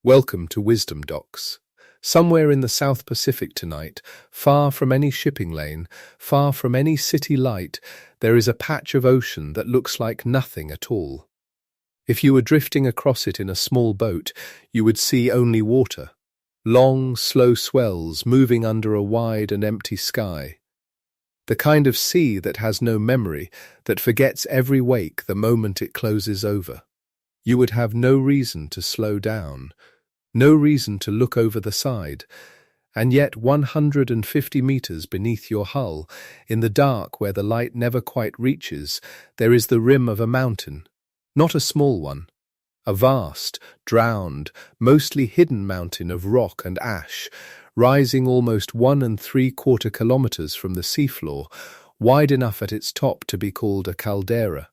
Welcome to Wisdom Docks. Somewhere in the South Pacific tonight, far from any shipping lane, far from any city light, there is a patch of ocean that looks like nothing at all. If you were drifting across it in a small boat, you would see only water. Long, slow swells moving under a wide and empty sky. The kind of sea that has no memory, that forgets every wake the moment it closes over. You would have no reason to slow down, no reason to look over the side, and yet 150 meters beneath your hull, in the dark where the light never quite reaches, there is the rim of a mountain, not a small one, a vast, drowned, mostly hidden mountain of rock and ash, rising almost 1 3/4 kilometers from the seafloor, wide enough at its top to be called a caldera,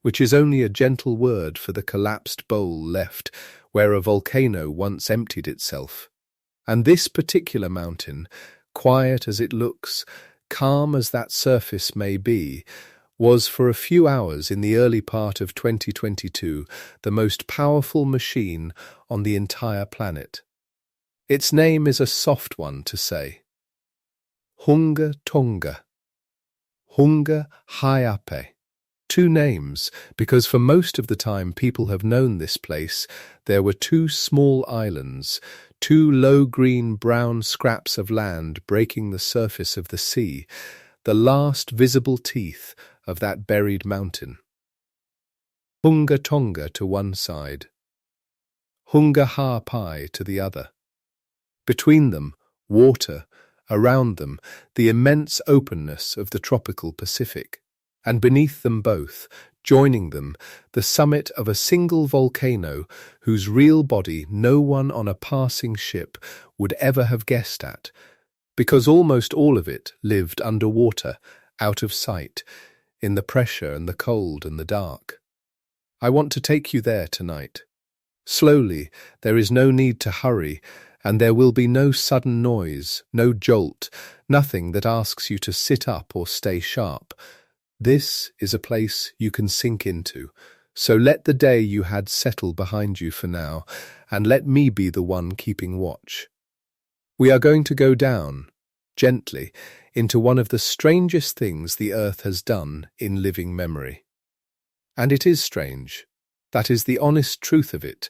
which is only a gentle word for the collapsed bowl left where a volcano once emptied itself. And this particular mountain, quiet as it looks, calm as that surface may be, was for a few hours in the early part of 2022 the most powerful machine on the entire planet. Its name is a soft one to say. Hunga Tonga. Hunga Ha'apai. 2 names, because for most of the time people have known this place, there were 2 small islands, 2 low green-brown scraps of land breaking the surface of the sea, the last visible teeth of that buried mountain. Hunga Tonga to one side, Hunga Ha'apai to the other. Between them, water, around them, the immense openness of the tropical Pacific. And beneath them both, joining them, the summit of a single volcano whose real body no one on a passing ship would ever have guessed at, because almost all of it lived underwater, out of sight, in the pressure and the cold and the dark. I want to take you there tonight. Slowly, there is no need to hurry, and there will be no sudden noise, no jolt, nothing that asks you to sit up or stay sharp. This is a place you can sink into, so let the day you had settle behind you for now, and let me be the one keeping watch. We are going to go down, gently, into one of the strangest things the earth has done in living memory. And it is strange. That is the honest truth of it,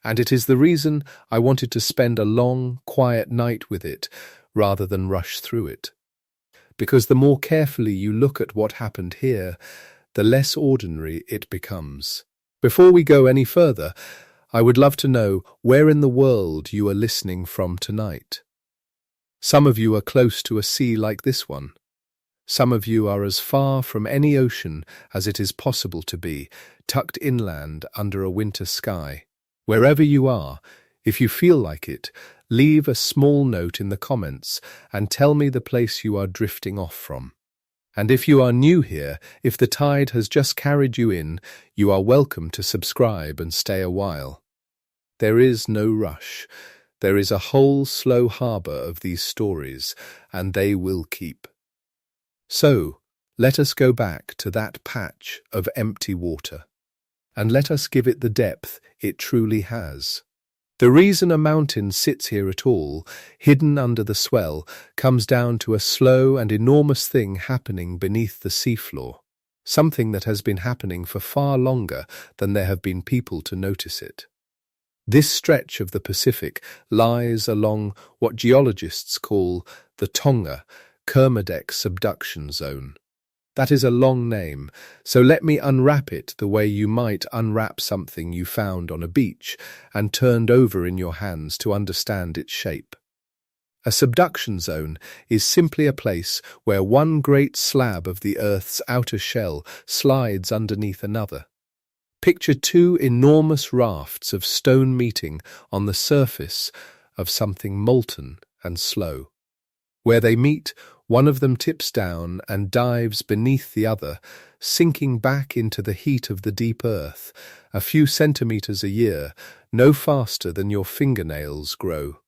and it is the reason I wanted to spend a long, quiet night with it, rather than rush through it. Because the more carefully you look at what happened here, the less ordinary it becomes. Before we go any further, I would love to know where in the world you are listening from tonight. Some of you are close to a sea like this one. Some of you are as far from any ocean as it is possible to be, tucked inland under a winter sky. Wherever you are, if you feel like it, leave a small note in the comments and tell me the place you are drifting off from. And if you are new here, if the tide has just carried you in, you are welcome to subscribe and stay a while. There is no rush. There is a whole slow harbour of these stories, and they will keep. So, let us go back to that patch of empty water, and let us give it the depth it truly has. The reason a mountain sits here at all, hidden under the swell, comes down to a slow and enormous thing happening beneath the seafloor, something that has been happening for far longer than there have been people to notice it. This stretch of the Pacific lies along what geologists call the Tonga, Kermadec subduction zone. That is a long name, so let me unwrap it the way you might unwrap something you found on a beach and turned over in your hands to understand its shape. A subduction zone is simply a place where one great slab of the Earth's outer shell slides underneath another. Picture 2 enormous rafts of stone meeting on the surface of something molten and slow. Where they meet, one of them tips down and dives beneath the other, sinking back into the heat of the deep earth, a few centimeters a year, no faster than your fingernails grow.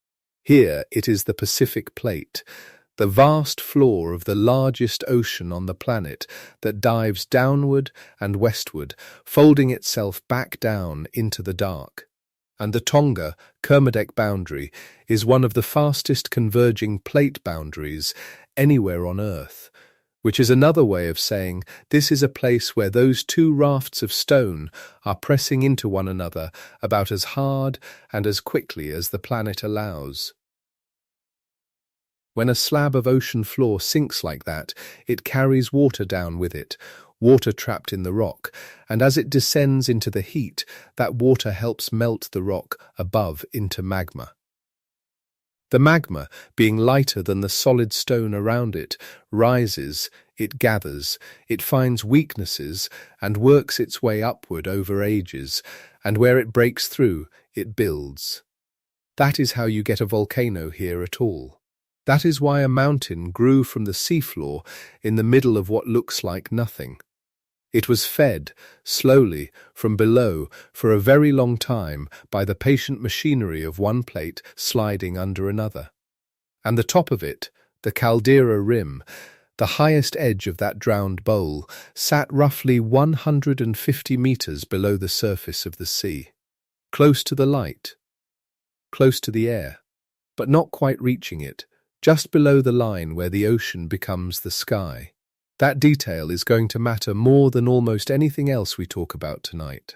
Here it is the Pacific Plate, the vast floor of the largest ocean on the planet that dives downward and westward, folding itself back down into the dark. And the Tonga Kermadec boundary is one of the fastest converging plate boundaries anywhere on Earth, which is another way of saying this is a place where those two rafts of stone are pressing into one another about as hard and as quickly as the planet allows. When a slab of ocean floor sinks like that, it carries water down with it, water trapped in the rock, and as it descends into the heat, that water helps melt the rock above into magma. The magma, being lighter than the solid stone around it, rises, it gathers, it finds weaknesses and works its way upward over ages, and where it breaks through, it builds. That is how you get a volcano here at all. That is why a mountain grew from the seafloor in the middle of what looks like nothing. It was fed, slowly, from below for a very long time by the patient machinery of one plate sliding under another. And the top of it, the caldera rim, the highest edge of that drowned bowl, sat roughly 150 meters below the surface of the sea, close to the light, close to the air, but not quite reaching it, just below the line where the ocean becomes the sky. That detail is going to matter more than almost anything else we talk about tonight.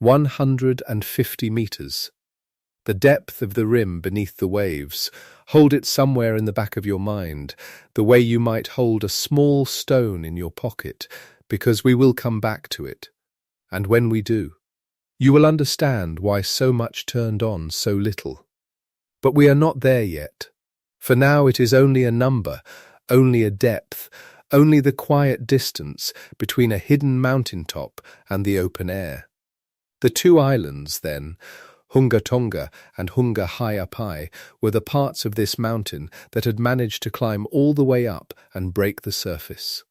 150 meters. The depth of the rim beneath the waves. Hold it somewhere in the back of your mind, the way you might hold a small stone in your pocket, because we will come back to it. And when we do, you will understand why so much turned on so little. But we are not there yet. For now it is only a number, only a depth, only the quiet distance between a hidden mountaintop and the open air. The two islands, then, Hunga Tonga and Hunga Ha'apai, were the parts of this mountain that had managed to climb all the way up and break the surface.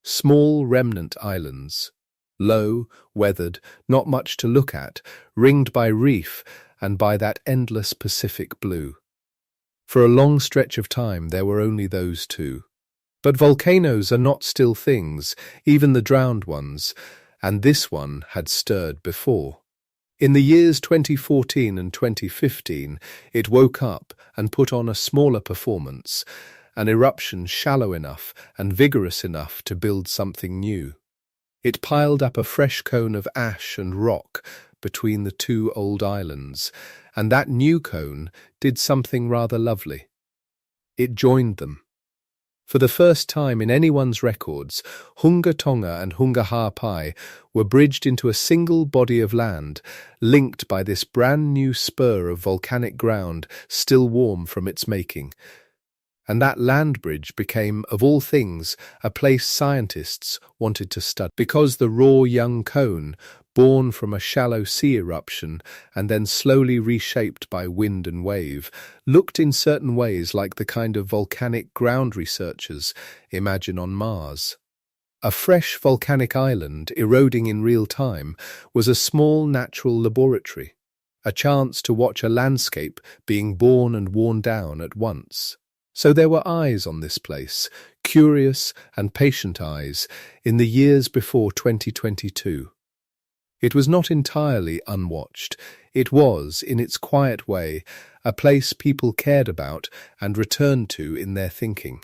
Small remnant islands, low, weathered, not much to look at, ringed by reef and by that endless Pacific blue. For a long stretch of time there were only those two. But volcanoes are not still things, even the drowned ones, and this one had stirred before. In the years 2014 and 2015, it woke up and put on a smaller performance, an eruption shallow enough and vigorous enough to build something new. It piled up a fresh cone of ash and rock between the two old islands, and that new cone did something rather lovely. It joined them. For the first time in anyone's records, Hunga Tonga and Hunga Ha'apai were bridged into a single body of land, linked by this brand new spur of volcanic ground still warm from its making. And that land bridge became, of all things, a place scientists wanted to study, because the raw young cone, born from a shallow sea eruption and then slowly reshaped by wind and wave, looked in certain ways like the kind of volcanic ground researchers imagine on Mars. A fresh volcanic island eroding in real time was a small natural laboratory, a chance to watch a landscape being born and worn down at once. So there were eyes on this place, curious and patient eyes, in the years before 2022. It was not entirely unwatched. It was, in its quiet way, a place people cared about and returned to in their thinking.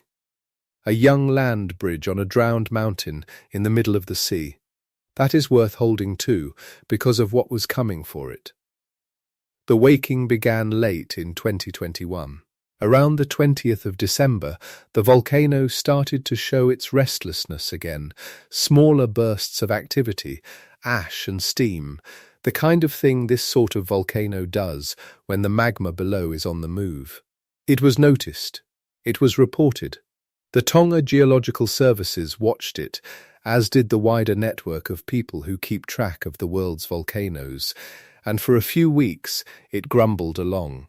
A young land bridge on a drowned mountain in the middle of the sea. That is worth holding too, because of what was coming for it. The waking began late in 2021. Around the 20th of December, the volcano started to show its restlessness again, smaller bursts of activity, ash and steam, the kind of thing this sort of volcano does when the magma below is on the move. It was noticed. It was reported. The Tonga Geological Services watched it, as did the wider network of people who keep track of the world's volcanoes, and for a few weeks it grumbled along,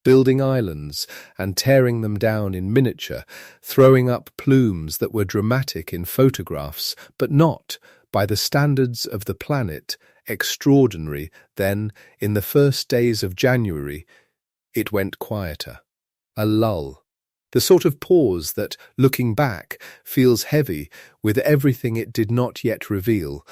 building islands and tearing them down in miniature, throwing up plumes that were dramatic in photographs, but not, by the standards of the planet, extraordinary. Then, in the first days of January, it went quieter. A lull. The sort of pause that, looking back, feels heavy with everything it did not yet reveal.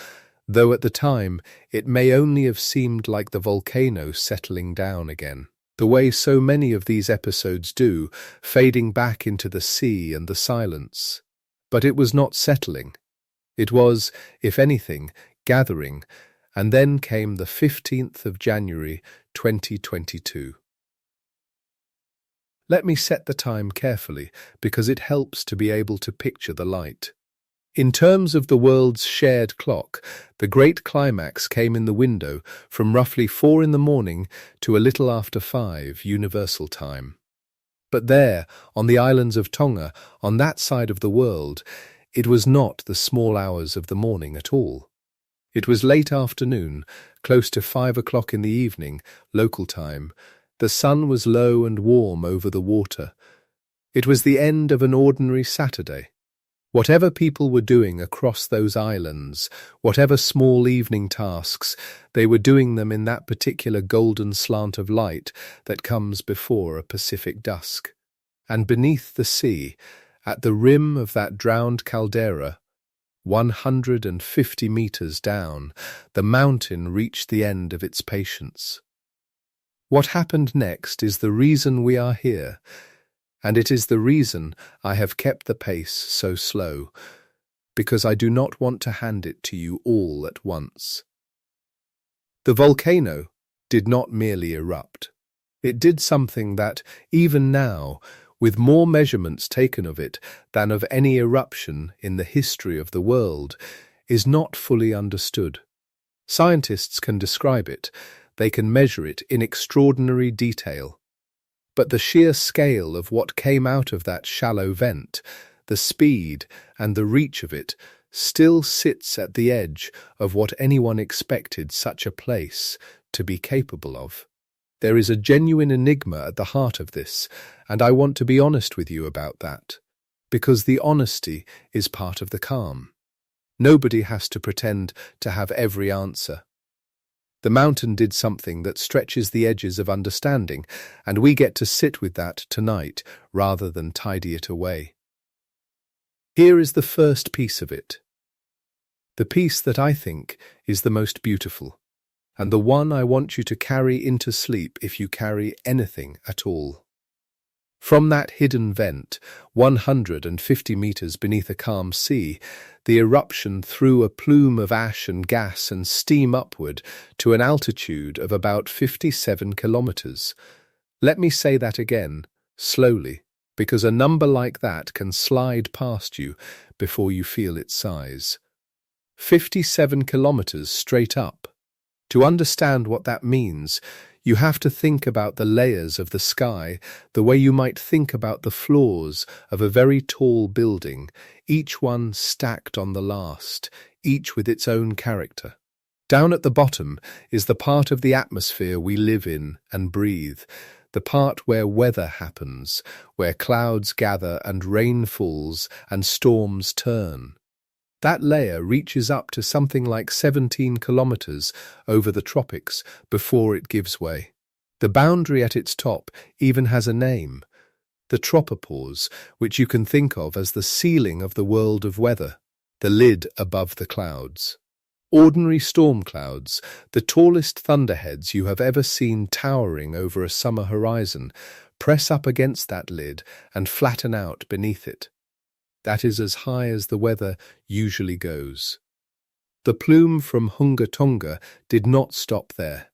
though at the time it may only have seemed like the volcano settling down again, the way so many of these episodes do, fading back into the sea and the silence. But it was not settling. It was, if anything, gathering, and then came the 15th of January 2022. Let me set the time carefully, because it helps to be able to picture the light. In terms of the world's shared clock, the great climax came in the window from roughly 4 in the morning to a little after 5 universal time. But there, on the islands of Tonga, on that side of the world, it was not the small hours of the morning at all. It was late afternoon, close to 5 o'clock in the evening, local time. The sun was low and warm over the water. It was the end of an ordinary Saturday. Whatever people were doing across those islands, whatever small evening tasks, they were doing them in that particular golden slant of light that comes before a Pacific dusk. And beneath the sea, at the rim of that drowned caldera, 150 meters down, the mountain reached the end of its patience. What happened next is the reason we are here, and it is the reason I have kept the pace so slow, because I do not want to hand it to you all at once. The volcano did not merely erupt. It did something that, even now, with more measurements taken of it than of any eruption in the history of the world, is not fully understood. Scientists can describe it, they can measure it in extraordinary detail. But the sheer scale of what came out of that shallow vent, the speed and the reach of it, still sits at the edge of what anyone expected such a place to be capable of. There is a genuine enigma at the heart of this, and I want to be honest with you about that, because the honesty is part of the calm. Nobody has to pretend to have every answer. The mountain did something that stretches the edges of understanding, and we get to sit with that tonight rather than tidy it away. Here is the first piece of it. The piece that I think is the most beautiful, and the one I want you to carry into sleep if you carry anything at all. From that hidden vent, 150 meters beneath a calm sea, the eruption threw a plume of ash and gas and steam upward to an altitude of about 57 kilometers. Let me say that again, slowly, because a number like that can slide past you before you feel its size. 57 kilometers straight up. To understand what that means, you have to think about the layers of the sky the way you might think about the floors of a very tall building, each one stacked on the last, each with its own character. Down at the bottom is the part of the atmosphere we live in and breathe, the part where weather happens, where clouds gather and rain falls and storms turn. That layer reaches up to something like 17 kilometers over the tropics before it gives way. The boundary at its top even has a name, the tropopause, which you can think of as the ceiling of the world of weather, the lid above the clouds. Ordinary storm clouds, the tallest thunderheads you have ever seen towering over a summer horizon, press up against that lid and flatten out beneath it. That is as high as the weather usually goes. The plume from Hunga Tonga did not stop there.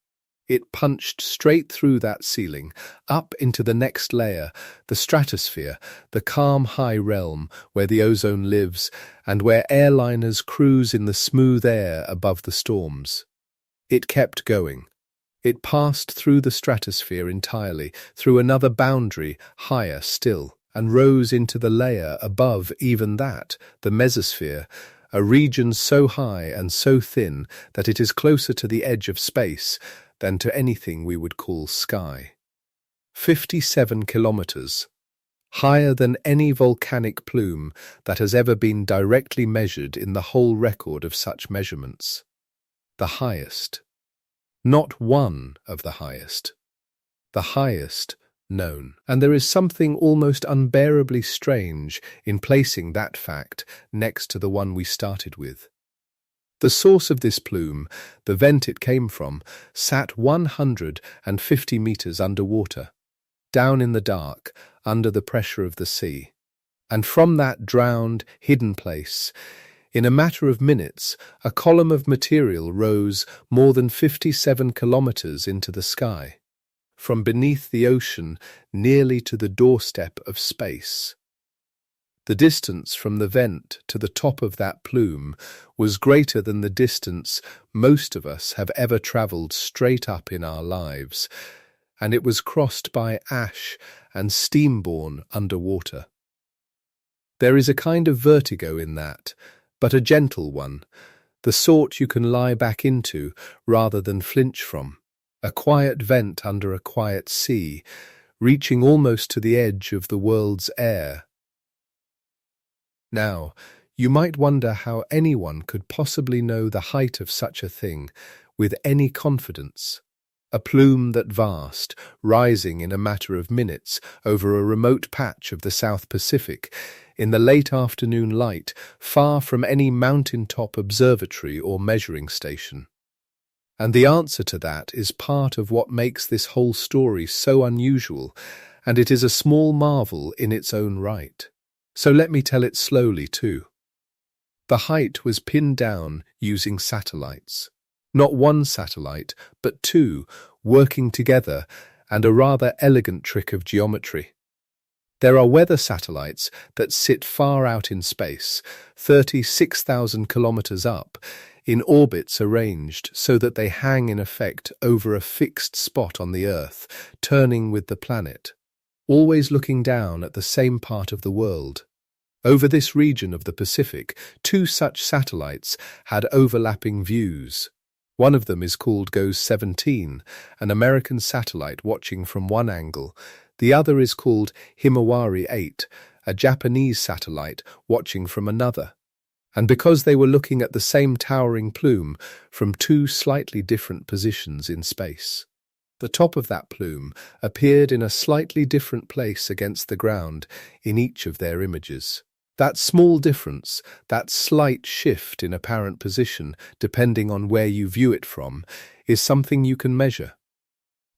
It punched straight through that ceiling, up into the next layer, the stratosphere, the calm high realm where the ozone lives and where airliners cruise in the smooth air above the storms. It kept going. It passed through the stratosphere entirely, through another boundary, higher still, and rose into the layer above even that, the mesosphere, a region so high and so thin that it is closer to the edge of space than to anything we would call sky. 57 kilometers, higher than any volcanic plume that has ever been directly measured in the whole record of such measurements. The highest. Not one of the highest. The highest known. And there is something almost unbearably strange in placing that fact next to the one we started with. The source of this plume, the vent it came from, sat 150 meters underwater, down in the dark, under the pressure of the sea. And from that drowned, hidden place, in a matter of minutes, a column of material rose more than 57 kilometers into the sky, from beneath the ocean nearly to the doorstep of space. The distance from the vent to the top of that plume was greater than the distance most of us have ever travelled straight up in our lives, and it was crossed by ash and steam-borne underwater. There is a kind of vertigo in that, but a gentle one, the sort you can lie back into rather than flinch from, a quiet vent under a quiet sea, reaching almost to the edge of the world's air. Now, you might wonder how anyone could possibly know the height of such a thing with any confidence. A plume that vast, rising in a matter of minutes over a remote patch of the South Pacific, in the late afternoon light, far from any mountaintop observatory or measuring station. And the answer to that is part of what makes this whole story so unusual, and it is a small marvel in its own right. So let me tell it slowly too. The height was pinned down using satellites. Not one satellite, but two, working together, and a rather elegant trick of geometry. There are weather satellites that sit far out in space, 36,000 kilometers up, in orbits arranged so that they hang in effect over a fixed spot on the Earth, turning with the planet, always looking down at the same part of the world. Over this region of the Pacific, two such satellites had overlapping views. One of them is called GOES-17, an American satellite watching from one angle. The other is called Himawari-8, a Japanese satellite watching from another. And because they were looking at the same towering plume from two slightly different positions in space. The top of that plume appeared in a slightly different place against the ground in each of their images. That small difference, that slight shift in apparent position, depending on where you view it from, is something you can measure.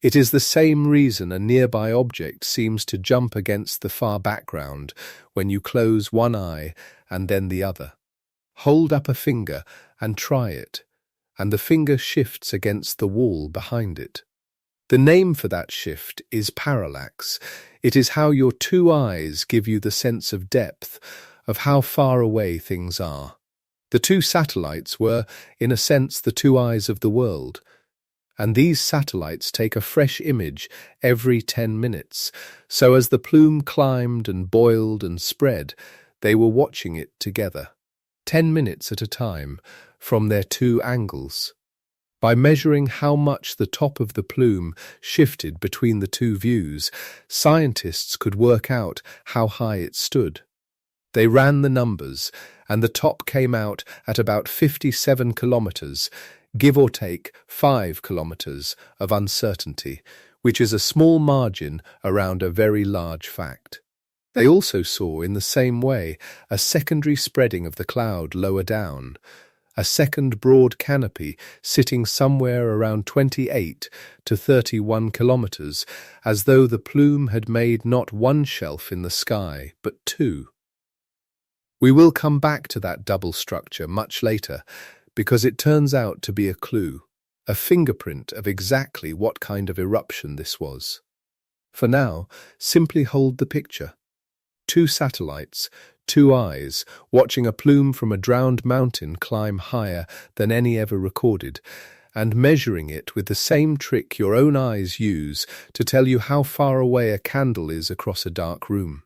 It is the same reason a nearby object seems to jump against the far background when you close one eye and then the other. Hold up a finger and try it, and the finger shifts against the wall behind it. The name for that shift is parallax. It is how your two eyes give you the sense of depth, of how far away things are. The two satellites were, in a sense, the two eyes of the world. And these satellites take a fresh image every 10 minutes, so as the plume climbed and boiled and spread, they were watching it together, 10 minutes at a time, from their two angles. By measuring how much the top of the plume shifted between the two views, scientists could work out how high it stood. They ran the numbers, and the top came out at about 57 kilometers, give or take 5 kilometers of uncertainty, which is a small margin around a very large fact. They also saw, in the same way, a secondary spreading of the cloud lower down, a second broad canopy sitting somewhere around 28 to 31 kilometers, as though the plume had made not one shelf in the sky, but two. We will come back to that double structure much later, because it turns out to be a clue, a fingerprint of exactly what kind of eruption this was. For now, simply hold the picture. Two satellites, two eyes, watching a plume from a drowned mountain climb higher than any ever recorded, and measuring it with the same trick your own eyes use to tell you how far away a candle is across a dark room.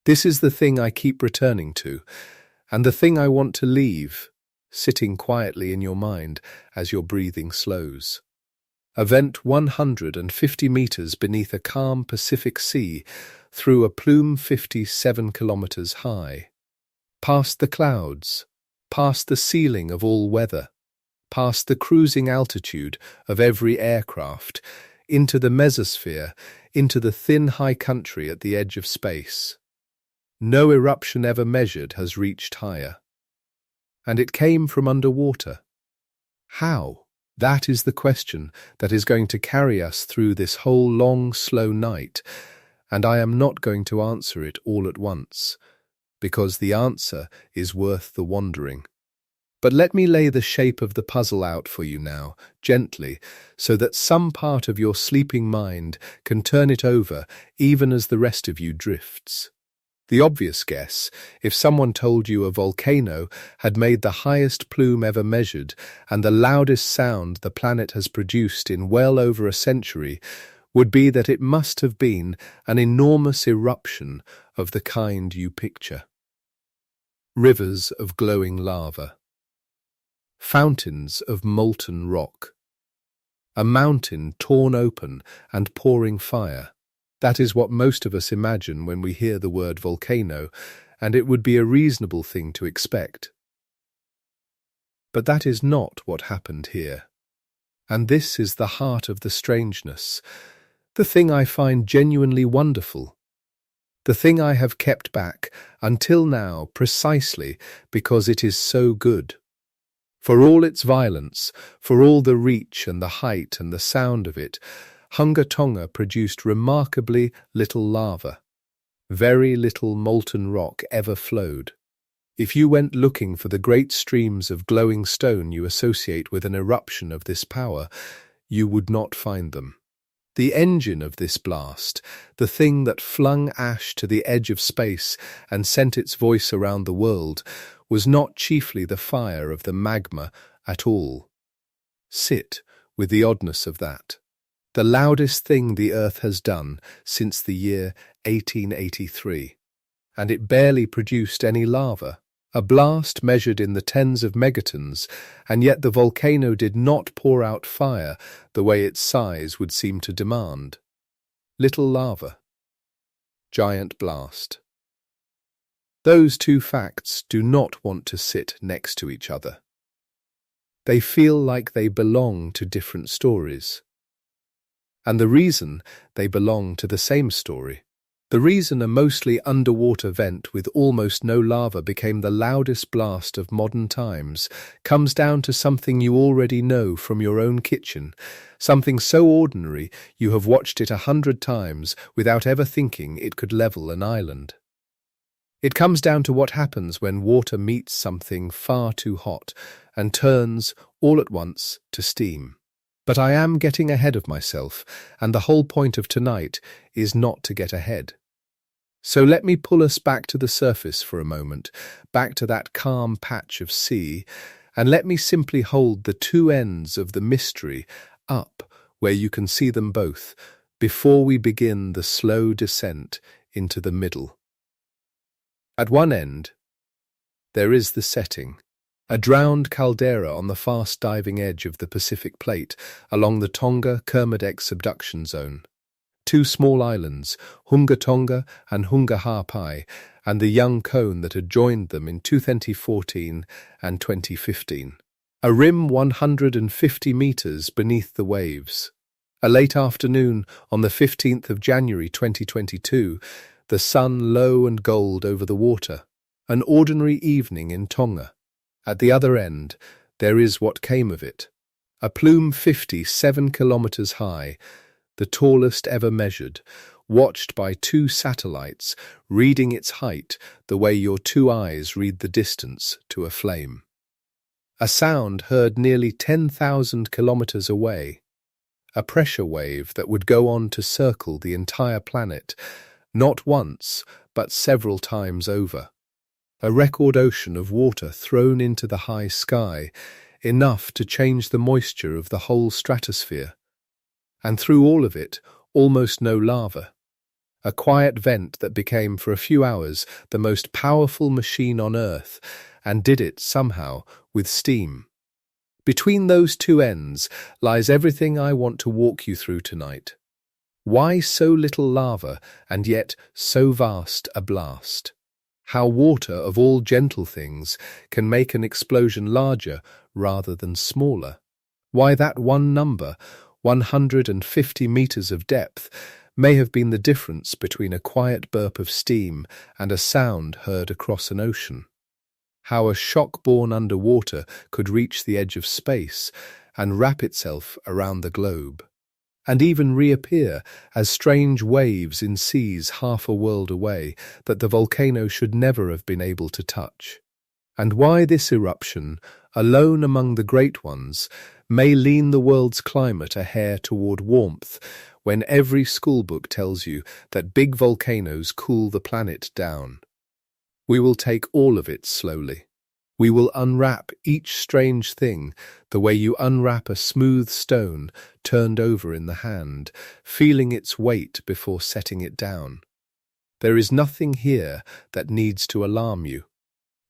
This is the thing I keep returning to, and the thing I want to leave, sitting quietly in your mind as your breathing slows. A vent 150 meters beneath a calm Pacific Sea through a plume 57 kilometers high. Past the clouds, past the ceiling of all weather, past the cruising altitude of every aircraft, into the mesosphere, into the thin high country at the edge of space. No eruption ever measured has reached higher. And it came from underwater. How? That is the question that is going to carry us through this whole long, slow night, and I am not going to answer it all at once, because the answer is worth the wandering. But let me lay the shape of the puzzle out for you now, gently, so that some part of your sleeping mind can turn it over even as the rest of you drifts. The obvious guess, if someone told you a volcano had made the highest plume ever measured and the loudest sound the planet has produced in well over a century, would be that it must have been an enormous eruption of the kind you picture. Rivers of glowing lava. Fountains of molten rock. A mountain torn open and pouring fire. That is what most of us imagine when we hear the word volcano, and it would be a reasonable thing to expect. But that is not what happened here. And this is the heart of the strangeness, the thing I find genuinely wonderful, the thing I have kept back until now precisely because it is so good. For all its violence, for all the reach and the height and the sound of it, Hunga Tonga produced remarkably little lava. Very little molten rock ever flowed. If you went looking for the great streams of glowing stone you associate with an eruption of this power, you would not find them. The engine of this blast, the thing that flung ash to the edge of space and sent its voice around the world, was not chiefly the fire of the magma at all. Sit with the oddness of that. The loudest thing the Earth has done since the year 1883. And it barely produced any lava. A blast measured in the tens of megatons, and yet the volcano did not pour out fire the way its size would seem to demand. Little lava. Giant blast. Those two facts do not want to sit next to each other. They feel like they belong to different stories. And the reason they belong to the same story. The reason a mostly underwater vent with almost no lava became the loudest blast of modern times comes down to something you already know from your own kitchen, something so ordinary you have watched it 100 times without ever thinking it could level an island. It comes down to what happens when water meets something far too hot and turns, all at once, to steam. But I am getting ahead of myself, and the whole point of tonight is not to get ahead. So let me pull us back to the surface for a moment, back to that calm patch of sea, and let me simply hold the two ends of the mystery up where you can see them both, before we begin the slow descent into the middle. At one end, there is the setting, a drowned caldera on the fast-diving edge of the Pacific Plate along the Tonga-Kermadec subduction zone. Two small islands, Hunga Tonga and Hunga Ha'apai, and the young cone that had joined them in 2014 and 2015. A rim 150 meters beneath the waves. A late afternoon on the 15th of January 2022, the sun low and gold over the water. An ordinary evening in Tonga. At the other end, there is what came of it. A plume 57 kilometers high, the tallest ever measured, watched by two satellites, reading its height the way your two eyes read the distance to a flame. A sound heard nearly 10,000 kilometers away. A pressure wave that would go on to circle the entire planet, not once, but several times over. A record ocean of water thrown into the high sky, enough to change the moisture of the whole stratosphere. And through all of it, almost no lava. A quiet vent that became for a few hours the most powerful machine on Earth, and did it somehow with steam. Between those two ends lies everything I want to walk you through tonight. Why so little lava and yet so vast a blast? How water, of all gentle things, can make an explosion larger rather than smaller? Why that one number, 150 meters of depth, may have been the difference between a quiet burp of steam and a sound heard across an ocean. how a shock born underwater could reach the edge of space and wrap itself around the globe, and even reappear as strange waves in seas half a world away that the volcano should never have been able to touch. And why this eruption, alone among the great ones, may lean the world's climate a hair toward warmth, when every schoolbook tells you that big volcanoes cool the planet down. We will take all of it slowly. We will unwrap each strange thing the way you unwrap a smooth stone turned over in the hand, feeling its weight before setting it down. There is nothing here that needs to alarm you.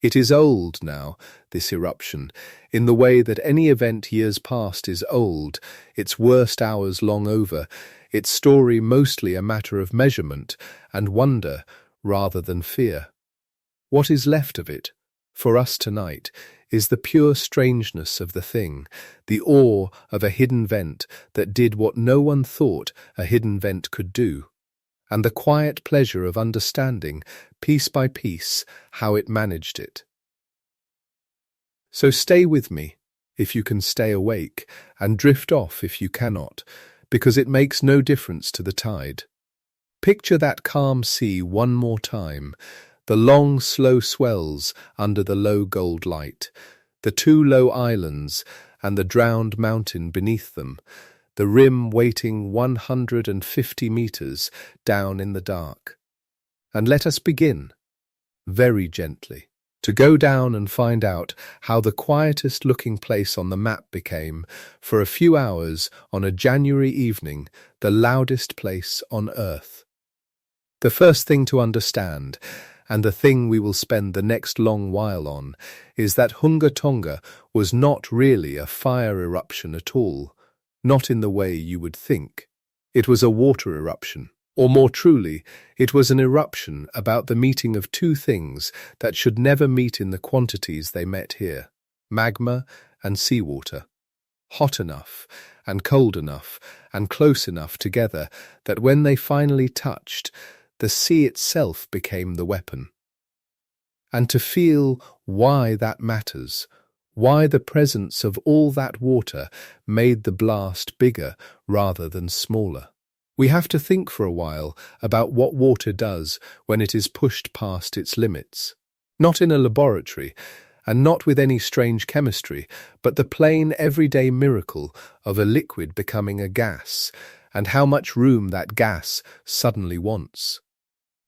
It is old now, this eruption, in the way that any event years past is old, its worst hours long over, its story mostly a matter of measurement and wonder rather than fear. What is left of it, for us tonight, is the pure strangeness of the thing, the awe of a hidden vent that did what no one thought a hidden vent could do, and the quiet pleasure of understanding, piece by piece, how it managed it. So stay with me, if you can stay awake, and drift off if you cannot, because it makes no difference to the tide. Picture that calm sea one more time, the long, slow swells under the low gold light, the two low islands and the drowned mountain beneath them, the rim waiting 150 meters down in the dark. And let us begin, very gently, to go down and find out how the quietest-looking place on the map became, for a few hours on a January evening, the loudest place on Earth. The first thing to understand, and the thing we will spend the next long while on, is that Hunga Tonga was not really a fire eruption at all, not in the way you would think. It was a water eruption, or more truly, it was an eruption about the meeting of two things that should never meet in the quantities they met here: magma and seawater. Hot enough and cold enough and close enough together that when they finally touched, the sea itself became the weapon. And to feel why that matters, why the presence of all that water made the blast bigger rather than smaller, we have to think for a while about what water does when it is pushed past its limits. Not in a laboratory, and not with any strange chemistry, but the plain everyday miracle of a liquid becoming a gas, and how much room that gas suddenly wants.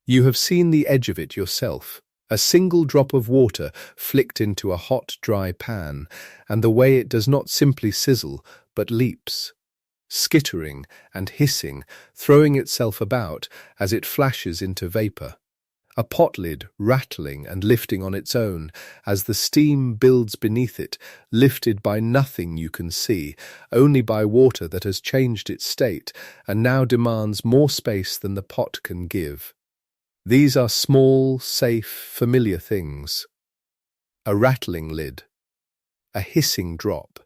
You have seen the edge of it yourself, a single drop of water flicked into a hot, dry pan, and the way it does not simply sizzle, but leaps, skittering and hissing, throwing itself about as it flashes into vapour. A pot lid rattling and lifting on its own as the steam builds beneath it, lifted by nothing you can see, only by water that has changed its state and now demands more space than the pot can give. These are small, safe, familiar things. A rattling lid, a hissing drop,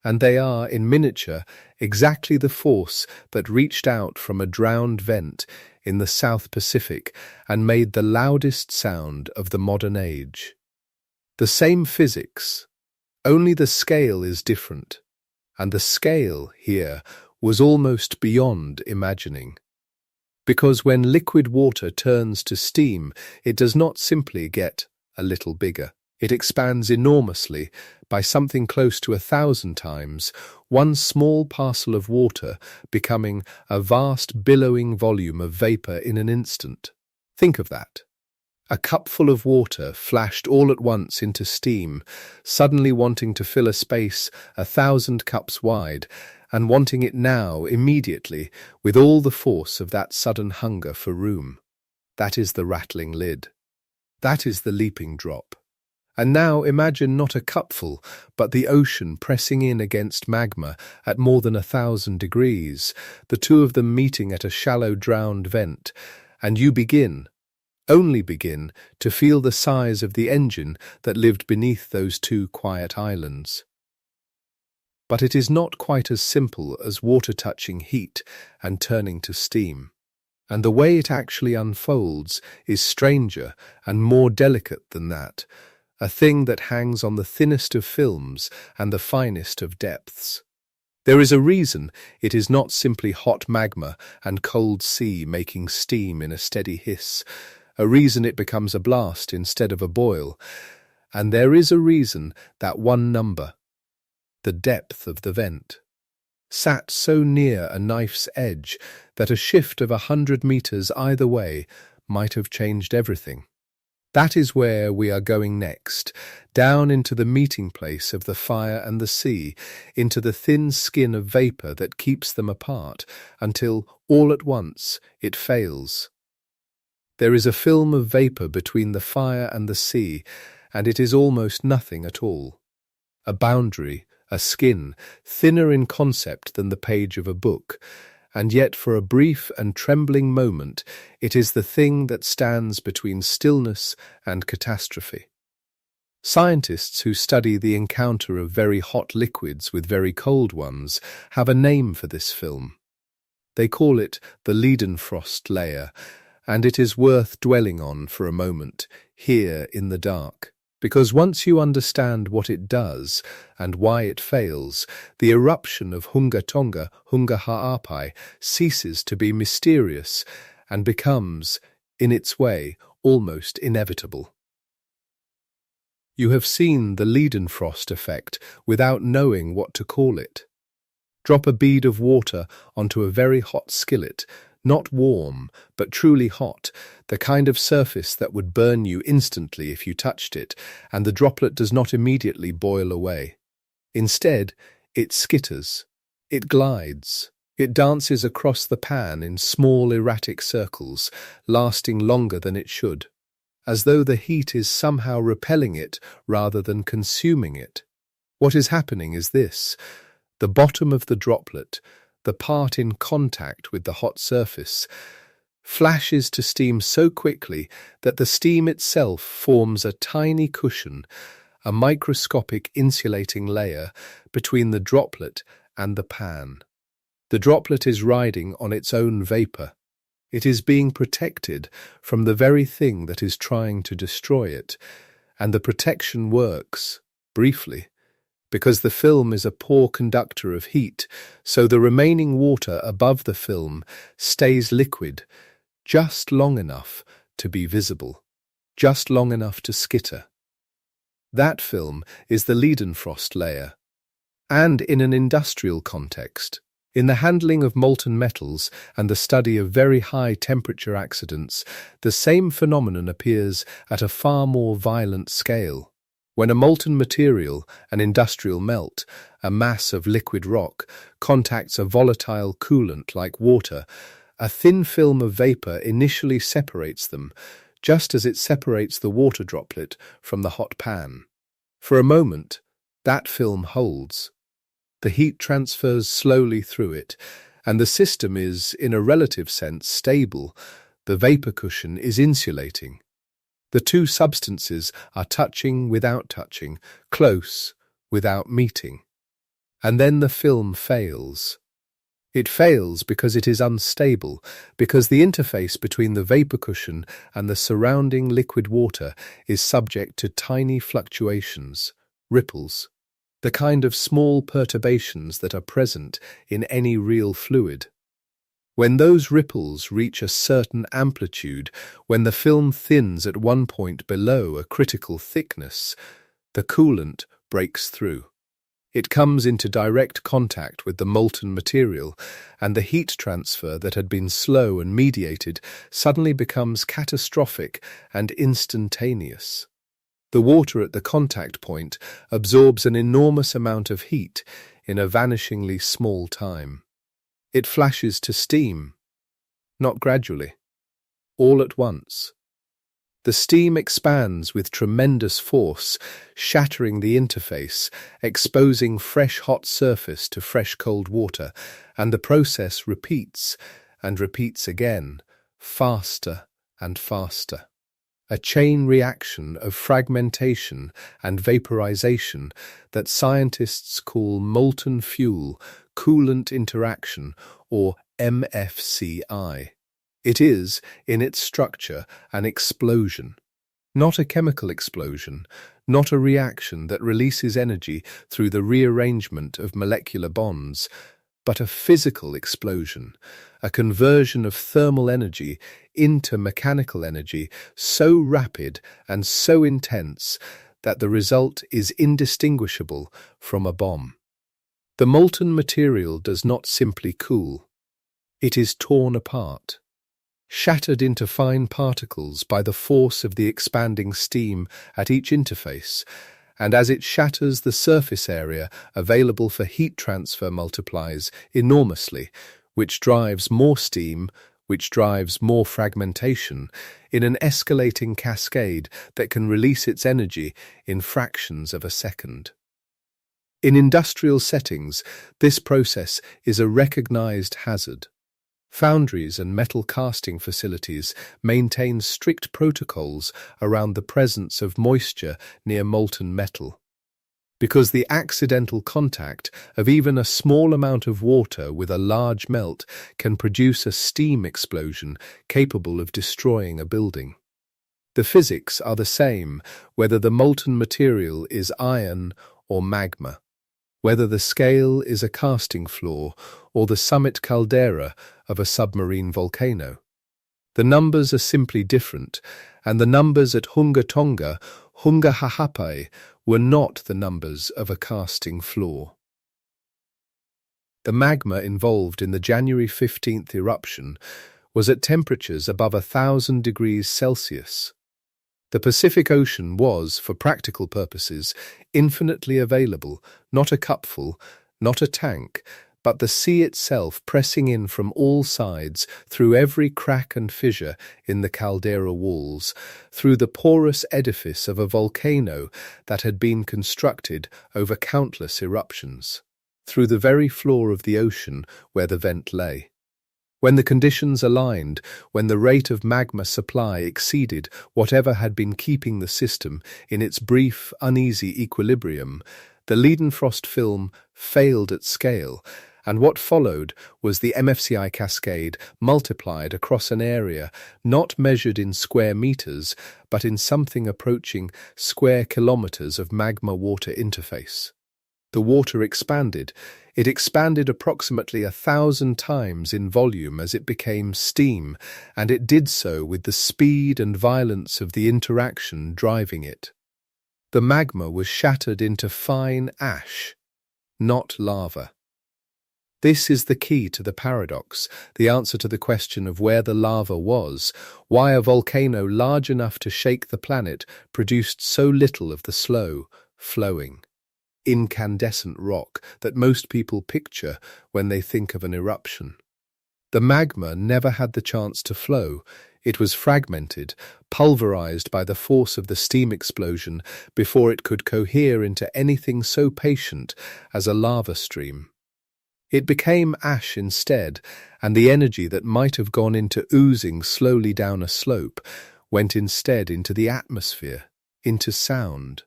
and they are, in miniature, exactly the force that reached out from a drowned vent in the South Pacific and made the loudest sound of the modern age. The same physics, only the scale is different, and the scale here was almost beyond imagining. Because when liquid water turns to steam, it does not simply get a little bigger. It expands enormously, by something close to 1,000 times, one small parcel of water becoming a vast billowing volume of vapour in an instant. Think of that. A cupful of water flashed all at once into steam, suddenly wanting to fill a space 1,000 cups wide, and wanting it now, immediately, with all the force of that sudden hunger for room. That is the rattling lid. That is the leaping drop. And now imagine not a cupful, but the ocean pressing in against magma at more than 1,000 degrees, the two of them meeting at a shallow drowned vent, and you begin, only begin, to feel the size of the engine that lived beneath those two quiet islands. But it is not quite as simple as water touching heat and turning to steam, and the way it actually unfolds is stranger and more delicate than that, a thing that hangs on the thinnest of films and the finest of depths. There is a reason it is not simply hot magma and cold sea making steam in a steady hiss, a reason it becomes a blast instead of a boil, and there is a reason that one number, the depth of the vent, sat so near a knife's edge that a shift of 100 meters either way might have changed everything. That is where we are going next, down into the meeting place of the fire and the sea, into the thin skin of vapour that keeps them apart, until, all at once, it fails. There is a film of vapour between the fire and the sea, and it is almost nothing at all. A boundary, a skin, thinner in concept than the page of a book, and yet for a brief and trembling moment it is the thing that stands between stillness and catastrophe. Scientists who study the encounter of very hot liquids with very cold ones have a name for this film. They call it the Leidenfrost layer, and it is worth dwelling on for a moment, here in the dark. Because once you understand what it does and why it fails, the eruption of Hunga Tonga, Hunga Ha'apai, ceases to be mysterious and becomes, in its way, almost inevitable. You have seen the Leidenfrost effect without knowing what to call it. Drop a bead of water onto a very hot skillet, not warm, but truly hot, the kind of surface that would burn you instantly if you touched it, and the droplet does not immediately boil away. Instead, it skitters, it glides, it dances across the pan in small erratic circles, lasting longer than it should, as though the heat is somehow repelling it rather than consuming it. What is happening is this: the bottom of the droplet, the part in contact with the hot surface, flashes to steam so quickly that the steam itself forms a tiny cushion, a microscopic insulating layer between the droplet and the pan. The droplet is riding on its own vapour. It is being protected from the very thing that is trying to destroy it, and the protection works, briefly, because the film is a poor conductor of heat, so the remaining water above the film stays liquid just long enough to be visible, just long enough to skitter. That film is the Leidenfrost layer. And in an industrial context, in the handling of molten metals and the study of very high-temperature accidents, the same phenomenon appears at a far more violent scale. When a molten material, an industrial melt, a mass of liquid rock, contacts a volatile coolant like water, a thin film of vapour initially separates them, just as it separates the water droplet from the hot pan. For a moment, that film holds. The heat transfers slowly through it, and the system is, in a relative sense, stable. The vapour cushion is insulating. The two substances are touching without touching, close without meeting. And then the film fails. It fails because it is unstable, because the interface between the vapour cushion and the surrounding liquid water is subject to tiny fluctuations, ripples, the kind of small perturbations that are present in any real fluid. When those ripples reach a certain amplitude, when the film thins at one point below a critical thickness, the coolant breaks through. It comes into direct contact with the molten material, and the heat transfer that had been slow and mediated suddenly becomes catastrophic and instantaneous. The water at the contact point absorbs an enormous amount of heat in a vanishingly small time. It flashes to steam, not gradually, all at once. The steam expands with tremendous force, shattering the interface, exposing fresh hot surface to fresh cold water, and the process repeats and repeats again, faster and faster. A chain reaction of fragmentation and vaporization that scientists call molten fuel coolant interaction, or MFCI. It is, in its structure, an explosion. Not a chemical explosion, not a reaction that releases energy through the rearrangement of molecular bonds, but a physical explosion, a conversion of thermal energy into mechanical energy so rapid and so intense that the result is indistinguishable from a bomb. The molten material does not simply cool. It is torn apart, shattered into fine particles by the force of the expanding steam at each interface, and as it shatters, the surface area available for heat transfer multiplies enormously, which drives more steam, which drives more fragmentation, in an escalating cascade that can release its energy in fractions of a second. In industrial settings, this process is a recognized hazard. Foundries and metal casting facilities maintain strict protocols around the presence of moisture near molten metal, because the accidental contact of even a small amount of water with a large melt can produce a steam explosion capable of destroying a building. The physics are the same whether the molten material is iron or magma, whether the scale is a casting floor or the summit caldera of a submarine volcano. The numbers are simply different, and the numbers at Hunga Tonga, Hunga Ha'apai, were not the numbers of a casting floor. The magma involved in the January 15th eruption was at temperatures above 1,000 degrees Celsius. The Pacific Ocean was, for practical purposes, infinitely available, not a cupful, not a tank, but the sea itself pressing in from all sides through every crack and fissure in the caldera walls, through the porous edifice of a volcano that had been constructed over countless eruptions, through the very floor of the ocean where the vent lay. When the conditions aligned, when the rate of magma supply exceeded whatever had been keeping the system in its brief, uneasy equilibrium, the Leidenfrost film failed at scale, and what followed was the MFCI cascade multiplied across an area not measured in square meters, but in something approaching square kilometers of magma-water interface. The water expanded. It expanded approximately 1,000 times in volume as it became steam, and it did so with the speed and violence of the interaction driving it. The magma was shattered into fine ash, not lava. This is the key to the paradox, the answer to the question of where the lava was, why a volcano large enough to shake the planet produced so little of the slow, flowing, incandescent rock that most people picture when they think of an eruption. The magma never had the chance to flow. It was fragmented, pulverized by the force of the steam explosion before it could cohere into anything so patient as a lava stream. It became ash instead, and the energy that might have gone into oozing slowly down a slope went instead into the atmosphere, into sound,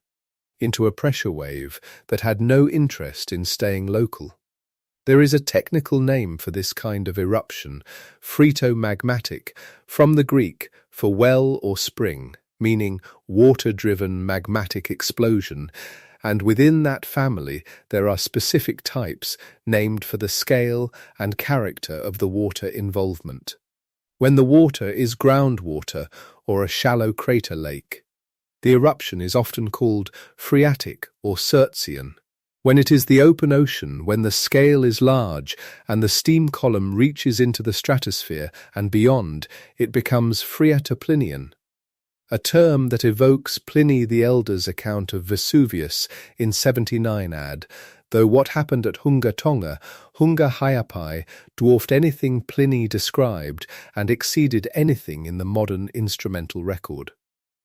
into a pressure wave that had no interest in staying local. There is a technical name for this kind of eruption, phreatomagmatic, from the Greek for well or spring, meaning water-driven magmatic explosion, and within that family there are specific types named for the scale and character of the water involvement. When the water is groundwater or a shallow crater lake, the eruption is often called phreatic or Surtsian. When it is the open ocean, when the scale is large and the steam column reaches into the stratosphere and beyond, it becomes phreatoplinian, a term that evokes Pliny the Elder's account of Vesuvius in 79 AD, though what happened at Hunga Tonga, Hunga Ha'apai, dwarfed anything Pliny described and exceeded anything in the modern instrumental record.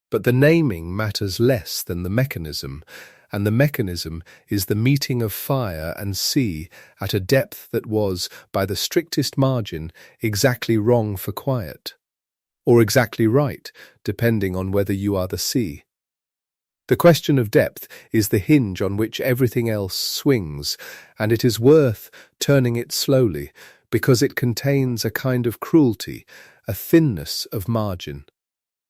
But the naming matters less than the mechanism, and the mechanism is the meeting of fire and sea at a depth that was, by the strictest margin, exactly wrong for quiet, or exactly right, depending on whether you are the sea. The question of depth is the hinge on which everything else swings, and it is worth turning it slowly, because it contains a kind of cruelty, a thinness of margin.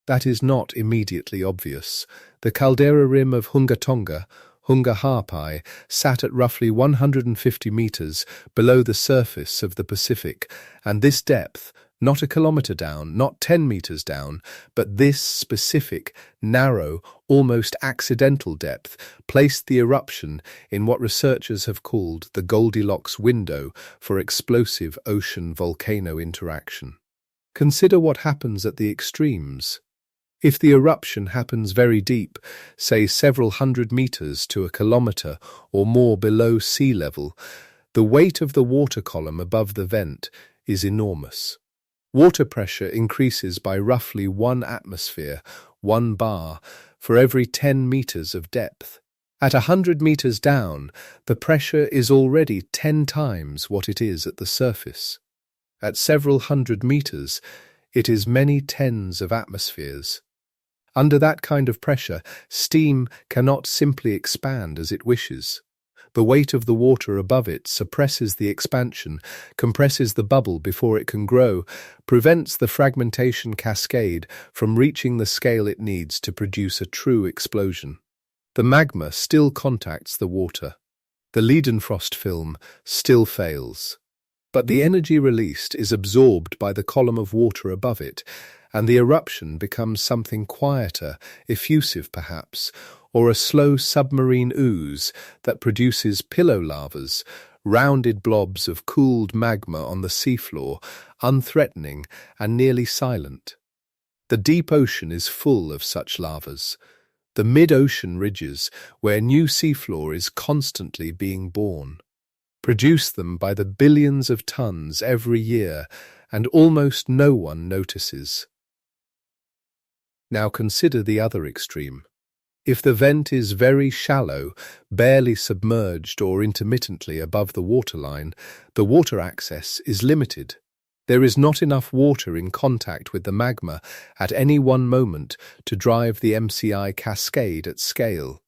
That is not immediately obvious. The caldera rim of Hunga Tonga, Hunga Ha'apai, sat at roughly 150 meters below the surface of the Pacific, and this depth, not a kilometer down, not 10 meters down, but this specific, narrow, almost accidental depth placed the eruption in what researchers have called the Goldilocks window for explosive ocean-volcano interaction. Consider what happens at the extremes. If the eruption happens very deep, say several hundred meters to a kilometer or more below sea level, the weight of the water column above the vent is enormous. Water pressure increases by roughly 1 atmosphere, 1 bar, for every 10 meters of depth. At 100 meters down, the pressure is already 10 times what it is at the surface. At several hundred meters, it is many tens of atmospheres. Under that kind of pressure, steam cannot simply expand as it wishes. The weight of the water above it suppresses the expansion, compresses the bubble before it can grow, prevents the fragmentation cascade from reaching the scale it needs to produce a true explosion. The magma still contacts the water. The Leidenfrost film still fails. But the energy released is absorbed by the column of water above it, and the eruption becomes something quieter, effusive perhaps, or a slow submarine ooze that produces pillow lavas, rounded blobs of cooled magma on the seafloor, unthreatening and nearly silent. The deep ocean is full of such lavas. The mid-ocean ridges, where new seafloor is constantly being born, produce them by the billions of tons every year, and almost no one notices. Now consider the other extreme. If the vent is very shallow, barely submerged or intermittently above the waterline, the water access is limited. There is not enough water in contact with the magma at any one moment to drive the MCI cascade at scale.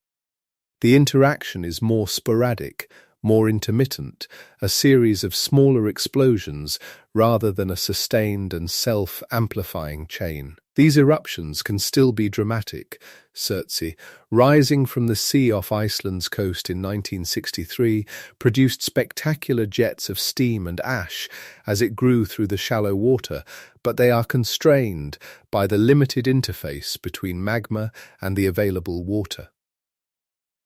The interaction is more sporadic, more intermittent, a series of smaller explosions rather than a sustained and self-amplifying chain. These eruptions can still be dramatic. Surtsey, rising from the sea off Iceland's coast in 1963, produced spectacular jets of steam and ash as it grew through the shallow water, but they are constrained by the limited interface between magma and the available water.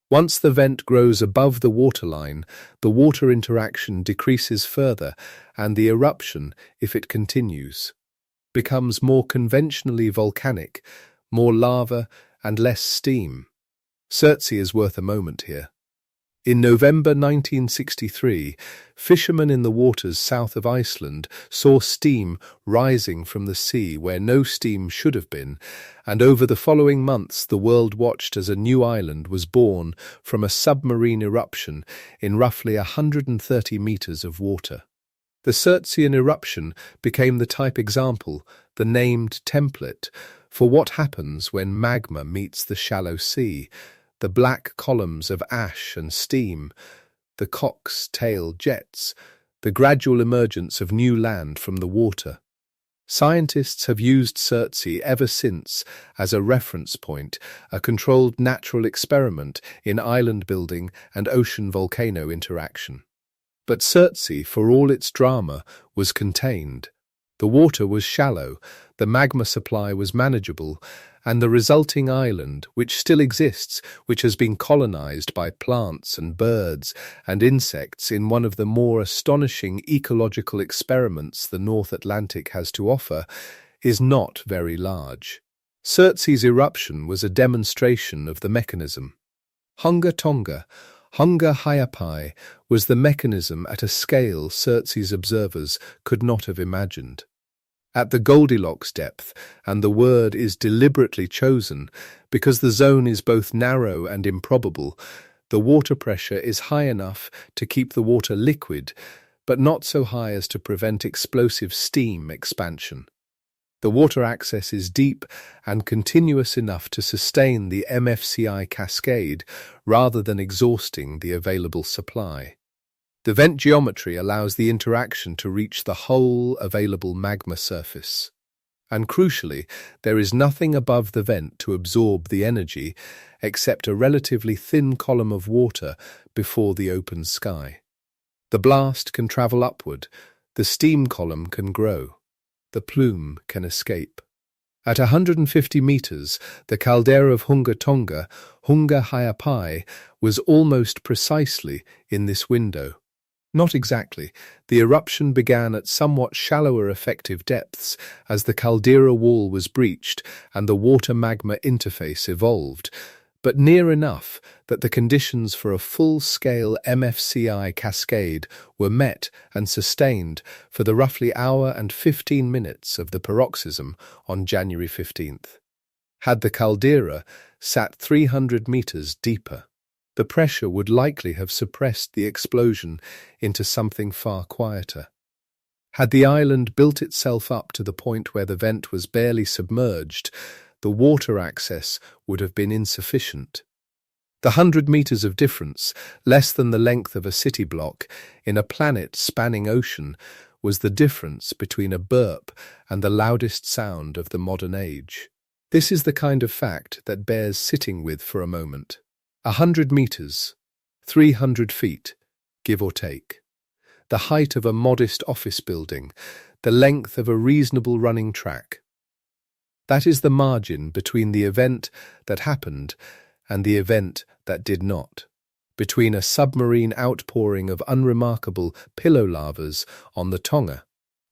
Once the vent grows above the waterline, the water interaction decreases further, and the eruption, if it continues, becomes more conventionally volcanic, more lava and less steam. Surtsey is worth a moment here. In November 1963, fishermen in the waters south of Iceland saw steam rising from the sea where no steam should have been, and over the following months the world watched as a new island was born from a submarine eruption in roughly 130 meters of water. The Surtseyan eruption became the type example, the named template, for what happens when magma meets the shallow sea. The black columns of ash and steam, the cock's-tail jets, the gradual emergence of new land from the water. Scientists have used Surtsey ever since as a reference point, a controlled natural experiment in island building and ocean-volcano interaction. But Surtsey, for all its drama, was contained. The water was shallow, the magma supply was manageable, and the resulting island, which still exists, which has been colonized by plants and birds and insects in one of the more astonishing ecological experiments the North Atlantic has to offer, is not very large. Surtsey's eruption was a demonstration of the mechanism. Hunga Tonga, Hunga Ha'apai, was the mechanism at a scale Surtsey's observers could not have imagined. At the Goldilocks depth, and the word is deliberately chosen because the zone is both narrow and improbable, the water pressure is high enough to keep the water liquid, but not so high as to prevent explosive steam expansion. The water access is deep and continuous enough to sustain the MFCI cascade rather than exhausting the available supply. The vent geometry allows the interaction to reach the whole available magma surface. And crucially, there is nothing above the vent to absorb the energy except a relatively thin column of water before the open sky. The blast can travel upward, the steam column can grow, the plume can escape. At 150 meters, the caldera of Hunga Tonga, Hunga Ha'apai, was almost precisely in this window. Not exactly. The eruption began at somewhat shallower effective depths as the caldera wall was breached and the water-magma interface evolved, but near enough that the conditions for a full-scale MFCI cascade were met and sustained for the roughly hour and 15 minutes of the paroxysm on January 15th. Had the caldera sat 300 meters deeper, the pressure would likely have suppressed the explosion into something far quieter. Had the island built itself up to the point where the vent was barely submerged, the water access would have been insufficient. The 100 meters of difference, less than the length of a city block, in a planet-spanning ocean, was the difference between a burp and the loudest sound of the modern age. This is the kind of fact that bears sitting with for a moment. 100 meters, 300 feet, give or take. The height of a modest office building, the length of a reasonable running track. That is the margin between the event that happened and the event that did not, between a submarine outpouring of unremarkable pillow lavas on the Tonga,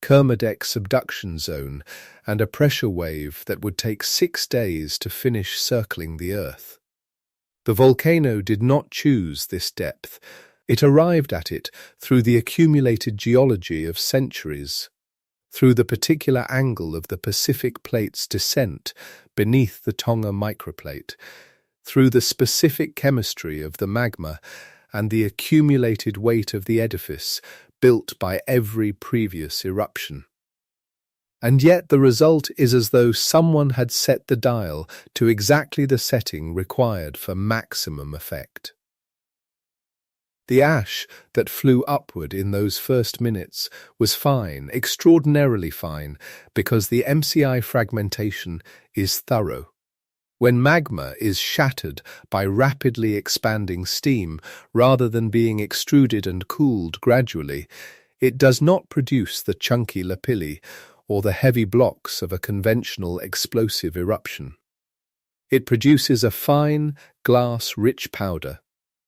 Kermadec subduction zone, and a pressure wave that would take 6 days to finish circling the Earth. The volcano did not choose this depth. It arrived at it through the accumulated geology of centuries, through the particular angle of the Pacific Plate's descent beneath the Tonga microplate, through the specific chemistry of the magma and the accumulated weight of the edifice built by every previous eruption. And yet the result is as though someone had set the dial to exactly the setting required for maximum effect. The ash that flew upward in those first minutes was fine, extraordinarily fine, because the MCI fragmentation is thorough. When magma is shattered by rapidly expanding steam rather than being extruded and cooled gradually, it does not produce the chunky lapilli or the heavy blocks of a conventional explosive eruption. It produces a fine, glass-rich powder,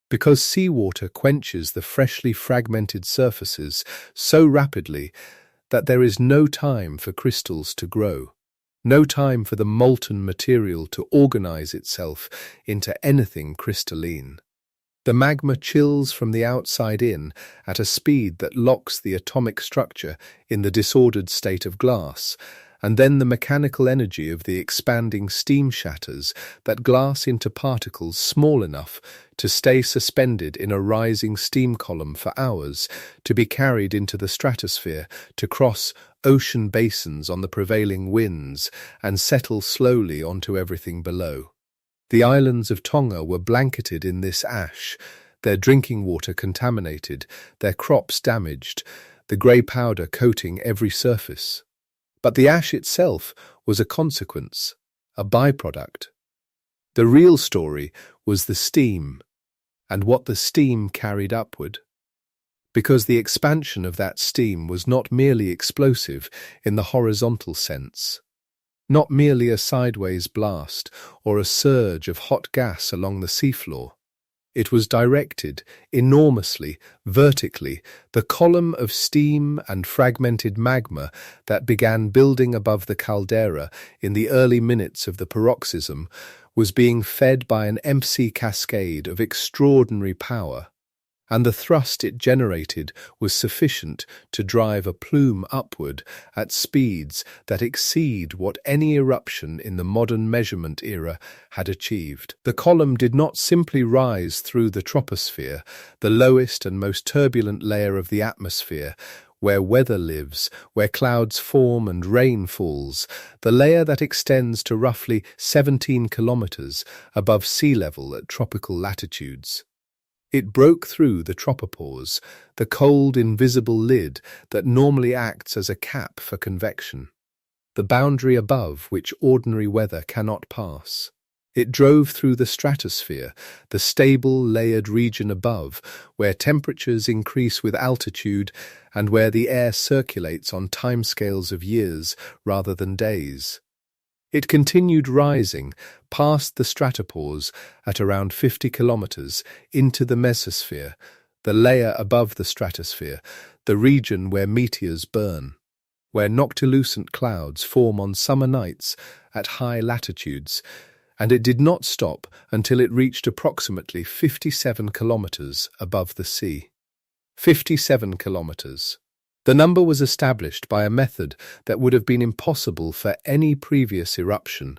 because seawater quenches the freshly fragmented surfaces so rapidly that there is no time for crystals to grow, no time for the molten material to organize itself into anything crystalline. The magma chills from the outside in at a speed that locks the atomic structure in the disordered state of glass, and then the mechanical energy of the expanding steam shatters that glass into particles small enough to stay suspended in a rising steam column for hours, to be carried into the stratosphere, to cross ocean basins on the prevailing winds, and settle slowly onto everything below. The islands of Tonga were blanketed in this ash, their drinking water contaminated, their crops damaged, the grey powder coating every surface. But the ash itself was a consequence, a byproduct. The real story was the steam, and what the steam carried upward. Because the expansion of that steam was not merely explosive in the horizontal sense, not merely a sideways blast or a surge of hot gas along the seafloor. It was directed, enormously, vertically. The column of steam and fragmented magma that began building above the caldera in the early minutes of the paroxysm was being fed by an MC cascade of extraordinary power, and the thrust it generated was sufficient to drive a plume upward at speeds that exceed what any eruption in the modern measurement era had achieved. The column did not simply rise through the troposphere, the lowest and most turbulent layer of the atmosphere, where weather lives, where clouds form and rain falls, the layer that extends to roughly 17 kilometers above sea level at tropical latitudes. It broke through the tropopause, the cold, invisible lid that normally acts as a cap for convection. the boundary above which ordinary weather cannot pass. It drove through the stratosphere, the stable, layered region above, where temperatures increase with altitude and where the air circulates on timescales of years rather than days. It continued rising past the stratopores at around 50 kilometers into the mesosphere, the layer above the stratosphere, the region where meteors burn, where noctilucent clouds form on summer nights at high latitudes, and it did not stop until it reached approximately 57 kilometers above the sea. 57 kilometers. The number was established by a method that would have been impossible for any previous eruption,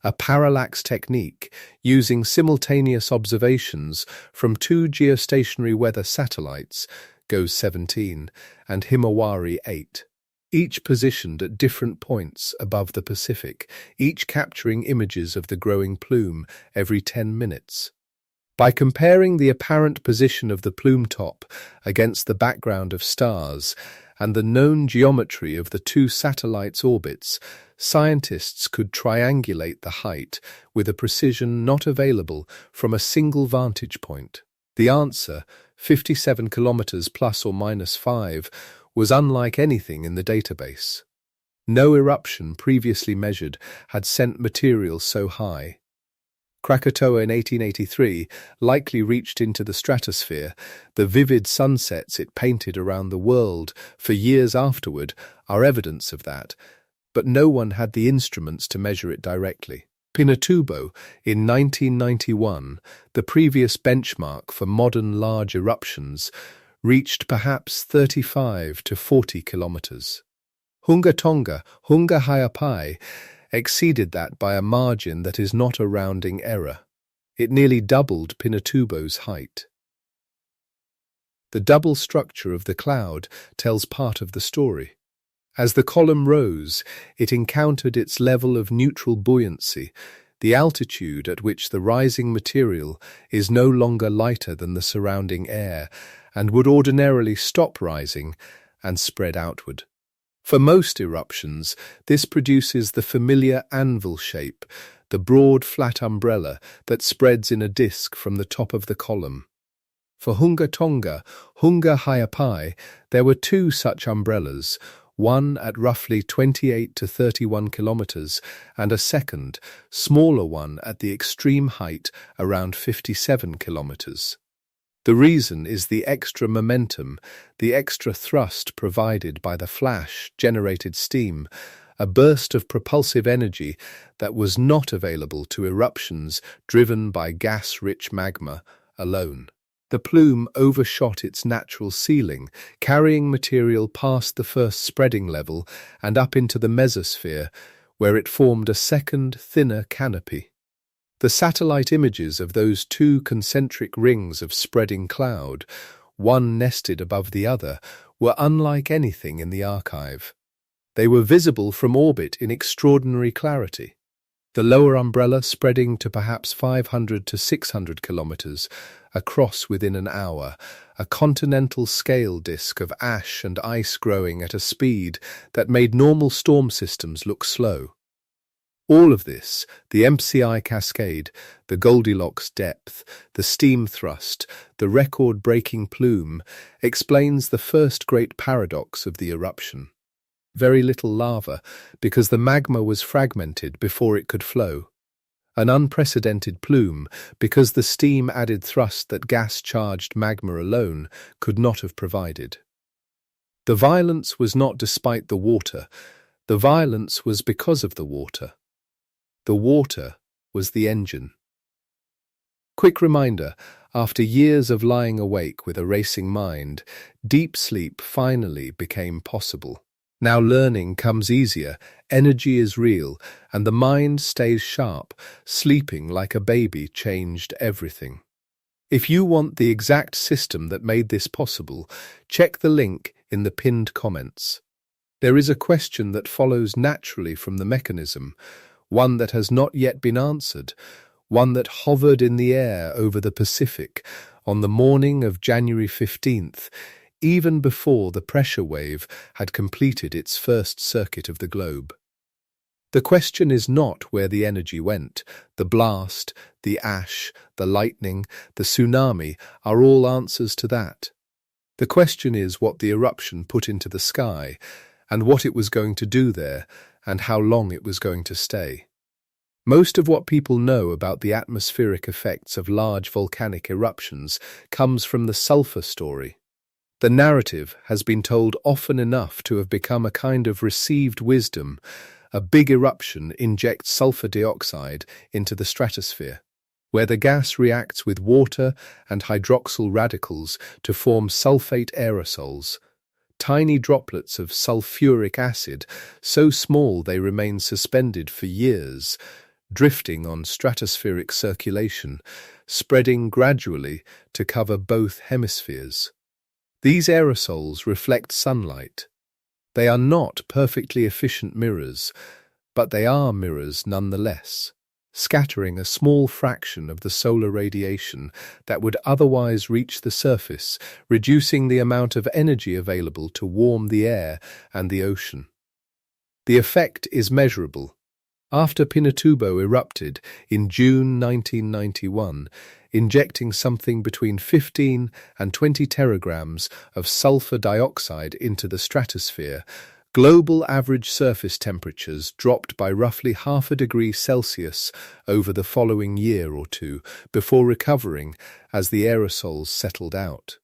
a parallax technique using simultaneous observations from two geostationary weather satellites, GOES-17 and Himawari-8. Each positioned at different points above the Pacific, each capturing images of the growing plume every 10 minutes. By comparing the apparent position of the plume top against the background of stars and the known geometry of the two satellites' orbits, scientists could triangulate the height with a precision not available from a single vantage point. The answer, 57 kilometers plus or minus 5, was unlike anything in the database. No eruption previously measured had sent material so high. Krakatoa in 1883 likely reached into the stratosphere. The vivid sunsets it painted around the world for years afterward are evidence of that, but no one had the instruments to measure it directly. Pinatubo in 1991, the previous benchmark for modern large eruptions, reached perhaps 35 to 40 kilometers. Hunga Tonga, Hunga Ha'apai, exceeded that by a margin that is not a rounding error. It nearly doubled Pinatubo's height. The double structure of the cloud tells part of the story. As the column rose, it encountered its level of neutral buoyancy, the altitude at which the rising material is no longer lighter than the surrounding air and would ordinarily stop rising and spread outward. For most eruptions, this produces the familiar anvil shape, the broad flat umbrella that spreads in a disk from the top of the column. For Hunga Tonga, Hunga Ha'apai, there were two such umbrellas, one at roughly 28 to 31 kilometers and a second, smaller one at the extreme height around 57 kilometers. The reason is the extra momentum, the extra thrust provided by the flash-generated steam, a burst of propulsive energy that was not available to eruptions driven by gas-rich magma alone. The plume overshot its natural ceiling, carrying material past the first spreading level and up into the mesosphere, where it formed a second, thinner canopy. The satellite images of those two concentric rings of spreading cloud, one nested above the other, were unlike anything in the archive. They were visible from orbit in extraordinary clarity. The lower umbrella spreading to perhaps 500 to 600 kilometers across within an hour, a continental scale disk of ash and ice growing at a speed that made normal storm systems look slow. All of this, the MCI cascade, the Goldilocks depth, the steam thrust, the record-breaking plume, explains the first great paradox of the eruption. Very little lava, because the magma was fragmented before it could flow. An unprecedented plume, because the steam added thrust that gas-charged magma alone could not have provided. The violence was not despite the water. The violence was because of the water. The water was the engine. Quick reminder, after years of lying awake with a racing mind, deep sleep finally became possible. Now learning comes easier, energy is real, and the mind stays sharp. Sleeping like a baby changed everything. If you want the exact system that made this possible, check the link in the pinned comments. There is a question that follows naturally from the mechanism, one that has not yet been answered, one that hovered in the air over the Pacific on the morning of January 15th, even before the pressure wave had completed its first circuit of the globe. The question is not where the energy went. The blast, the ash, the lightning, the tsunami are all answers to that. The question is what the eruption put into the sky, and what it was going to do there, and how long it was going to stay. Most of what people know about the atmospheric effects of large volcanic eruptions comes from the sulfur story. The narrative has been told often enough to have become a kind of received wisdom. A big eruption injects sulfur dioxide into the stratosphere, where the gas reacts with water and hydroxyl radicals to form sulfate aerosols, tiny droplets of sulfuric acid, so small they remain suspended for years, drifting on stratospheric circulation, spreading gradually to cover both hemispheres. These aerosols reflect sunlight. They are not perfectly efficient mirrors, but they are mirrors nonetheless, scattering a small fraction of the solar radiation that would otherwise reach the surface, reducing the amount of energy available to warm the air and the ocean. The effect is measurable. After Pinatubo erupted in June 1991, injecting something between 15 and 20 teragrams of sulfur dioxide into the stratosphere, global average surface temperatures dropped by roughly 0.5 degrees Celsius over the following year or two, before recovering as the aerosols settled out.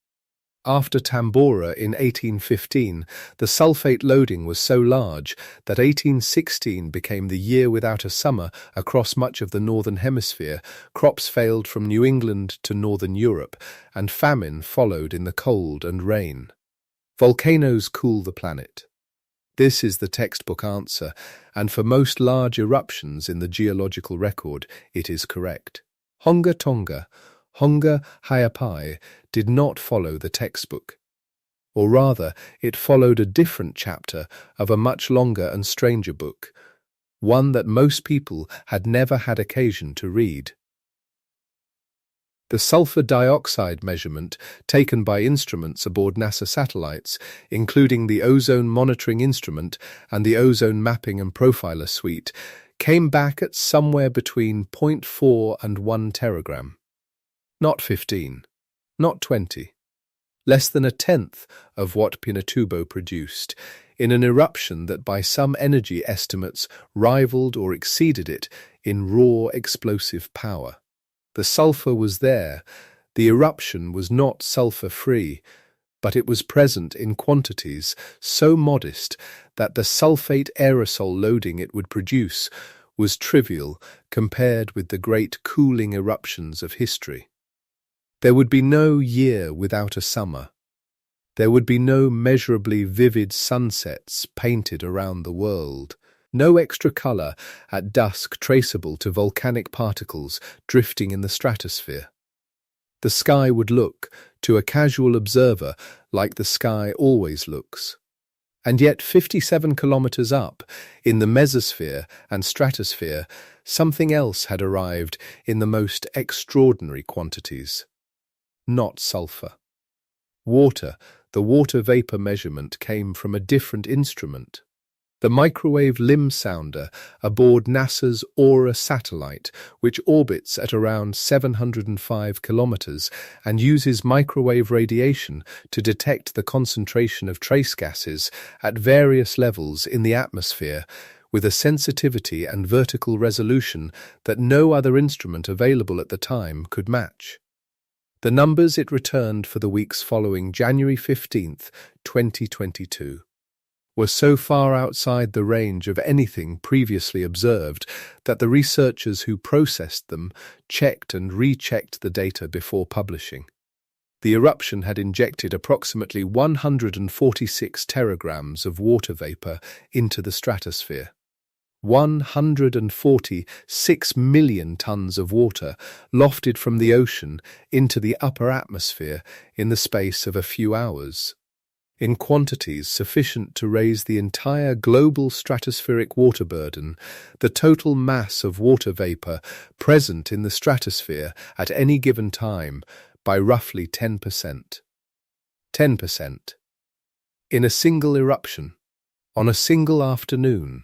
After Tambora in 1815, the sulfate loading was so large that 1816 became the year without a summer across much of the northern hemisphere. Crops failed from New England to northern Europe, and famine followed in the cold and rain. Volcanoes cool the planet. This is the textbook answer, and for most large eruptions in the geological record, it is correct. Hunga Tonga, Hunga Ha'apai, did not follow the textbook. Or rather, it followed a different chapter of a much longer and stranger book, one that most people had never had occasion to read. The sulfur dioxide measurement taken by instruments aboard NASA satellites, including the Ozone Monitoring Instrument and the Ozone Mapping and Profiler Suite, came back at somewhere between 0.4 and 1 teragram. Not 15, not 20. Less than a tenth of what Pinatubo produced, in an eruption that by some energy estimates rivaled or exceeded it in raw explosive power. The sulfur was there. The eruption was not sulfur-free, but it was present in quantities so modest that the sulfate aerosol loading it would produce was trivial compared with the great cooling eruptions of history. There would be no year without a summer. There would be no measurably vivid sunsets painted around the world. No extra colour at dusk traceable to volcanic particles drifting in the stratosphere. The sky would look, to a casual observer, like the sky always looks. And yet 57 kilometres up, in the mesosphere and stratosphere, something else had arrived in the most extraordinary quantities. Not sulfur. Water, the water vapour measurement came from a different instrument. The microwave limb sounder aboard NASA's Aura satellite, which orbits at around 705 kilometres and uses microwave radiation to detect the concentration of trace gases at various levels in the atmosphere, with a sensitivity and vertical resolution that no other instrument available at the time could match. The numbers it returned for the weeks following January 15, 2022, were so far outside the range of anything previously observed that the researchers who processed them checked and rechecked the data before publishing. The eruption had injected approximately 146 teragrams of water vapour into the stratosphere. 146 million tons of water lofted from the ocean into the upper atmosphere in the space of a few hours, in quantities sufficient to raise the entire global stratospheric water burden, the total mass of water vapour present in the stratosphere at any given time, by roughly 10%. 10%. In a single eruption, on a single afternoon,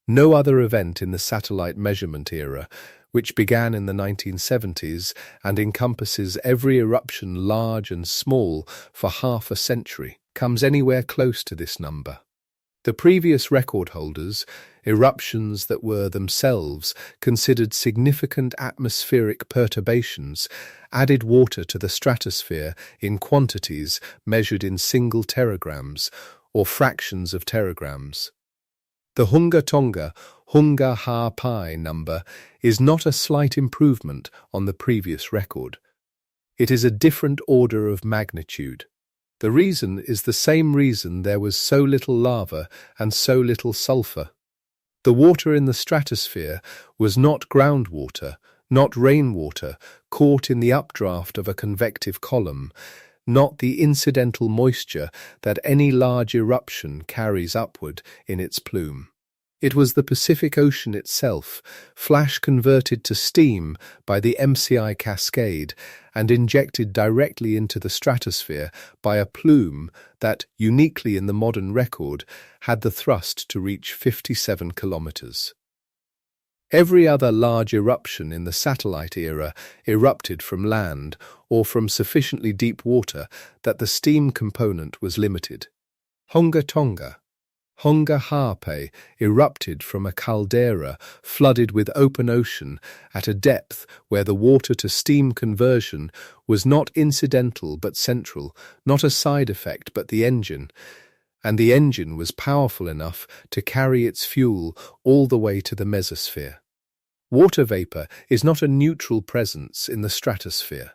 No other event in the satellite measurement era, which began in the 1970s and encompasses every eruption large and small for half a century, comes anywhere close to this number. The previous record holders, eruptions that were themselves considered significant atmospheric perturbations, added water to the stratosphere in quantities measured in single teragrams or fractions of teragrams. The Hunga Tonga, Hunga Ha'apai number is not a slight improvement on the previous record. It is a different order of magnitude. The reason is the same reason there was so little lava and so little sulfur. The water in the stratosphere was not groundwater, not rainwater caught in the updraft of a convective column, not the incidental moisture that any large eruption carries upward in its plume. It was the Pacific Ocean itself, flash converted to steam by the MCI cascade and injected directly into the stratosphere by a plume that, uniquely in the modern record, had the thrust to reach 57 kilometers. Every other large eruption in the satellite era erupted from land or from sufficiently deep water that the steam component was limited. Hunga Tonga, Hunga Ha'apai erupted from a caldera flooded with open ocean at a depth where the water-to-steam conversion was not incidental but central, not a side effect but the engine, and the engine was powerful enough to carry its fuel all the way to the mesosphere. Water vapor is not a neutral presence in the stratosphere.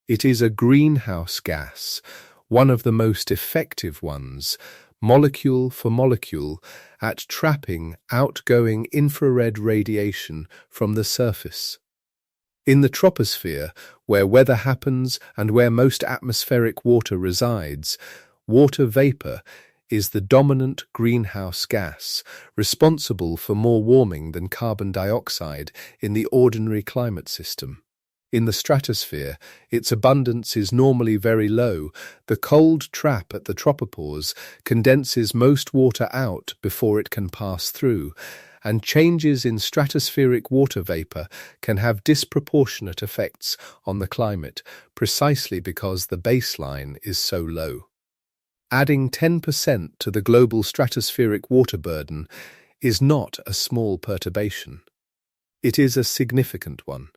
It is a greenhouse gas, one of the most effective ones, molecule for molecule, at trapping outgoing infrared radiation from the surface. In the troposphere, where weather happens and where most atmospheric water resides, water vapor is the dominant greenhouse gas, responsible for more warming than carbon dioxide in the ordinary climate system. In the stratosphere, its abundance is normally very low. The cold trap at the tropopause condenses most water out before it can pass through, and changes in stratospheric water vapor can have disproportionate effects on the climate, precisely because the baseline is so low. Adding 10% to the global stratospheric water burden is not a small perturbation. It is a significant one.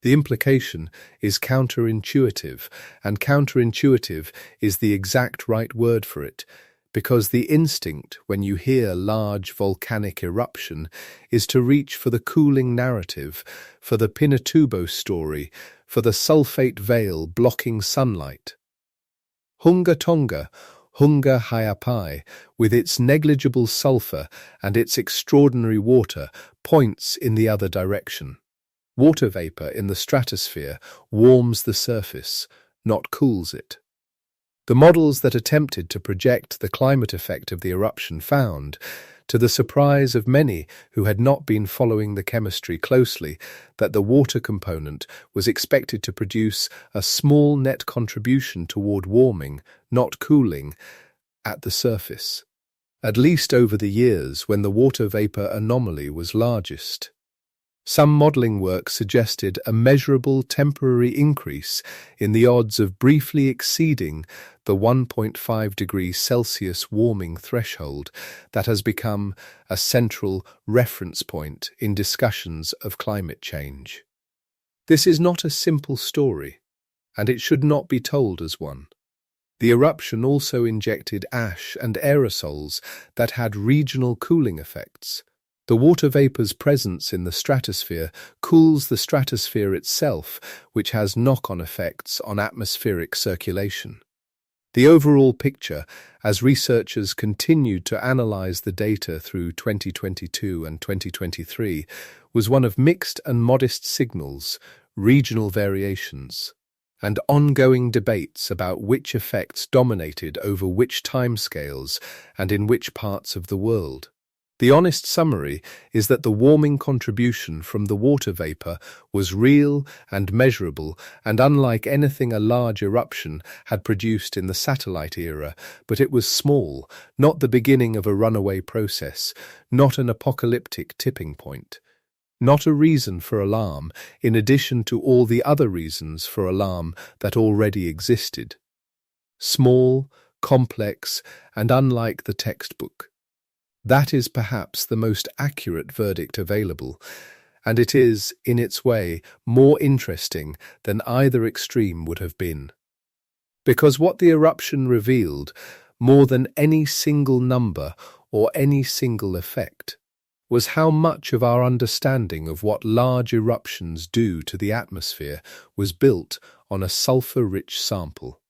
The implication is counterintuitive, and counterintuitive is the exact right word for it, because the instinct when you hear large volcanic eruption is to reach for the cooling narrative, for the Pinatubo story, for the sulfate veil blocking sunlight. Hunga Tonga, Hunga Ha'apai, with its negligible sulfur and its extraordinary water, points in the other direction. Water vapor in the stratosphere warms the surface, not cools it. The models that attempted to project the climate effect of the eruption found, to the surprise of many who had not been following the chemistry closely, that the water component was expected to produce a small net contribution toward warming, not cooling, at the surface, at least over the years when the water vapor anomaly was largest. Some modelling work suggested a measurable temporary increase in the odds of briefly exceeding the 1.5 degrees Celsius warming threshold that has become a central reference point in discussions of climate change. This is not a simple story, and it should not be told as one. The eruption also injected ash and aerosols that had regional cooling effects. The water vapor's presence in the stratosphere cools the stratosphere itself, which has knock-on effects on atmospheric circulation. The overall picture, as researchers continued to analyze the data through 2022 and 2023, was one of mixed and modest signals, regional variations, and ongoing debates about which effects dominated over which timescales and in which parts of the world. The honest summary is that the warming contribution from the water vapor was real and measurable and unlike anything a large eruption had produced in the satellite era, but it was small, not the beginning of a runaway process, not an apocalyptic tipping point. Not a reason for alarm, in addition to all the other reasons for alarm that already existed. Small, complex, and unlike the textbook. That is perhaps the most accurate verdict available, and it is, in its way, more interesting than either extreme would have been. Because what the eruption revealed, more than any single number or any single effect, was how much of our understanding of what large eruptions do to the atmosphere was built on a sulfur-rich sample.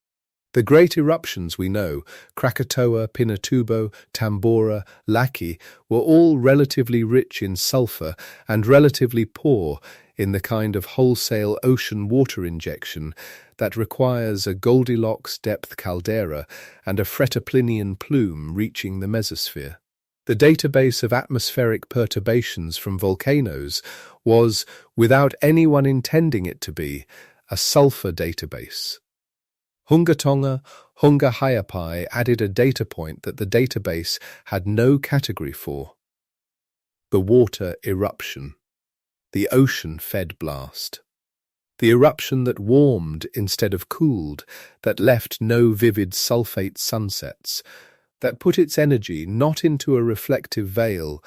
The great eruptions we know, Krakatoa, Pinatubo, Tambora, Laki, were all relatively rich in sulfur and relatively poor in the kind of wholesale ocean water injection that requires a Goldilocks depth caldera and a Fretaplinian plume reaching the mesosphere. The database of atmospheric perturbations from volcanoes was, without anyone intending it to be, a sulfur database. Hunga Tonga, Hunga Ha'apai added a data point that the database had no category for. The water eruption. The ocean-fed blast. The eruption that warmed instead of cooled, that left no vivid sulfate sunsets, that put its energy not into a reflective veil,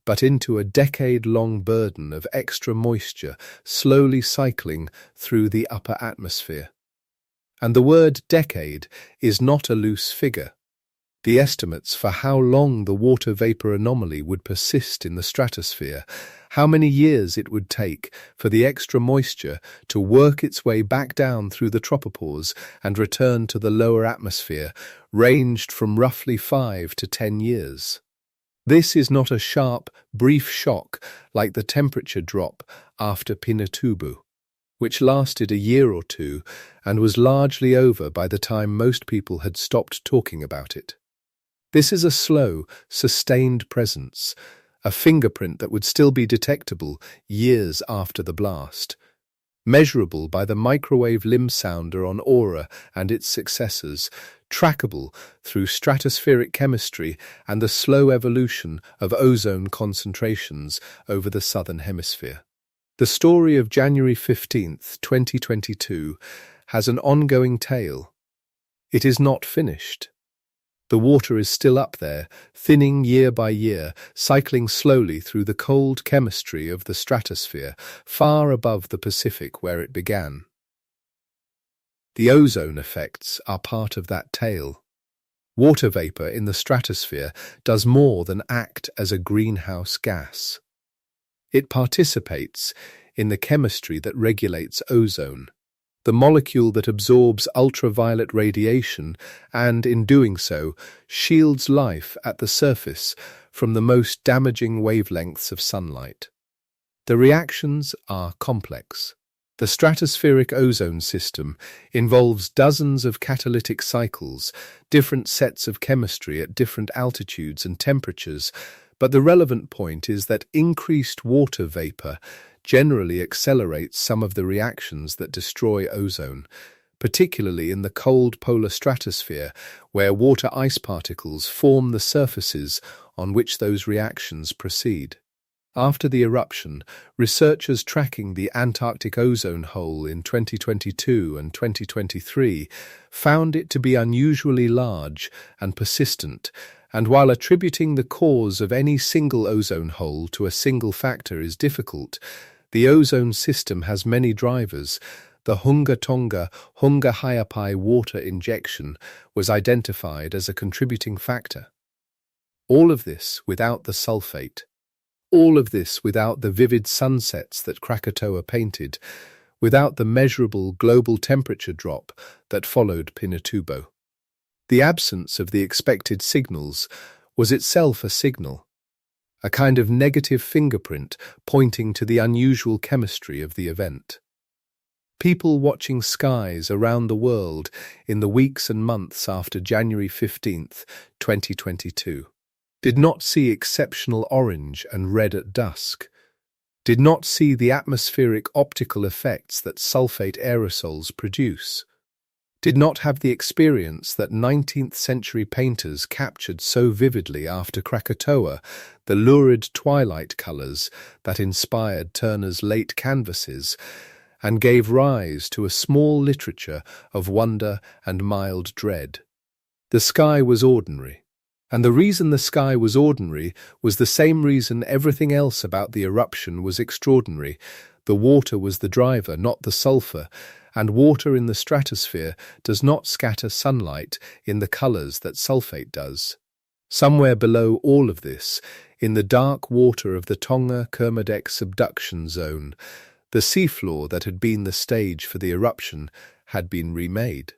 but into a decade-long burden of extra moisture slowly cycling through the upper atmosphere. And the word decade is not a loose figure. The estimates for how long the water vapor anomaly would persist in the stratosphere, how many years it would take for the extra moisture to work its way back down through the tropopause and return to the lower atmosphere, ranged from roughly 5 to 10 years. This is not a sharp, brief shock like the temperature drop after Pinatubo, which lasted a year or two and was largely over by the time most people had stopped talking about it. This is a slow, sustained presence, a fingerprint that would still be detectable years after the blast, measurable by the microwave limb sounder on Aura and its successors, trackable through stratospheric chemistry and the slow evolution of ozone concentrations over the southern hemisphere. The story of January 15th, 2022 has an ongoing tale. It is not finished. The water is still up there, thinning year by year, cycling slowly through the cold chemistry of the stratosphere, far above the Pacific where it began. The ozone effects are part of that tale. Water vapor in the stratosphere does more than act as a greenhouse gas. It participates in the chemistry that regulates ozone, the molecule that absorbs ultraviolet radiation and, in doing so, shields life at the surface from the most damaging wavelengths of sunlight. The reactions are complex. The stratospheric ozone system involves dozens of catalytic cycles, different sets of chemistry at different altitudes and temperatures, but the relevant point is that increased water vapor generally accelerates some of the reactions that destroy ozone, particularly in the cold polar stratosphere, where water ice particles form the surfaces on which those reactions proceed. After the eruption, researchers tracking the Antarctic ozone hole in 2022 and 2023 found it to be unusually large and persistent, and while attributing the cause of any single ozone hole to a single factor is difficult, the ozone system has many drivers. The Hunga Tonga, Hunga Ha'apai water injection was identified as a contributing factor. All of this without the sulfate. All of this without the vivid sunsets that Krakatoa painted, without the measurable global temperature drop that followed Pinatubo. The absence of the expected signals was itself a signal, a kind of negative fingerprint pointing to the unusual chemistry of the event. People watching skies around the world in the weeks and months after January 15th, 2022. did not see exceptional orange and red at dusk, did not see the atmospheric optical effects that sulfate aerosols produce, did not have the experience that 19th century painters captured so vividly after Krakatoa, the lurid twilight colours that inspired Turner's late canvases and gave rise to a small literature of wonder and mild dread. The sky was ordinary, and the reason the sky was ordinary was the same reason everything else about the eruption was extraordinary. The water was the driver, not the sulfur, and water in the stratosphere does not scatter sunlight in the colours that sulfate does. Somewhere below all of this, in the dark water of the Tonga Kermadec subduction zone, the seafloor that had been the stage for the eruption had been remade.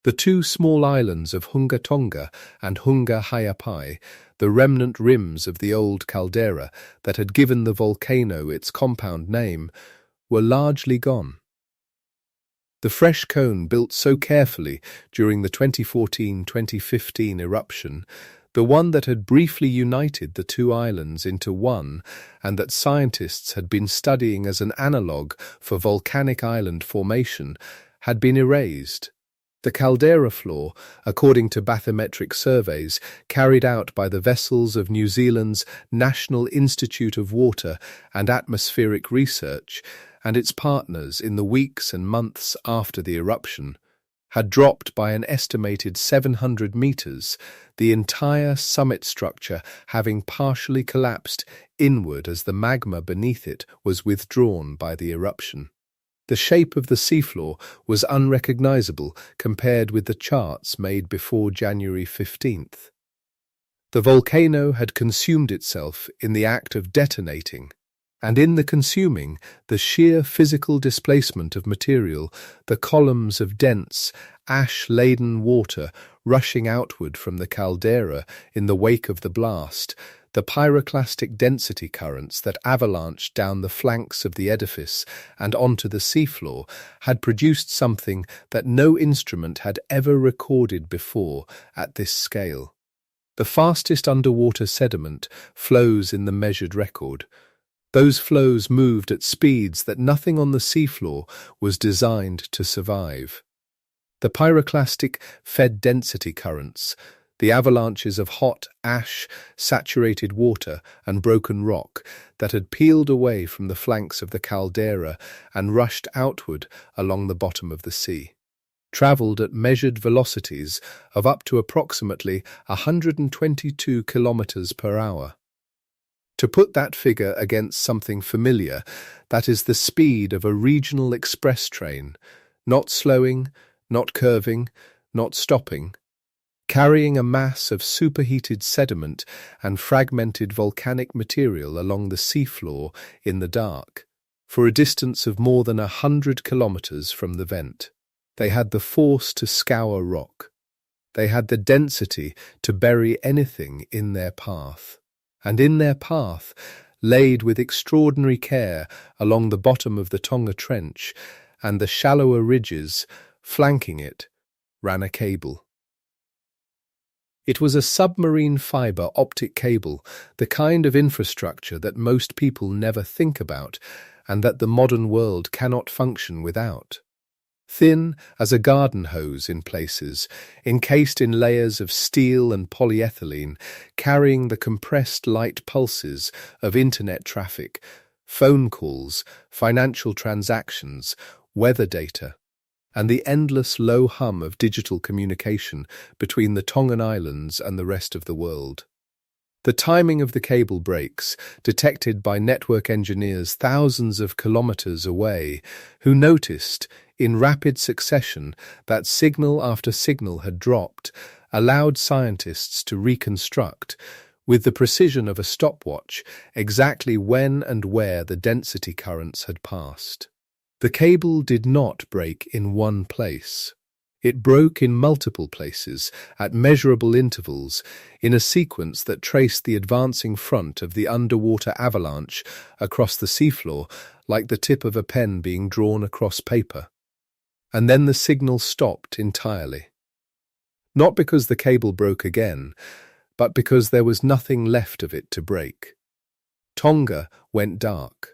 The two small islands of Hunga Tonga and Hunga Ha'apai, the remnant rims of the old caldera that had given the volcano its compound name, were largely gone. The fresh cone built so carefully during the 2014-2015 eruption, the one that had briefly united the two islands into one and that scientists had been studying as an analogue for volcanic island formation, had been erased. The caldera floor, according to bathymetric surveys carried out by the vessels of New Zealand's National Institute of Water and Atmospheric Research and its partners in the weeks and months after the eruption, had dropped by an estimated 700 metres, the entire summit structure having partially collapsed inward as the magma beneath it was withdrawn by the eruption. The shape of the seafloor was unrecognisable compared with the charts made before January 15th. The volcano had consumed itself in the act of detonating, and in the consuming, the sheer physical displacement of material, the columns of dense, ash-laden water rushing outward from the caldera in the wake of the blast, the pyroclastic density currents that avalanched down the flanks of the edifice and onto the seafloor had produced something that no instrument had ever recorded before at this scale. The fastest underwater sediment flows in the measured record. Those flows moved at speeds that nothing on the seafloor was designed to survive. The pyroclastic fed density currents, the avalanches of hot ash, saturated water and broken rock that had peeled away from the flanks of the caldera and rushed outward along the bottom of the sea, travelled at measured velocities of up to approximately 122 kilometers per hour. To put that figure against something familiar, that is the speed of a regional express train, not slowing, not curving, not stopping, carrying a mass of superheated sediment and fragmented volcanic material along the seafloor in the dark, for a distance of more than 100 kilometers from the vent. They had the force to scour rock. They had the density to bury anything in their path. And in their path, laid with extraordinary care along the bottom of the Tonga Trench and the shallower ridges flanking it, ran a cable. It was a submarine fiber-optic cable, the kind of infrastructure that most people never think about and that the modern world cannot function without. Thin as a garden hose in places, encased in layers of steel and polyethylene, carrying the compressed light pulses of internet traffic, phone calls, financial transactions, weather data, and the endless low hum of digital communication between the Tongan Islands and the rest of the world. The timing of the cable breaks, detected by network engineers thousands of kilometers away, who noticed, in rapid succession, that signal after signal had dropped, allowed scientists to reconstruct, with the precision of a stopwatch, exactly when and where the density currents had passed. The cable did not break in one place. It broke in multiple places, at measurable intervals, in a sequence that traced the advancing front of the underwater avalanche across the seafloor like the tip of a pen being drawn across paper. And then the signal stopped entirely. Not because the cable broke again, but because there was nothing left of it to break. Tonga went dark.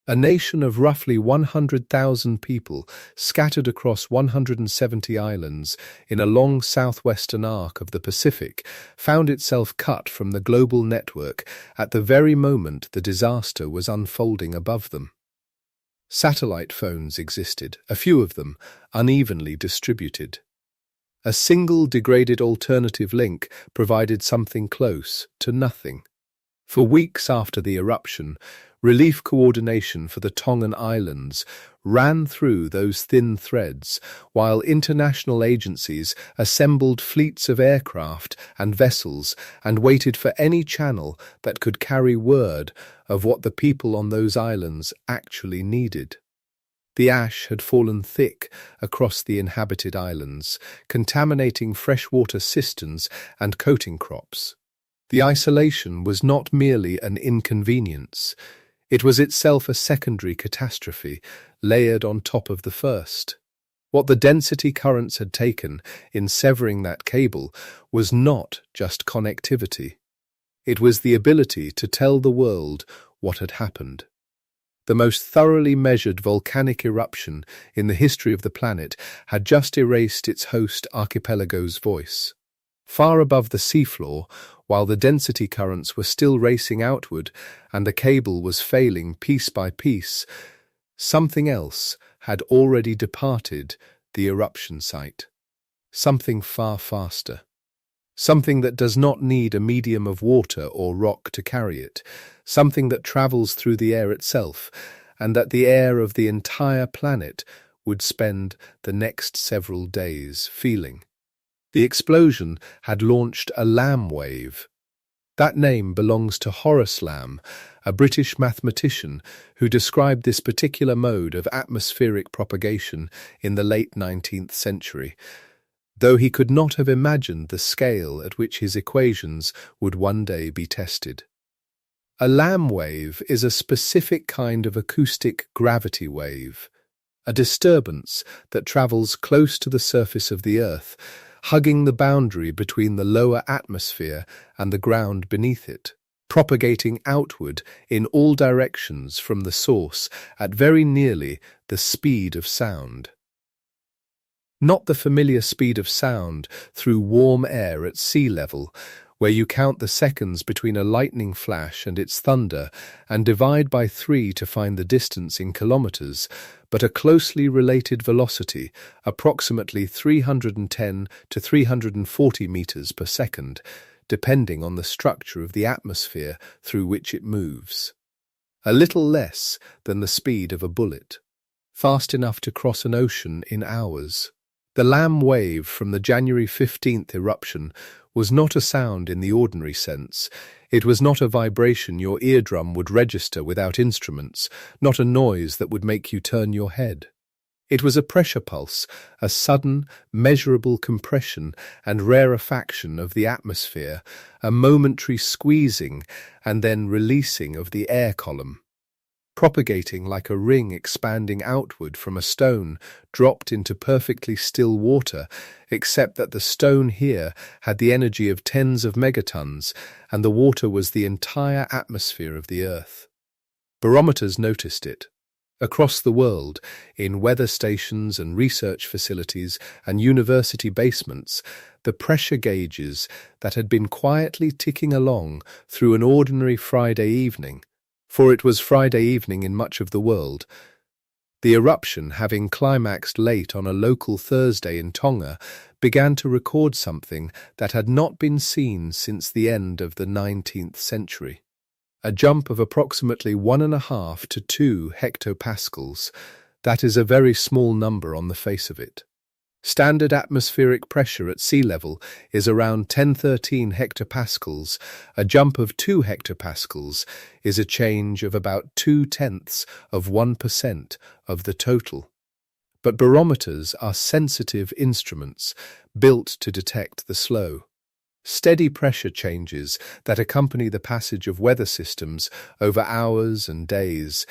A nation of roughly 100,000 people scattered across 170 islands in a long southwestern arc of the Pacific found itself cut from the global network at the very moment the disaster was unfolding above them. Satellite phones existed, a few of them unevenly distributed. A single degraded alternative link provided something close to nothing. For weeks after the eruption, relief coordination for the Tongan Islands ran through those thin threads, while international agencies assembled fleets of aircraft and vessels and waited for any channel that could carry word of what the people on those islands actually needed. The ash had fallen thick across the inhabited islands, contaminating freshwater cisterns and coating crops. The isolation was not merely an inconvenience. It was itself a secondary catastrophe, layered on top of the first. What the density currents had taken in severing that cable was not just connectivity. It was the ability to tell the world what had happened. The most thoroughly measured volcanic eruption in the history of the planet had just erased its host archipelago's voice. Far above the seafloor, while the density currents were still racing outward and the cable was failing piece by piece, something else had already departed the eruption site. Something far faster. Something that does not need a medium of water or rock to carry it. Something that travels through the air itself, and that the air of the entire planet would spend the next several days feeling. The explosion had launched a Lamb wave. That name belongs to Horace Lamb, a British mathematician who described this particular mode of atmospheric propagation in the late 19th century, though he could not have imagined the scale at which his equations would one day be tested. A Lamb wave is a specific kind of acoustic gravity wave, a disturbance that travels close to the surface of the Earth, hugging the boundary between the lower atmosphere and the ground beneath it, propagating outward in all directions from the source at very nearly the speed of sound. Not the familiar speed of sound through warm air at sea level, where you count the seconds between a lightning flash and its thunder and divide by 3 to find the distance in kilometers, but a closely related velocity, approximately 310 to 340 meters per second, depending on the structure of the atmosphere through which it moves. A little less than the speed of a bullet, fast enough to cross an ocean in hours. The Lamb wave from the January 15th eruption was not a sound in the ordinary sense. It was not a vibration your eardrum would register without instruments, not a noise that would make you turn your head. It was a pressure pulse, a sudden, measurable compression and rarefaction of the atmosphere, a momentary squeezing and then releasing of the air column, propagating like a ring expanding outward from a stone dropped into perfectly still water, except that the stone here had the energy of tens of megatons, and the water was the entire atmosphere of the Earth. Barometers noticed it. Across the world, in weather stations and research facilities and university basements, the pressure gauges that had been quietly ticking along through an ordinary Friday evening, for it was Friday evening in much of the world. The eruption, having climaxed late on a local Thursday in Tonga, began to record something that had not been seen since the end of the 19th century. A jump of approximately 1.5 to 2 hectopascals. That is a very small number on the face of it. Standard atmospheric pressure at sea level is around 1013 hectopascals. A jump of 2 hectopascals is a change of about 0.2% of the total. But barometers are sensitive instruments built to detect the slow, steady pressure changes that accompany the passage of weather systems over hours and days,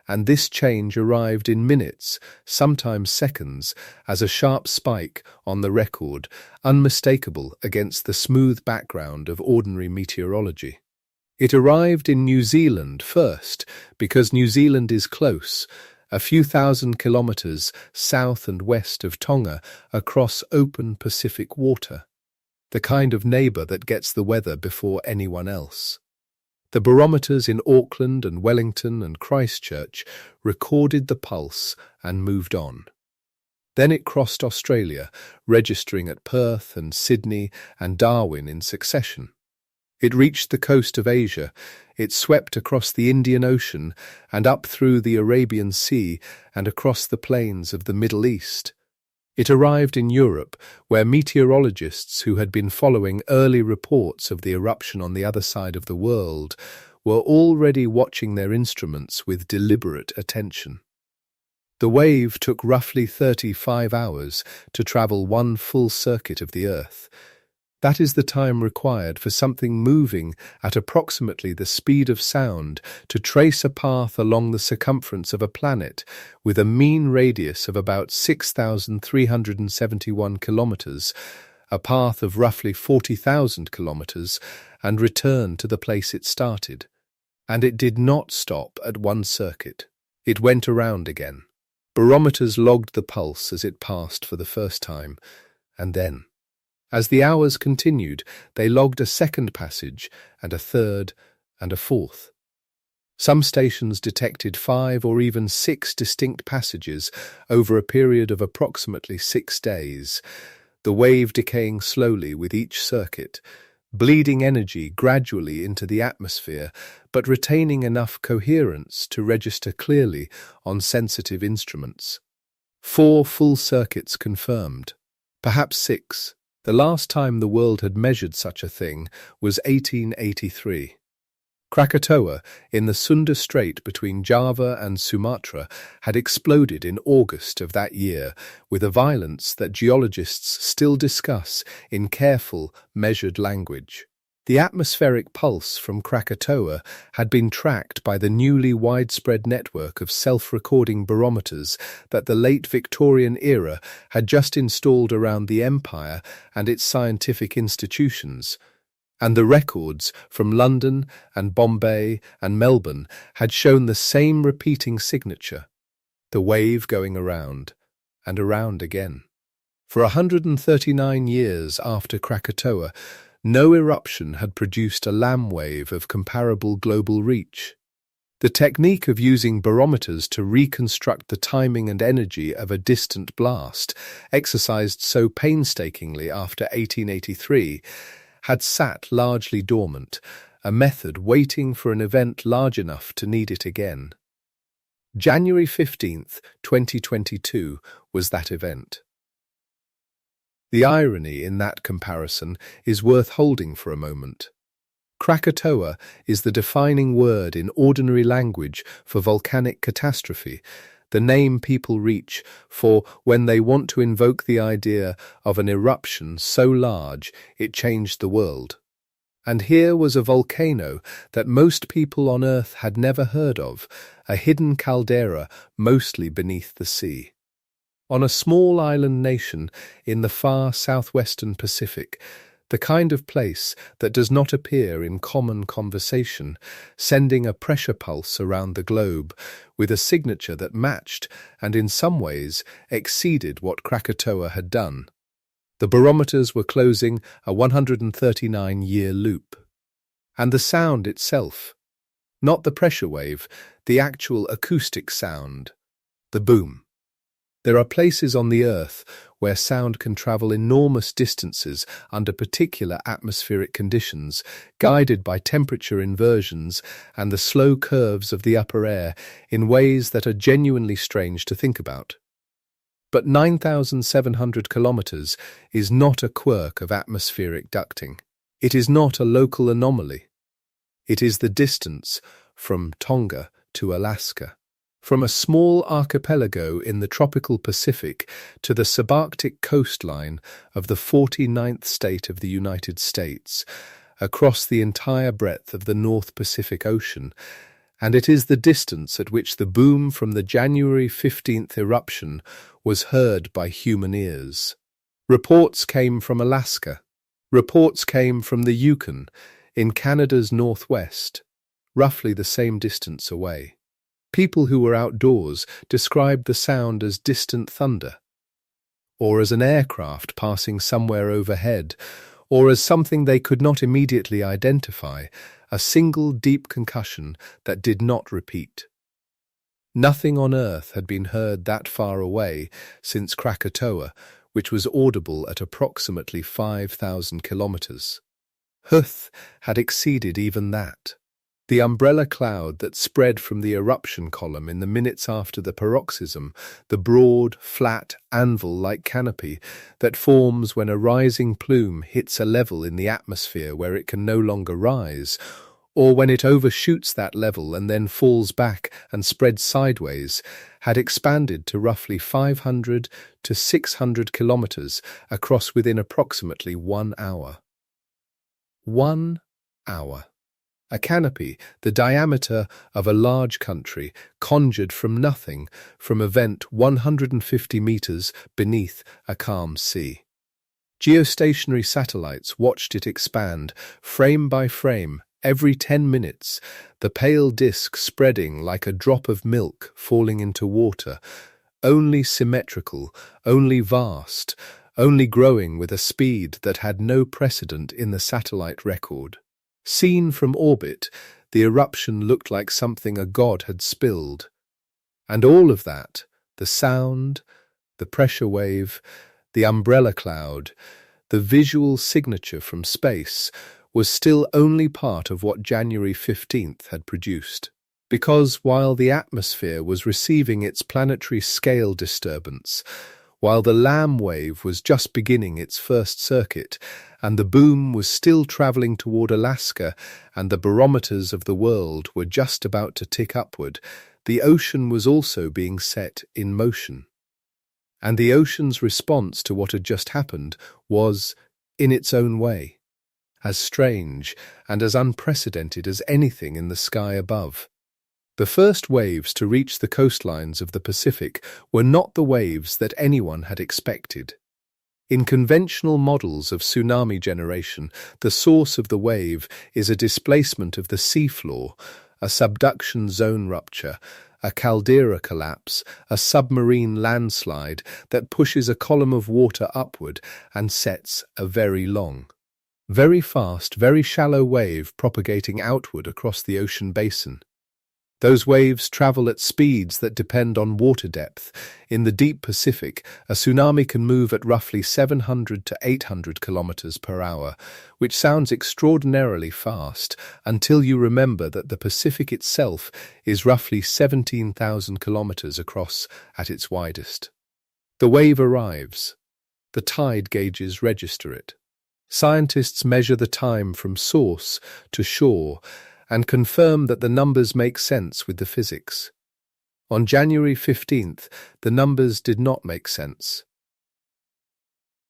and this change arrived in minutes, sometimes seconds, as a sharp spike on the record, unmistakable against the smooth background of ordinary meteorology. It arrived in New Zealand first, because New Zealand is close, a few thousand kilometers south and west of Tonga across open Pacific water, the kind of neighbor that gets the weather before anyone else. The barometers in Auckland and Wellington and Christchurch recorded the pulse and moved on. Then it crossed Australia, registering at Perth and Sydney and Darwin in succession. It reached the coast of Asia, it swept across the Indian Ocean and up through the Arabian Sea and across the plains of the Middle East. It arrived in Europe, where meteorologists who had been following early reports of the eruption on the other side of the world were already watching their instruments with deliberate attention. The wave took roughly 35 hours to travel one full circuit of the Earth. That is the time required for something moving at approximately the speed of sound to trace a path along the circumference of a planet with a mean radius of about 6,371 kilometers, a path of roughly 40,000 kilometers, and return to the place it started. And it did not stop at one circuit. It went around again. Barometers logged the pulse as it passed for the first time, and then, as the hours continued, they logged a second passage and a third and a fourth. Some stations detected 5 or even 6 distinct passages over a period of approximately 6 days, the wave decaying slowly with each circuit, bleeding energy gradually into the atmosphere, but retaining enough coherence to register clearly on sensitive instruments. 4 full circuits confirmed, perhaps 6. The last time the world had measured such a thing was 1883. Krakatoa, in the Sunda Strait between Java and Sumatra, had exploded in August of that year with a violence that geologists still discuss in careful, measured language. The atmospheric pulse from Krakatoa had been tracked by the newly widespread network of self-recording barometers that the late Victorian era had just installed around the empire and its scientific institutions, and the records from London and Bombay and Melbourne had shown the same repeating signature, the wave going around and around again. For 139 years after Krakatoa, no eruption had produced a lamb wave of comparable global reach. The technique of using barometers to reconstruct the timing and energy of a distant blast, exercised so painstakingly after 1883, had sat largely dormant, a method waiting for an event large enough to need it again. January 15th, 2022 was that event. The irony in that comparison is worth holding for a moment. Krakatoa is the defining word in ordinary language for volcanic catastrophe, the name people reach for when they want to invoke the idea of an eruption so large it changed the world. And here was a volcano that most people on Earth had never heard of, a hidden caldera mostly beneath the sea. On a small island nation in the far southwestern Pacific, the kind of place that does not appear in common conversation, sending a pressure pulse around the globe with a signature that matched and in some ways exceeded what Krakatoa had done. The barometers were closing a 139-year loop. And the sound itself, not the pressure wave, the actual acoustic sound, the boom. There are places on the Earth where sound can travel enormous distances under particular atmospheric conditions, guided by temperature inversions and the slow curves of the upper air in ways that are genuinely strange to think about. But 9,700 kilometers is not a quirk of atmospheric ducting. It is not a local anomaly. It is the distance from Tonga to Alaska. From a small archipelago in the tropical Pacific to the subarctic coastline of the 49th state of the United States, across the entire breadth of the North Pacific Ocean, and it is the distance at which the boom from the January 15th eruption was heard by human ears. Reports came from Alaska. Reports came from the Yukon, in Canada's northwest, roughly the same distance away. People who were outdoors described the sound as distant thunder, or as an aircraft passing somewhere overhead, or as something they could not immediately identify, a single deep concussion that did not repeat. Nothing on Earth had been heard that far away since Krakatoa, which was audible at approximately 5,000 kilometers. Huth had exceeded even that. The umbrella cloud that spread from the eruption column in the minutes after the paroxysm, the broad, flat, anvil-like canopy that forms when a rising plume hits a level in the atmosphere where it can no longer rise, or when it overshoots that level and then falls back and spreads sideways, had expanded to roughly 500 to 600 kilometers across within approximately 1 hour. 1 hour. A canopy, the diameter of a large country, conjured from nothing, from a vent 150 meters beneath a calm sea. Geostationary satellites watched it expand, frame by frame, every 10 minutes, the pale disk spreading like a drop of milk falling into water, only symmetrical, only vast, only growing with a speed that had no precedent in the satellite record. Seen from orbit, the eruption looked like something a god had spilled. And all of that, the sound, the pressure wave, the umbrella cloud, the visual signature from space, was still only part of what January 15th had produced. Because while the atmosphere was receiving its planetary scale disturbance, while the Lamb wave was just beginning its first circuit, and the boom was still travelling toward Alaska, and the barometers of the world were just about to tick upward, the ocean was also being set in motion. And the ocean's response to what had just happened was, in its own way, as strange and as unprecedented as anything in the sky above. The first waves to reach the coastlines of the Pacific were not the waves that anyone had expected. In conventional models of tsunami generation, the source of the wave is a displacement of the seafloor, a subduction zone rupture, a caldera collapse, a submarine landslide that pushes a column of water upward and sets a very long, very fast, very shallow wave propagating outward across the ocean basin. Those waves travel at speeds that depend on water depth. In the deep Pacific, a tsunami can move at roughly 700 to 800 kilometers per hour, which sounds extraordinarily fast until you remember that the Pacific itself is roughly 17,000 kilometers across at its widest. The wave arrives. The tide gauges register it. Scientists measure the time from source to shore and confirm that the numbers make sense with the physics. On January 15th, the numbers did not make sense.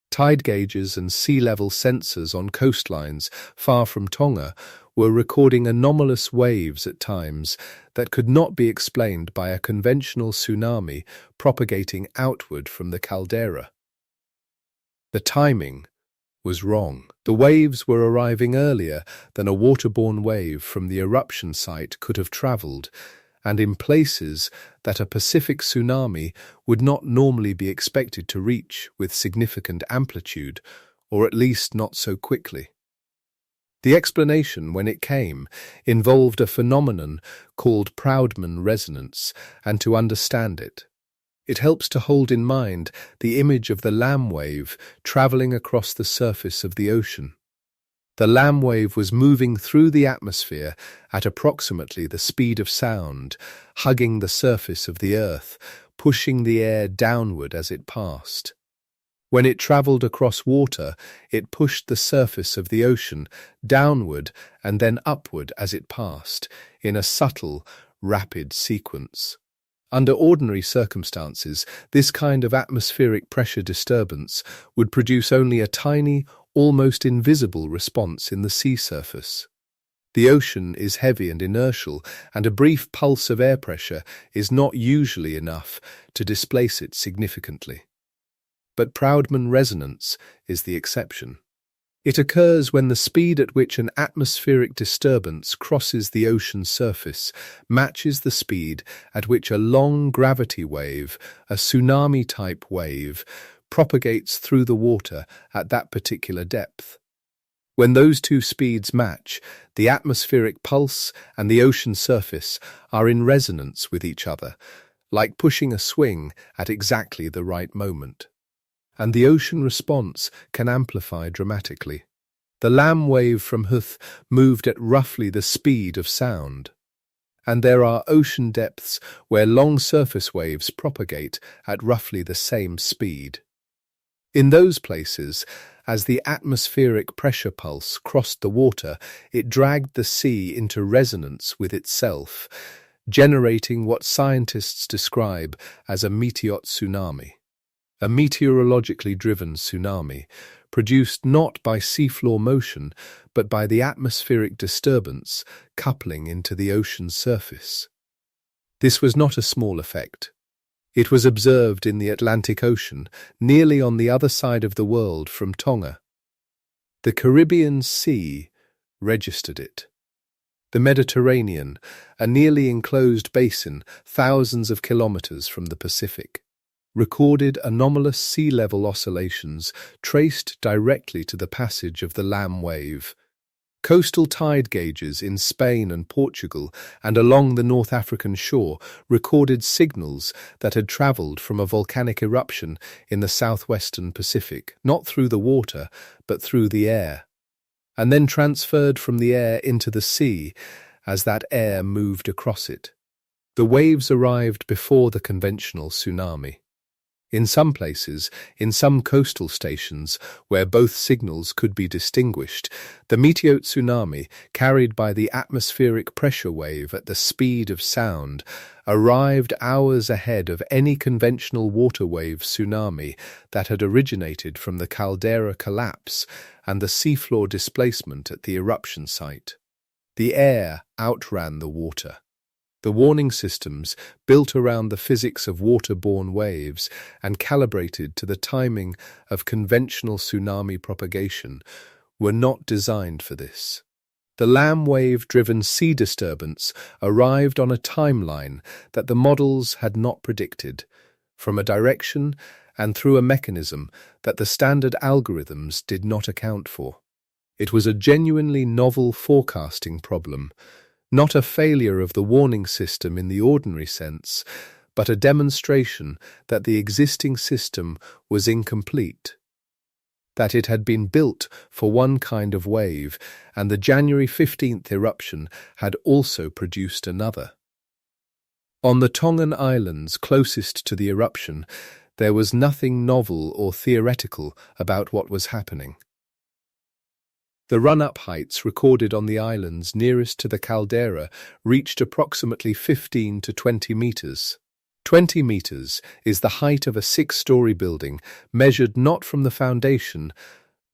Tide gauges and sea level sensors on coastlines far from Tonga were recording anomalous waves at times that could not be explained by a conventional tsunami propagating outward from the caldera. The timing was wrong. The waves were arriving earlier than a waterborne wave from the eruption site could have travelled, and in places that a Pacific tsunami would not normally be expected to reach with significant amplitude, or at least not so quickly. The explanation, when it came, involved a phenomenon called Proudman resonance, and to understand it helps to hold in mind the image of the Lamb wave travelling across the surface of the ocean. The Lamb wave was moving through the atmosphere at approximately the speed of sound, hugging the surface of the Earth, pushing the air downward as it passed. When it travelled across water, it pushed the surface of the ocean downward and then upward as it passed, in a subtle, rapid sequence. Under ordinary circumstances, this kind of atmospheric pressure disturbance would produce only a tiny, almost invisible response in the sea surface. The ocean is heavy and inertial, and a brief pulse of air pressure is not usually enough to displace it significantly. But Proudman resonance is the exception. It occurs when the speed at which an atmospheric disturbance crosses the ocean's surface matches the speed at which a long gravity wave, a tsunami-type wave, propagates through the water at that particular depth. When those two speeds match, the atmospheric pulse and the ocean surface are in resonance with each other, like pushing a swing at exactly the right moment. And the ocean response can amplify dramatically. The Lam wave from Huth moved at roughly the speed of sound. And there are ocean depths where long surface waves propagate at roughly the same speed. In those places, as the atmospheric pressure pulse crossed the water, it dragged the sea into resonance with itself, generating what scientists describe as a meteor tsunami. A meteorologically driven tsunami, produced not by seafloor motion, but by the atmospheric disturbance coupling into the ocean's surface. This was not a small effect. It was observed in the Atlantic Ocean, nearly on the other side of the world from Tonga. The Caribbean Sea registered it. The Mediterranean, a nearly enclosed basin thousands of kilometers from the Pacific, recorded anomalous sea level oscillations traced directly to the passage of the Lam wave. Coastal tide gauges in Spain and Portugal and along the North African shore recorded signals that had travelled from a volcanic eruption in the southwestern Pacific, not through the water, but through the air, and then transferred from the air into the sea as that air moved across it. The waves arrived before the conventional tsunami. In some places, in some coastal stations where both signals could be distinguished, the meteor tsunami, carried by the atmospheric pressure wave at the speed of sound, arrived hours ahead of any conventional water wave tsunami that had originated from the caldera collapse and the seafloor displacement at the eruption site. The air outran the water. The warning systems, built around the physics of waterborne waves and calibrated to the timing of conventional tsunami propagation, were not designed for this. The Lam wave-driven sea disturbance arrived on a timeline that the models had not predicted, from a direction and through a mechanism that the standard algorithms did not account for. It was a genuinely novel forecasting problem, not a failure of the warning system in the ordinary sense, but a demonstration that the existing system was incomplete, that it had been built for one kind of wave, and the January 15th eruption had also produced another. On the Tongan Islands closest to the eruption, there was nothing novel or theoretical about what was happening. The run-up heights recorded on the islands nearest to the caldera reached approximately 15 to 20 meters. 20 meters is the height of a 6-story building, measured not from the foundation,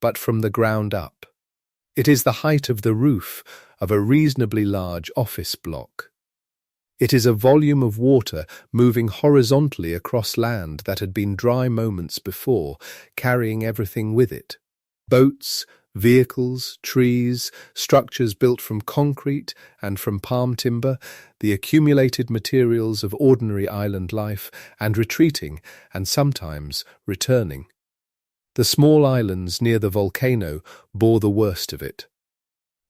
but from the ground up. It is the height of the roof of a reasonably large office block. It is a volume of water moving horizontally across land that had been dry moments before, carrying everything with it. Boats, vehicles, trees, structures built from concrete and from palm timber, the accumulated materials of ordinary island life, and retreating, and sometimes returning. The small islands near the volcano bore the worst of it.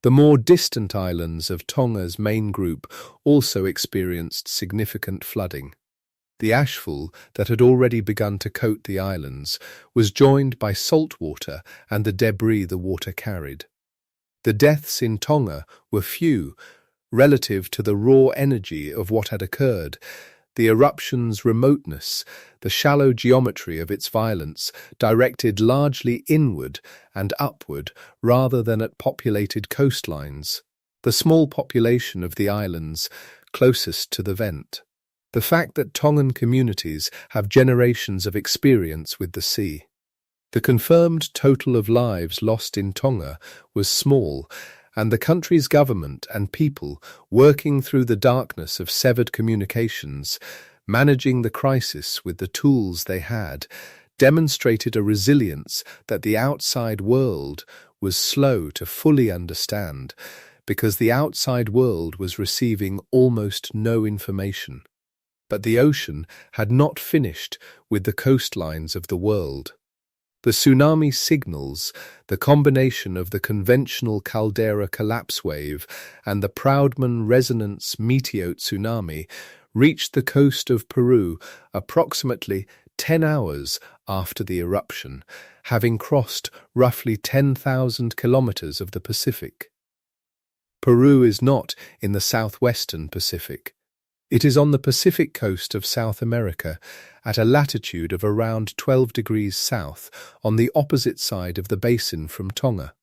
The more distant islands of Tonga's main group also experienced significant flooding. The ashfall that had already begun to coat the islands was joined by salt water and the debris the water carried. The deaths in Tonga were few relative to the raw energy of what had occurred, the eruption's remoteness, the shallow geometry of its violence, directed largely inward and upward rather than at populated coastlines, the small population of the islands closest to the vent. The fact that Tongan communities have generations of experience with the sea. The confirmed total of lives lost in Tonga was small, and the country's government and people, working through the darkness of severed communications, managing the crisis with the tools they had, demonstrated a resilience that the outside world was slow to fully understand, because the outside world was receiving almost no information. But the ocean had not finished with the coastlines of the world. The tsunami signals, the combination of the conventional caldera collapse wave and the Proudman resonance meteor tsunami, reached the coast of Peru approximately 10 hours after the eruption, having crossed roughly 10,000 kilometers of the Pacific. Peru is not in the southwestern Pacific. It is on the Pacific coast of South America, at a latitude of around 12 degrees south, on the opposite side of the basin from Tonga.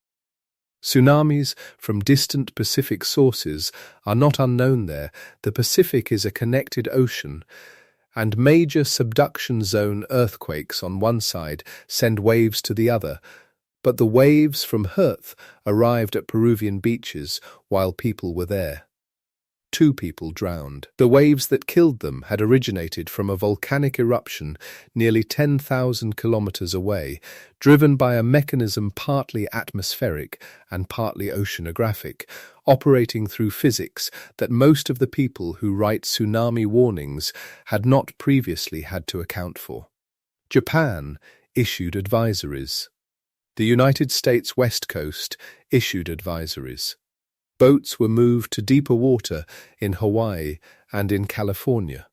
Tsunamis from distant Pacific sources are not unknown there. The Pacific is a connected ocean, and major subduction zone earthquakes on one side send waves to the other, but the waves from Earth arrived at Peruvian beaches while people were there. 2 people drowned. The waves that killed them had originated from a volcanic eruption nearly 10,000 kilometers away, driven by a mechanism partly atmospheric and partly oceanographic, operating through physics that most of the people who write tsunami warnings had not previously had to account for. Japan issued advisories. The United States West Coast issued advisories. Boats were moved to deeper water in Hawaii and in California.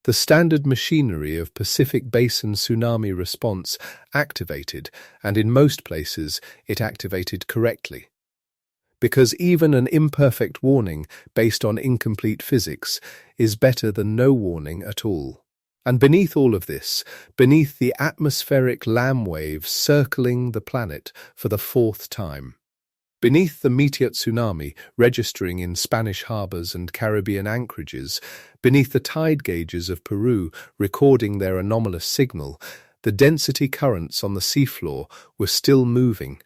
The standard machinery of Pacific Basin tsunami response activated, and in most places it activated correctly. Because even an imperfect warning based on incomplete physics is better than no warning at all. And beneath all of this, beneath the atmospheric lamb waves circling the planet for the 4th time, beneath the meteor tsunami registering in Spanish harbors and Caribbean anchorages, beneath the tide gauges of Peru recording their anomalous signal, the density currents on the seafloor were still moving.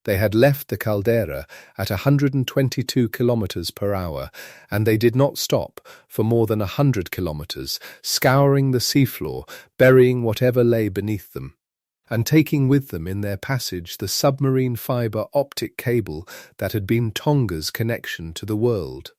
They had left the caldera at 122 kilometers per hour, and they did not stop for more than 100 kilometers, scouring the seafloor, burying whatever lay beneath them, and taking with them in their passage the submarine fiber-optic cable that had been Tonga's connection to the world.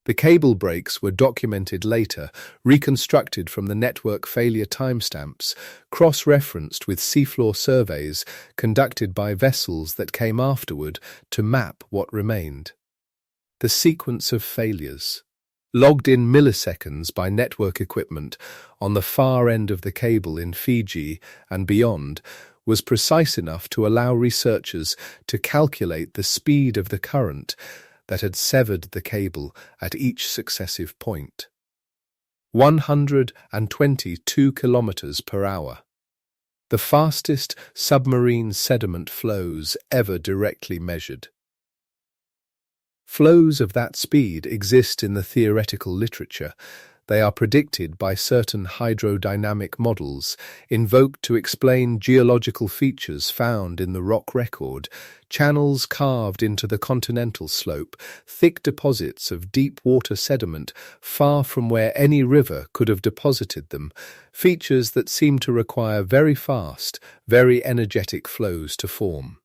The cable breaks were documented later, reconstructed from the network failure timestamps, cross-referenced with seafloor surveys conducted by vessels that came afterward to map what remained. The sequence of failures, logged in milliseconds by network equipment on the far end of the cable in Fiji and beyond, was precise enough to allow researchers to calculate the speed of the current that had severed the cable at each successive point. 122 kilometers per hour. The fastest submarine sediment flows ever directly measured. Flows of that speed exist in the theoretical literature. They are predicted by certain hydrodynamic models, invoked to explain geological features found in the rock record, channels carved into the continental slope, thick deposits of deep water sediment far from where any river could have deposited them, features that seem to require very fast, very energetic flows to form.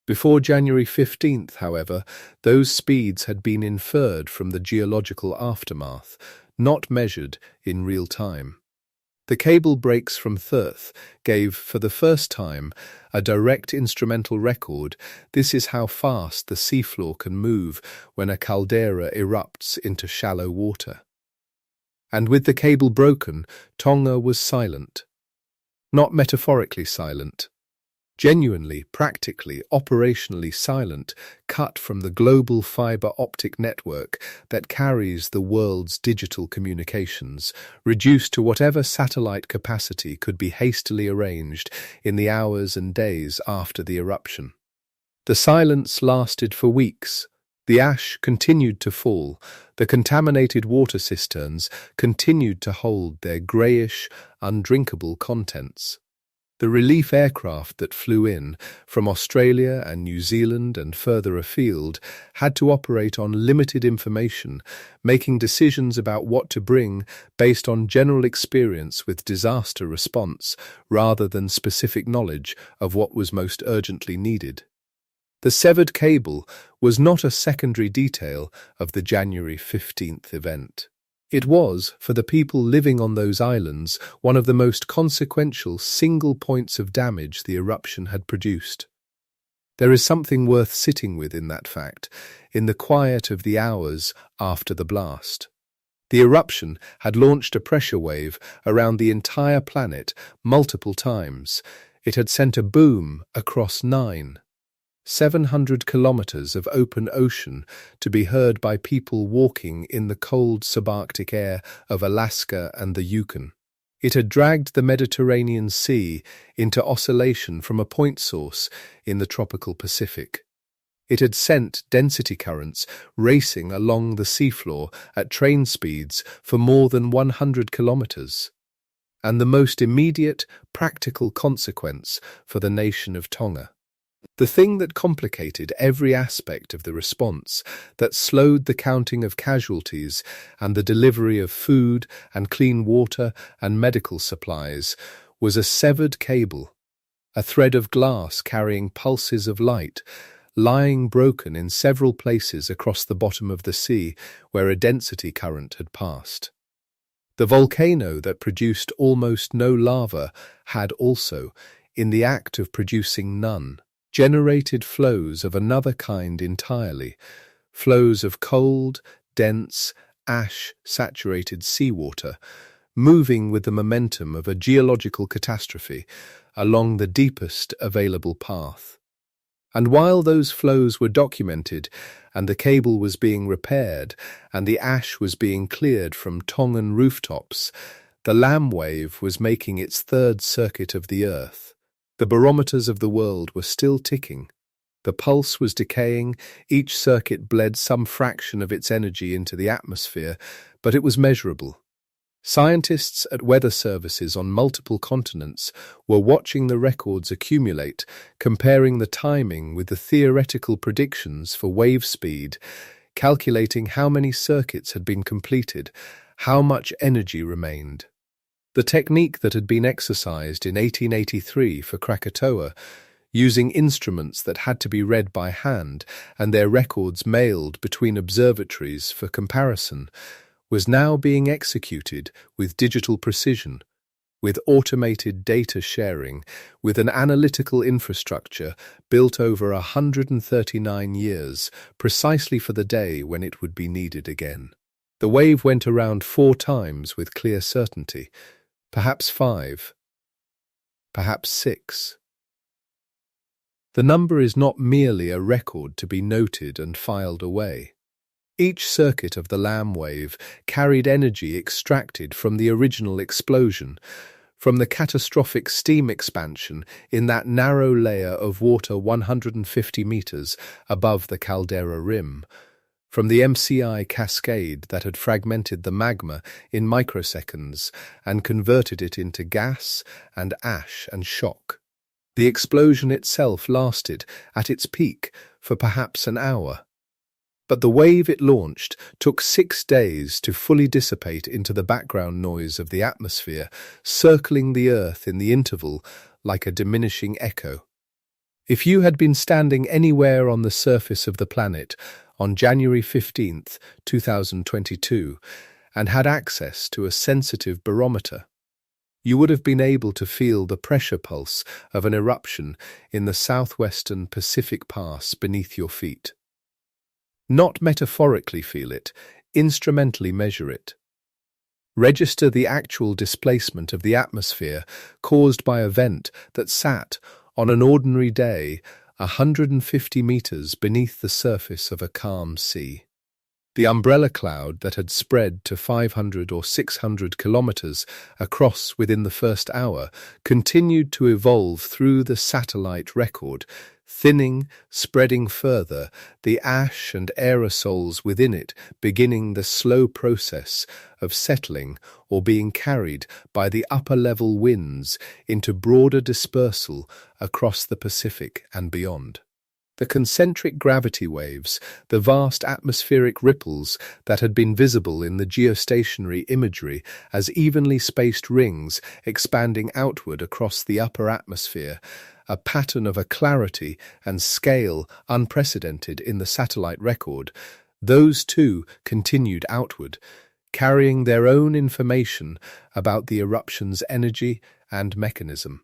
Before January 15th, however, those speeds had been inferred from the geological aftermath, not measured in real time. The cable breaks from Thirth gave, for the first time, a direct instrumental record. This is how fast the seafloor can move when a caldera erupts into shallow water. And with the cable broken, Tonga was silent. Not metaphorically silent. Genuinely, practically, operationally silent, cut from the global fiber-optic network that carries the world's digital communications, reduced to whatever satellite capacity could be hastily arranged in the hours and days after the eruption. The silence lasted for weeks. The ash continued to fall. The contaminated water cisterns continued to hold their greyish, undrinkable contents. The relief aircraft that flew in from Australia and New Zealand and further afield had to operate on limited information, making decisions about what to bring based on general experience with disaster response rather than specific knowledge of what was most urgently needed. The severed cable was not a secondary detail of the January 15th event. It was, for the people living on those islands, one of the most consequential single points of damage the eruption had produced. There is something worth sitting with in that fact, in the quiet of the hours after the blast. The eruption had launched a pressure wave around the entire planet multiple times. It had sent a boom across 700 kilometers of open ocean to be heard by people walking in the cold subarctic air of Alaska and the Yukon. It had dragged the Mediterranean Sea into oscillation from a point source in the tropical Pacific. It had sent density currents racing along the seafloor at train speeds for more than 100 kilometers. And the most immediate, practical consequence for the nation of Tonga. The thing that complicated every aspect of the response, that slowed the counting of casualties and the delivery of food and clean water and medical supplies, was a severed cable, a thread of glass carrying pulses of light, lying broken in several places across the bottom of the sea where a density current had passed. The volcano that produced almost no lava had also, in the act of producing none, generated flows of another kind entirely, flows of cold, dense, ash-saturated seawater, moving with the momentum of a geological catastrophe along the deepest available path. And while those flows were documented, and the cable was being repaired, and the ash was being cleared from Tongan rooftops, the Lam wave was making its third circuit of the Earth. The barometers of the world were still ticking. The pulse was decaying, each circuit bled some fraction of its energy into the atmosphere, but it was measurable. Scientists at weather services on multiple continents were watching the records accumulate, comparing the timing with the theoretical predictions for wave speed, calculating how many circuits had been completed, how much energy remained. The technique that had been exercised in 1883 for Krakatoa, using instruments that had to be read by hand and their records mailed between observatories for comparison, was now being executed with digital precision, with automated data sharing, with an analytical infrastructure built over 139 years, precisely for the day when it would be needed again. The wave went around 4 times with clear certainty, perhaps 5, perhaps 6. The number is not merely a record to be noted and filed away. Each circuit of the Lam wave carried energy extracted from the original explosion, from the catastrophic steam expansion in that narrow layer of water 150 meters above the caldera rim, from the MCI cascade that had fragmented the magma in microseconds and converted it into gas and ash and shock. The explosion itself lasted, at its peak, for perhaps an hour. But the wave it launched took 6 days to fully dissipate into the background noise of the atmosphere, circling the Earth in the interval like a diminishing echo. If you had been standing anywhere on the surface of the planet on January 15, 2022, and had access to a sensitive barometer, you would have been able to feel the pressure pulse of an eruption in the southwestern Pacific Pass beneath your feet. Not metaphorically feel it, instrumentally measure it. Register the actual displacement of the atmosphere caused by a vent that sat, on an ordinary day, 150 meters beneath the surface of a calm sea. The umbrella cloud that had spread to 500 or 600 kilometers across within the first hour continued to evolve through the satellite record, thinning, spreading further, the ash and aerosols within it beginning the slow process of settling or being carried by the upper-level winds into broader dispersal across the Pacific and beyond. The concentric gravity waves, the vast atmospheric ripples that had been visible in the geostationary imagery as evenly spaced rings expanding outward across the upper atmosphere, a pattern of a clarity and scale unprecedented in the satellite record, those too continued outward, carrying their own information about the eruption's energy and mechanism.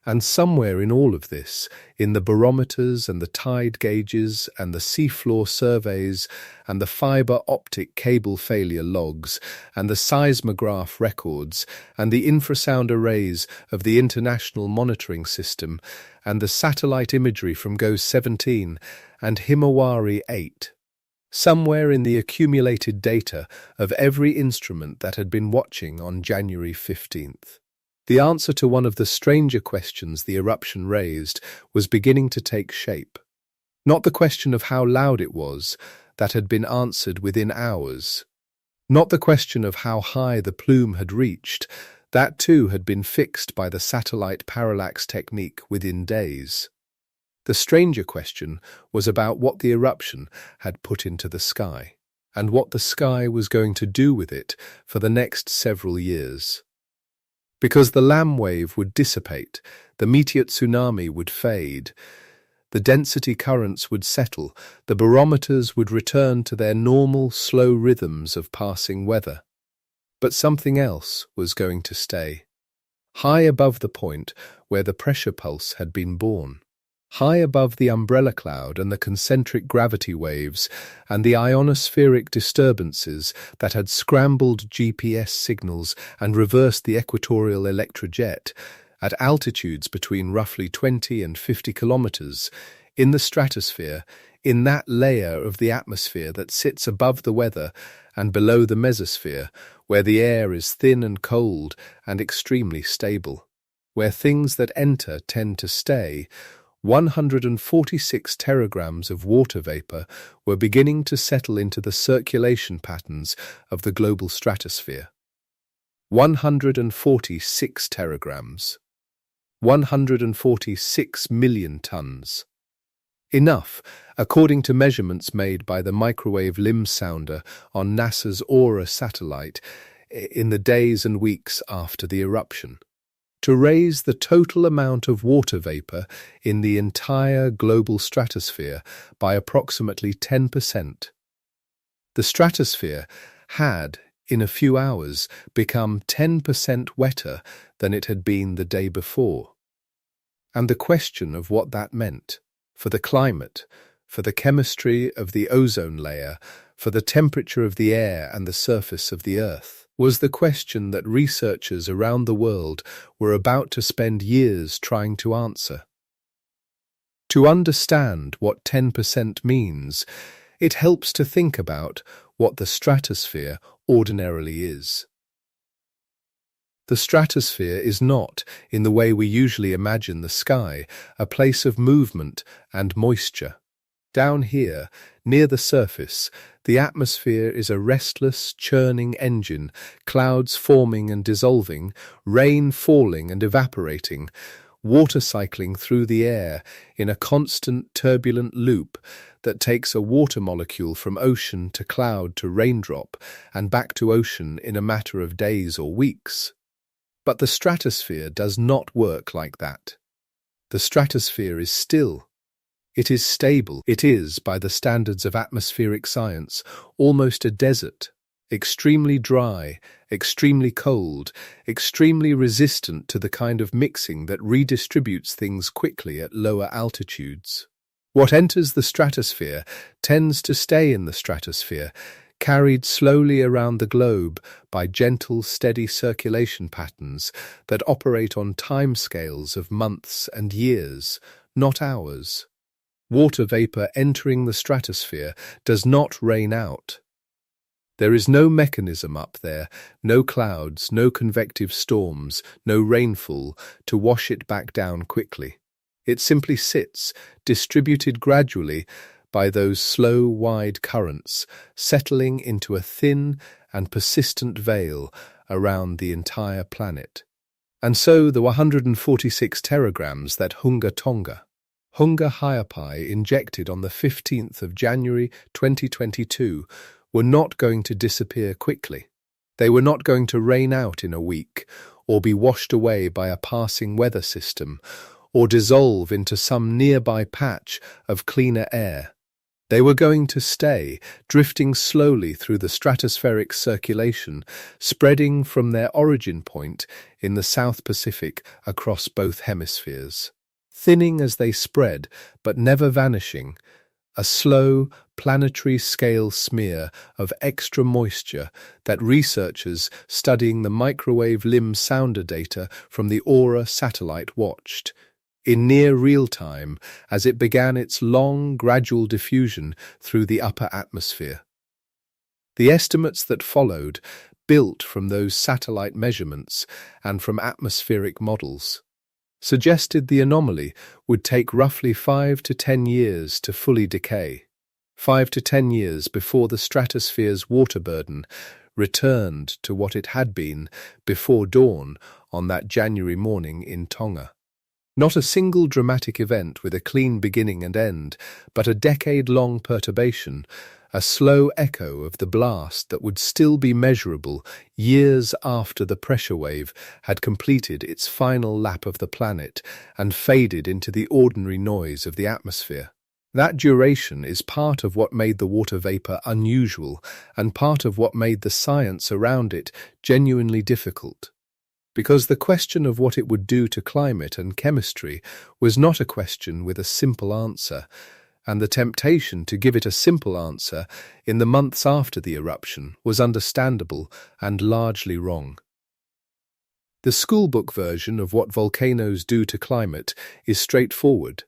And somewhere in all of this, in the barometers and the tide gauges and the seafloor surveys and the fiber-optic cable failure logs and the seismograph records and the infrasound arrays of the International Monitoring System and the satellite imagery from GOES-17 and Himawari-8, somewhere in the accumulated data of every instrument that had been watching on January 15th. The answer to one of the stranger questions the eruption raised was beginning to take shape. Not the question of how loud it was, that had been answered within hours. Not the question of how high the plume had reached, that too had been fixed by the satellite parallax technique within days. The stranger question was about what the eruption had put into the sky, and what the sky was going to do with it for the next several years. Because the Lam wave would dissipate, the meteor tsunami would fade, the density currents would settle, the barometers would return to their normal, slow rhythms of passing weather. But something else was going to stay. High above the point where the pressure pulse had been born. High above the umbrella cloud and the concentric gravity waves and the ionospheric disturbances that had scrambled GPS signals and reversed the equatorial electrojet, at altitudes between roughly 20 and 50 kilometers, in the stratosphere, in that layer of the atmosphere that sits above the weather and below the mesosphere, where the air is thin and cold and extremely stable, where things that enter tend to stay, 146 teragrams of water vapor were beginning to settle into the circulation patterns of the global stratosphere. 146 teragrams. 146 million tons. Enough, according to measurements made by the microwave limb sounder on NASA's Aura satellite in the days and weeks after the eruption, to raise the total amount of water vapor in the entire global stratosphere by approximately 10%. The stratosphere had, in a few hours, become 10% wetter than it had been the day before. And the question of what that meant for the climate, for the chemistry of the ozone layer, for the temperature of the air and the surface of the Earth, was the question that researchers around the world were about to spend years trying to answer. To understand what 10% means, it helps to think about what the stratosphere ordinarily is. The stratosphere is not, in the way we usually imagine the sky, a place of movement and moisture. Down here, near the surface, the atmosphere is a restless, churning engine, clouds forming and dissolving, rain falling and evaporating, water cycling through the air in a constant turbulent loop that takes a water molecule from ocean to cloud to raindrop and back to ocean in a matter of days or weeks. But the stratosphere does not work like that. The stratosphere is still. It is stable. It is, by the standards of atmospheric science, almost a desert, extremely dry, extremely cold, extremely resistant to the kind of mixing that redistributes things quickly at lower altitudes. What enters the stratosphere tends to stay in the stratosphere, carried slowly around the globe by gentle, steady circulation patterns that operate on timescales of months and years, not hours. Water vapor entering the stratosphere does not rain out. There is no mechanism up there, no clouds, no convective storms, no rainfall to wash it back down quickly. It simply sits, distributed gradually by those slow, wide currents, settling into a thin and persistent veil around the entire planet. And so the 146 teragrams that Hunga Tonga, Hunga Ha'apai injected on the 15th of January 2022 were not going to disappear quickly. They were not going to rain out in a week, or be washed away by a passing weather system, or dissolve into some nearby patch of cleaner air. They were going to stay, drifting slowly through the stratospheric circulation, spreading from their origin point in the South Pacific across both hemispheres. Thinning as they spread, but never vanishing, a slow, planetary-scale smear of extra moisture that researchers studying the microwave limb sounder data from the Aura satellite watched, in near real time as it began its long, gradual diffusion through the upper atmosphere. The estimates that followed, built from those satellite measurements and from atmospheric models, suggested the anomaly would take roughly 5 to 10 years to fully decay, 5 to 10 years before the stratosphere's water burden returned to what it had been before dawn on that January morning in Tonga. Not a single dramatic event with a clean beginning and end, but a decade-long perturbation, a slow echo of the blast that would still be measurable years after the pressure wave had completed its final lap of the planet and faded into the ordinary noise of the atmosphere. That duration is part of what made the water vapor unusual and part of what made the science around it genuinely difficult. Because the question of what it would do to climate and chemistry was not a question with a simple answer, and the temptation to give it a simple answer in the months after the eruption was understandable and largely wrong. The schoolbook version of what volcanoes do to climate is straightforward.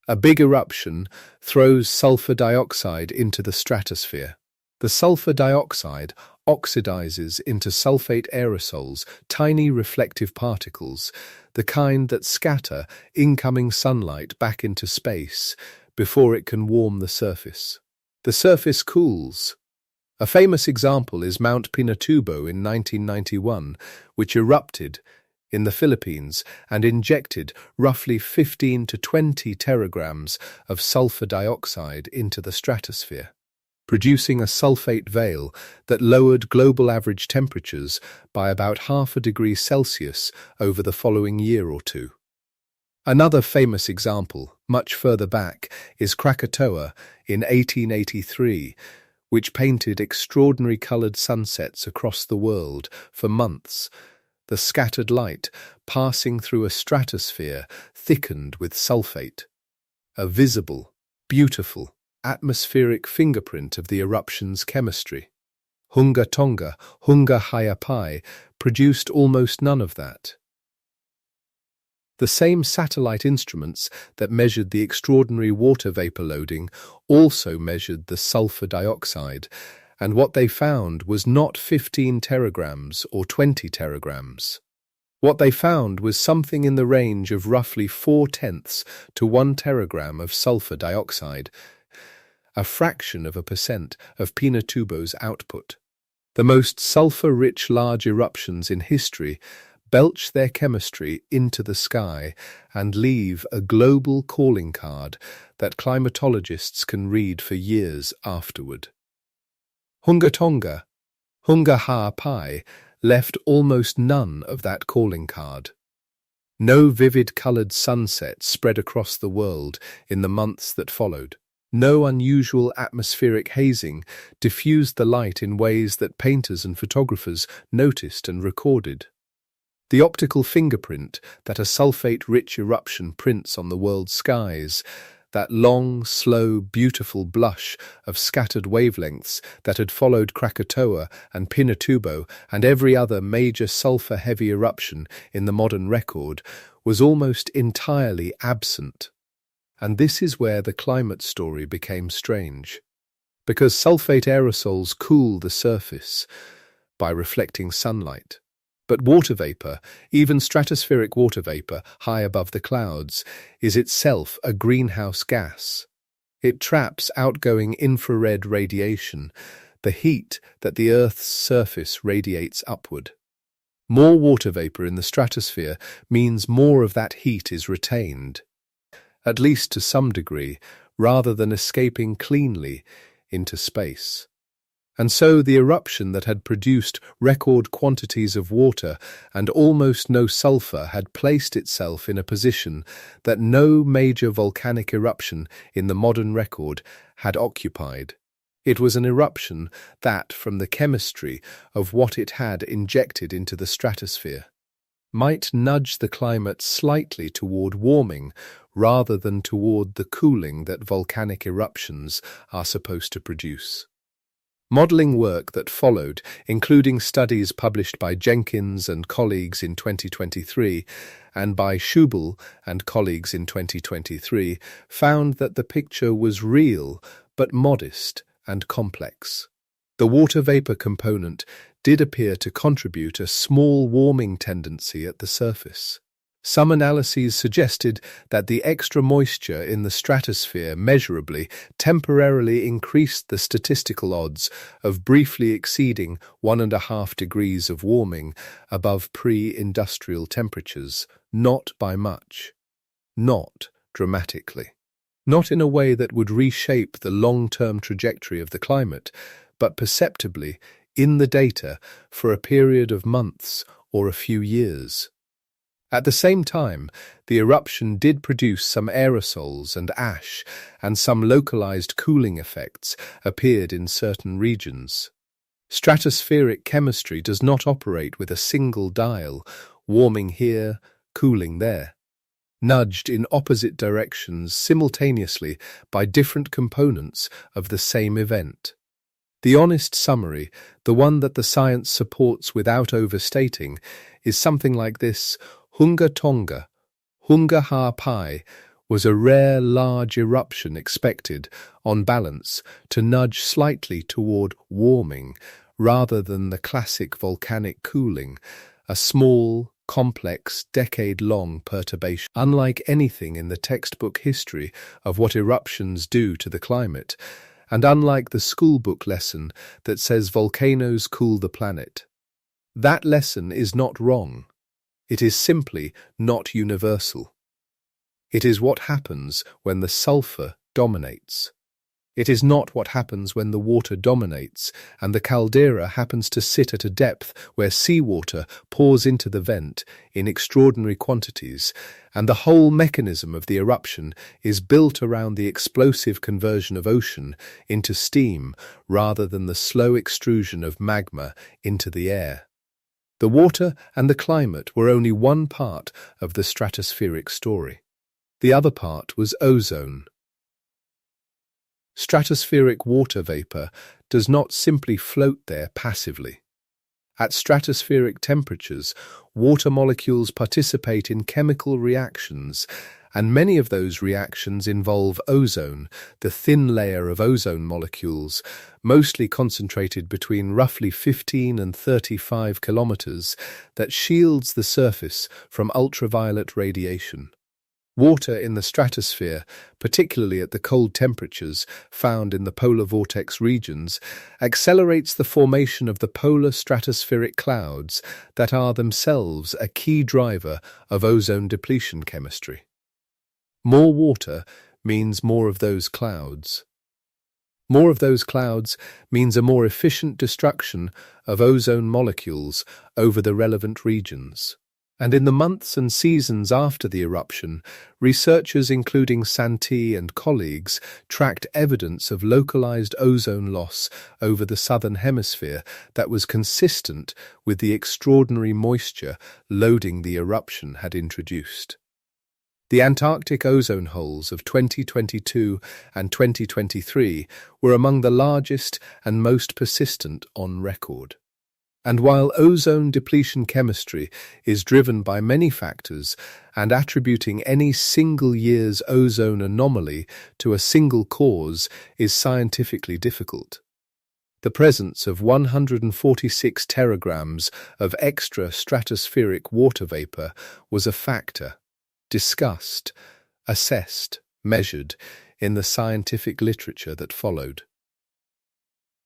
A big eruption throws sulfur dioxide into the stratosphere. The sulfur dioxide oxidizes into sulfate aerosols, tiny reflective particles, the kind that scatter incoming sunlight back into space before it can warm the surface. The surface cools. A famous example is Mount Pinatubo in 1991, which erupted in the Philippines and injected roughly 15 to 20 teragrams of sulfur dioxide into the stratosphere, producing a sulfate veil that lowered global average temperatures by about 0.5 degrees Celsius over the following year or two. Another famous example, much further back, is Krakatoa in 1883, which painted extraordinary coloured sunsets across the world for months, the scattered light passing through a stratosphere thickened with sulfate, a visible, beautiful, atmospheric fingerprint of the eruption's chemistry. Hunga Tonga, Hunga Ha'apai, produced almost none of that. The same satellite instruments that measured the extraordinary water vapor loading also measured the sulfur dioxide, and what they found was not 15 teragrams or 20 teragrams. What they found was something in the range of roughly 0.4 to 1 teragram of sulfur dioxide, a fraction of a percent of Pinatubo's output. The most sulfur-rich large eruptions in history belch their chemistry into the sky and leave a global calling card that climatologists can read for years afterward. Hunga Tonga, Hunga Ha'apai, left almost none of that calling card. No vivid coloured sunsets spread across the world in the months that followed. No unusual atmospheric hazing diffused the light in ways that painters and photographers noticed and recorded. The optical fingerprint that a sulfate-rich eruption prints on the world's skies, that long, slow, beautiful blush of scattered wavelengths that had followed Krakatoa and Pinatubo and every other major sulfur-heavy eruption in the modern record, was almost entirely absent. And this is where the climate story became strange. because sulfate aerosols cool the surface by reflecting sunlight. But water vapor, even stratospheric water vapor high above the clouds, is itself a greenhouse gas. It traps outgoing infrared radiation, the heat that the Earth's surface radiates upward. More water vapor in the stratosphere means more of that heat is retained, at least to some degree, rather than escaping cleanly into space. And so the eruption that had produced record quantities of water and almost no sulfur had placed itself in a position that no major volcanic eruption in the modern record had occupied. It was an eruption that, from the chemistry of what it had injected into the stratosphere, might nudge the climate slightly toward warming rather than toward the cooling that volcanic eruptions are supposed to produce. Modelling work that followed, including studies published by Jenkins and colleagues in 2023 and by Schubel and colleagues in 2023, found that the picture was real but modest and complex. The water vapor component did appear to contribute a small warming tendency at the surface. Some analyses suggested that the extra moisture in the stratosphere measurably, temporarily increased the statistical odds of briefly exceeding 1.5 degrees of warming above pre-industrial temperatures, not by much, not dramatically. Not in a way that would reshape the long-term trajectory of the climate, but perceptibly in the data for a period of months or a few years. At the same time, the eruption did produce some aerosols and ash, and some localized cooling effects appeared in certain regions. Stratospheric chemistry does not operate with a single dial, warming here, cooling there, nudged in opposite directions simultaneously by different components of the same event. The honest summary, the one that the science supports without overstating, is something like this: Hunga Tonga, Hunga Ha'apai, was a rare large eruption expected, on balance, to nudge slightly toward warming, rather than the classic volcanic cooling, a small, complex, decade-long perturbation. Unlike anything in the textbook history of what eruptions do to the climate, and unlike the schoolbook lesson that says volcanoes cool the planet, that lesson is not wrong. It is simply not universal. It is what happens when the sulfur dominates. It is not what happens when the water dominates and the caldera happens to sit at a depth where seawater pours into the vent in extraordinary quantities, and the whole mechanism of the eruption is built around the explosive conversion of ocean into steam rather than the slow extrusion of magma into the air. The water and the climate were only one part of the stratospheric story. The other part was ozone. Stratospheric water vapor does not simply float there passively. At stratospheric temperatures, water molecules participate in chemical reactions, and many of those reactions involve ozone, the thin layer of ozone molecules, mostly concentrated between roughly 15 and 35 kilometers, that shields the surface from ultraviolet radiation. Water in the stratosphere, particularly at the cold temperatures found in the polar vortex regions, accelerates the formation of the polar stratospheric clouds that are themselves a key driver of ozone depletion chemistry. More water means more of those clouds. More of those clouds means a more efficient destruction of ozone molecules over the relevant regions. And in the months and seasons after the eruption, researchers including Santee and colleagues tracked evidence of localized ozone loss over the southern hemisphere that was consistent with the extraordinary moisture loading the eruption had introduced. The Antarctic ozone holes of 2022 and 2023 were among the largest and most persistent on record. And while ozone depletion chemistry is driven by many factors, and attributing any single year's ozone anomaly to a single cause is scientifically difficult, the presence of 146 teragrams of extra stratospheric water vapor was a factor discussed, assessed, measured in the scientific literature that followed.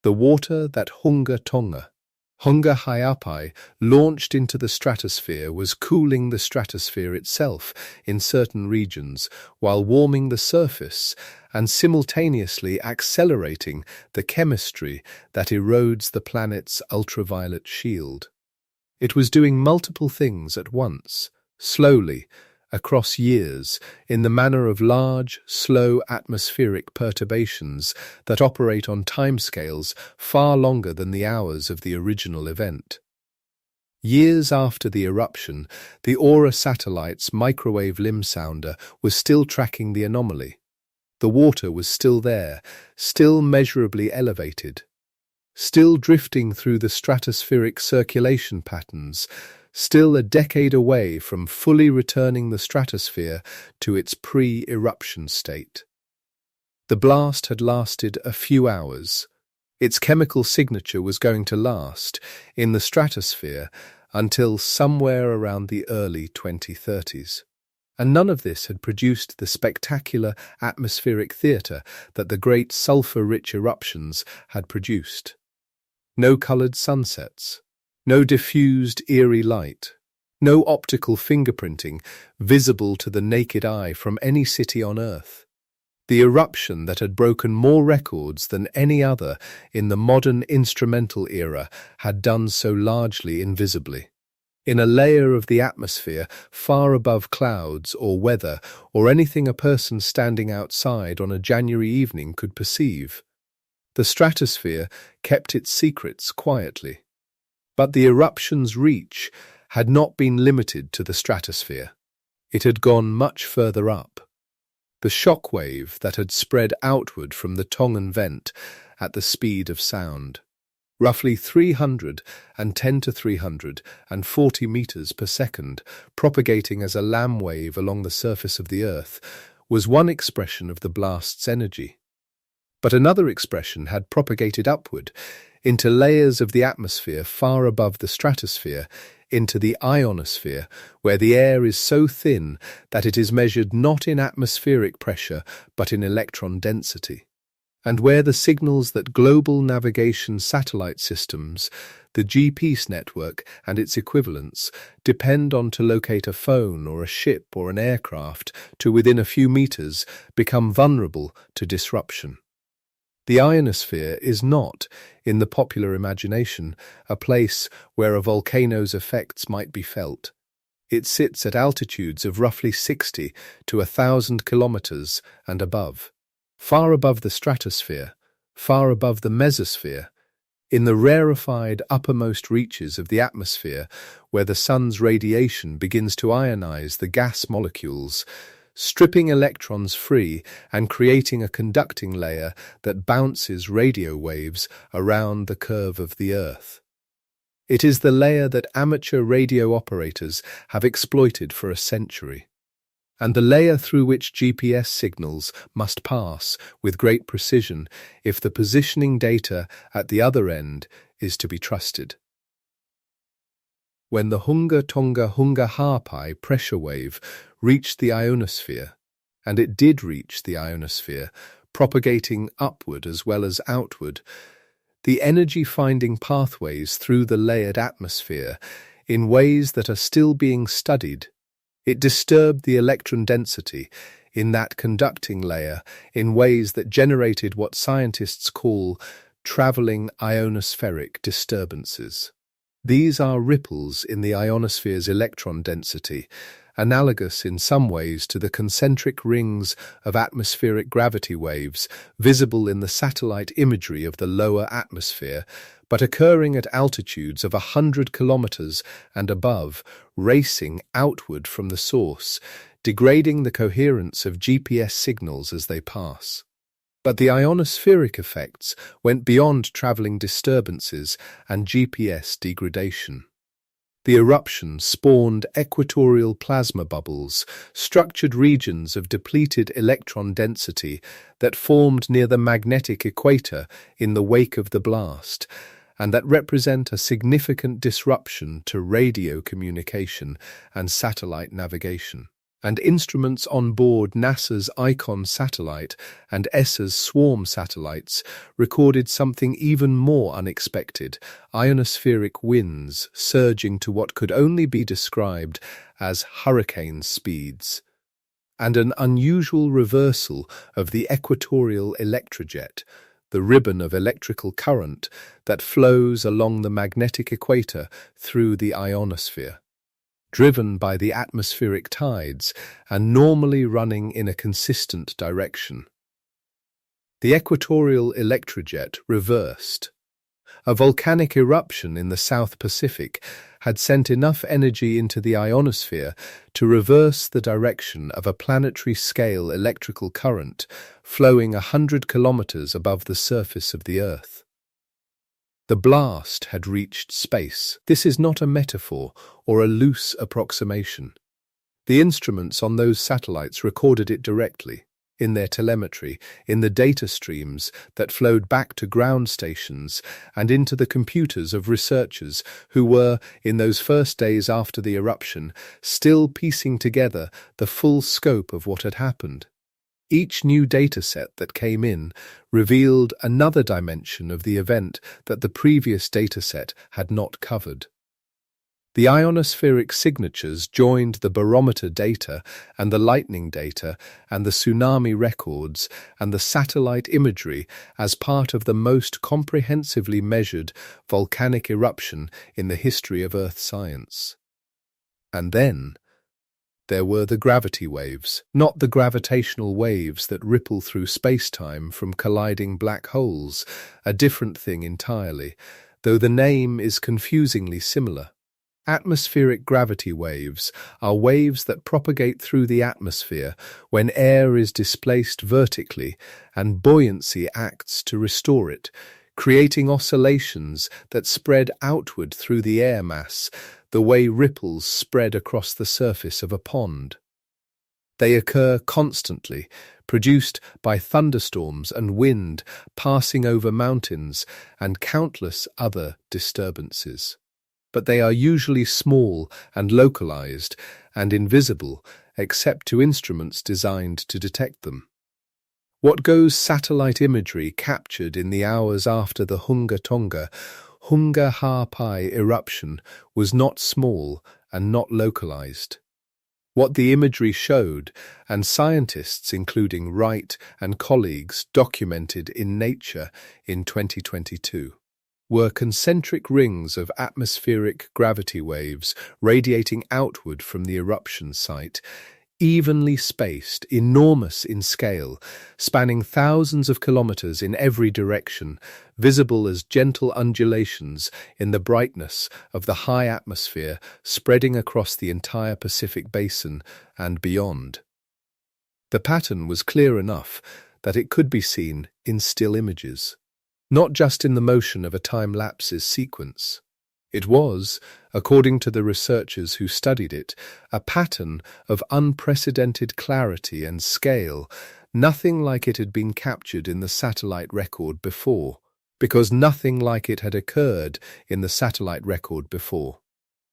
The water that Hunga Tonga, Hunga Ha'apai, launched into the stratosphere was cooling the stratosphere itself in certain regions while warming the surface and simultaneously accelerating the chemistry that erodes the planet's ultraviolet shield. It was doing multiple things at once, slowly, across years, in the manner of large, slow atmospheric perturbations that operate on timescales far longer than the hours of the original event. Years after the eruption, the Aura satellite's microwave limb sounder was still tracking the anomaly. The water was still there, still measurably elevated, still drifting through the stratospheric circulation patterns, still a decade away from fully returning the stratosphere to its pre-eruption state. The blast had lasted a few hours. Its chemical signature was going to last in the stratosphere until somewhere around the early 2030s. And none of this had produced the spectacular atmospheric theatre that the great sulfur-rich eruptions had produced. No coloured sunsets, no diffused eerie light, no optical fingerprinting visible to the naked eye from any city on Earth. The eruption that had broken more records than any other in the modern instrumental era had done so largely invisibly, in a layer of the atmosphere far above clouds or weather or anything a person standing outside on a January evening could perceive. The stratosphere kept its secrets quietly. But the eruption's reach had not been limited to the stratosphere. It had gone much further up. The shock wave that had spread outward from the Tongan vent at the speed of sound, roughly 310 to 340 meters per second, propagating as a lamb wave along the surface of the Earth, was one expression of the blast's energy. But another expression had propagated upward, into layers of the atmosphere far above the stratosphere, into the ionosphere, where the air is so thin that it is measured not in atmospheric pressure but in electron density, and where the signals that global navigation satellite systems, the GPS network and its equivalents, depend on to locate a phone or a ship or an aircraft to within a few meters, become vulnerable to disruption. The ionosphere is not, in the popular imagination, a place where a volcano's effects might be felt. It sits at altitudes of roughly 60 to 1,000 kilometers and above, far above the stratosphere, far above the mesosphere, in the rarefied uppermost reaches of the atmosphere where the sun's radiation begins to ionize the gas molecules, stripping electrons free and creating a conducting layer that bounces radio waves around the curve of the Earth. It is the layer that amateur radio operators have exploited for a century, and the layer through which GPS signals must pass with great precision if the positioning data at the other end is to be trusted. When the Hunga Tonga Hunga Ha'apai pressure wave reached the ionosphere, and it did reach the ionosphere, propagating upward as well as outward, the energy-finding pathways through the layered atmosphere in ways that are still being studied. It disturbed the electron density in that conducting layer in ways that generated what scientists call traveling ionospheric disturbances. These are ripples in the ionosphere's electron density, analogous in some ways to the concentric rings of atmospheric gravity waves visible in the satellite imagery of the lower atmosphere, but occurring at altitudes of 100 kilometers and above, racing outward from the source, degrading the coherence of GPS signals as they pass. But the ionospheric effects went beyond travelling disturbances and GPS degradation. The eruption spawned equatorial plasma bubbles, structured regions of depleted electron density that formed near the magnetic equator in the wake of the blast, and that represent a significant disruption to radio communication and satellite navigation. And instruments on board NASA's ICON satellite and ESA's SWARM satellites recorded something even more unexpected: ionospheric winds surging to what could only be described as hurricane speeds, and an unusual reversal of the equatorial electrojet, the ribbon of electrical current that flows along the magnetic equator through the ionosphere, driven by the atmospheric tides and normally running in a consistent direction. The equatorial electrojet reversed. A volcanic eruption in the South Pacific had sent enough energy into the ionosphere to reverse the direction of a planetary-scale electrical current flowing 100 kilometers above the surface of the Earth. The blast had reached space. This is not a metaphor or a loose approximation. The instruments on those satellites recorded it directly, in their telemetry, in the data streams that flowed back to ground stations and into the computers of researchers who were, in those first days after the eruption, still piecing together the full scope of what had happened. Each new dataset that came in revealed another dimension of the event that the previous dataset had not covered. The ionospheric signatures joined the barometer data and the lightning data and the tsunami records and the satellite imagery as part of the most comprehensively measured volcanic eruption in the history of Earth science. And then there were the gravity waves, not the gravitational waves that ripple through space-time from colliding black holes, a different thing entirely, though the name is confusingly similar. Atmospheric gravity waves are waves that propagate through the atmosphere when air is displaced vertically and buoyancy acts to restore it, creating oscillations that spread outward through the air mass, the way ripples spread across the surface of a pond. They occur constantly, produced by thunderstorms and wind passing over mountains and countless other disturbances. But they are usually small and localized and invisible except to instruments designed to detect them. What goes satellite imagery captured in the hours after the Hunga Tonga, Hunga Ha'apai eruption was not small and not localized. What the imagery showed, and scientists including Wright and colleagues documented in Nature in 2022, were concentric rings of atmospheric gravity waves radiating outward from the eruption site, evenly spaced, enormous in scale, spanning thousands of kilometers in every direction, visible as gentle undulations in the brightness of the high atmosphere spreading across the entire Pacific basin and beyond. The pattern was clear enough that it could be seen in still images, not just in the motion of a time-lapse's sequence. It was, according to the researchers who studied it, a pattern of unprecedented clarity and scale, nothing like it had been captured in the satellite record before, because nothing like it had occurred in the satellite record before,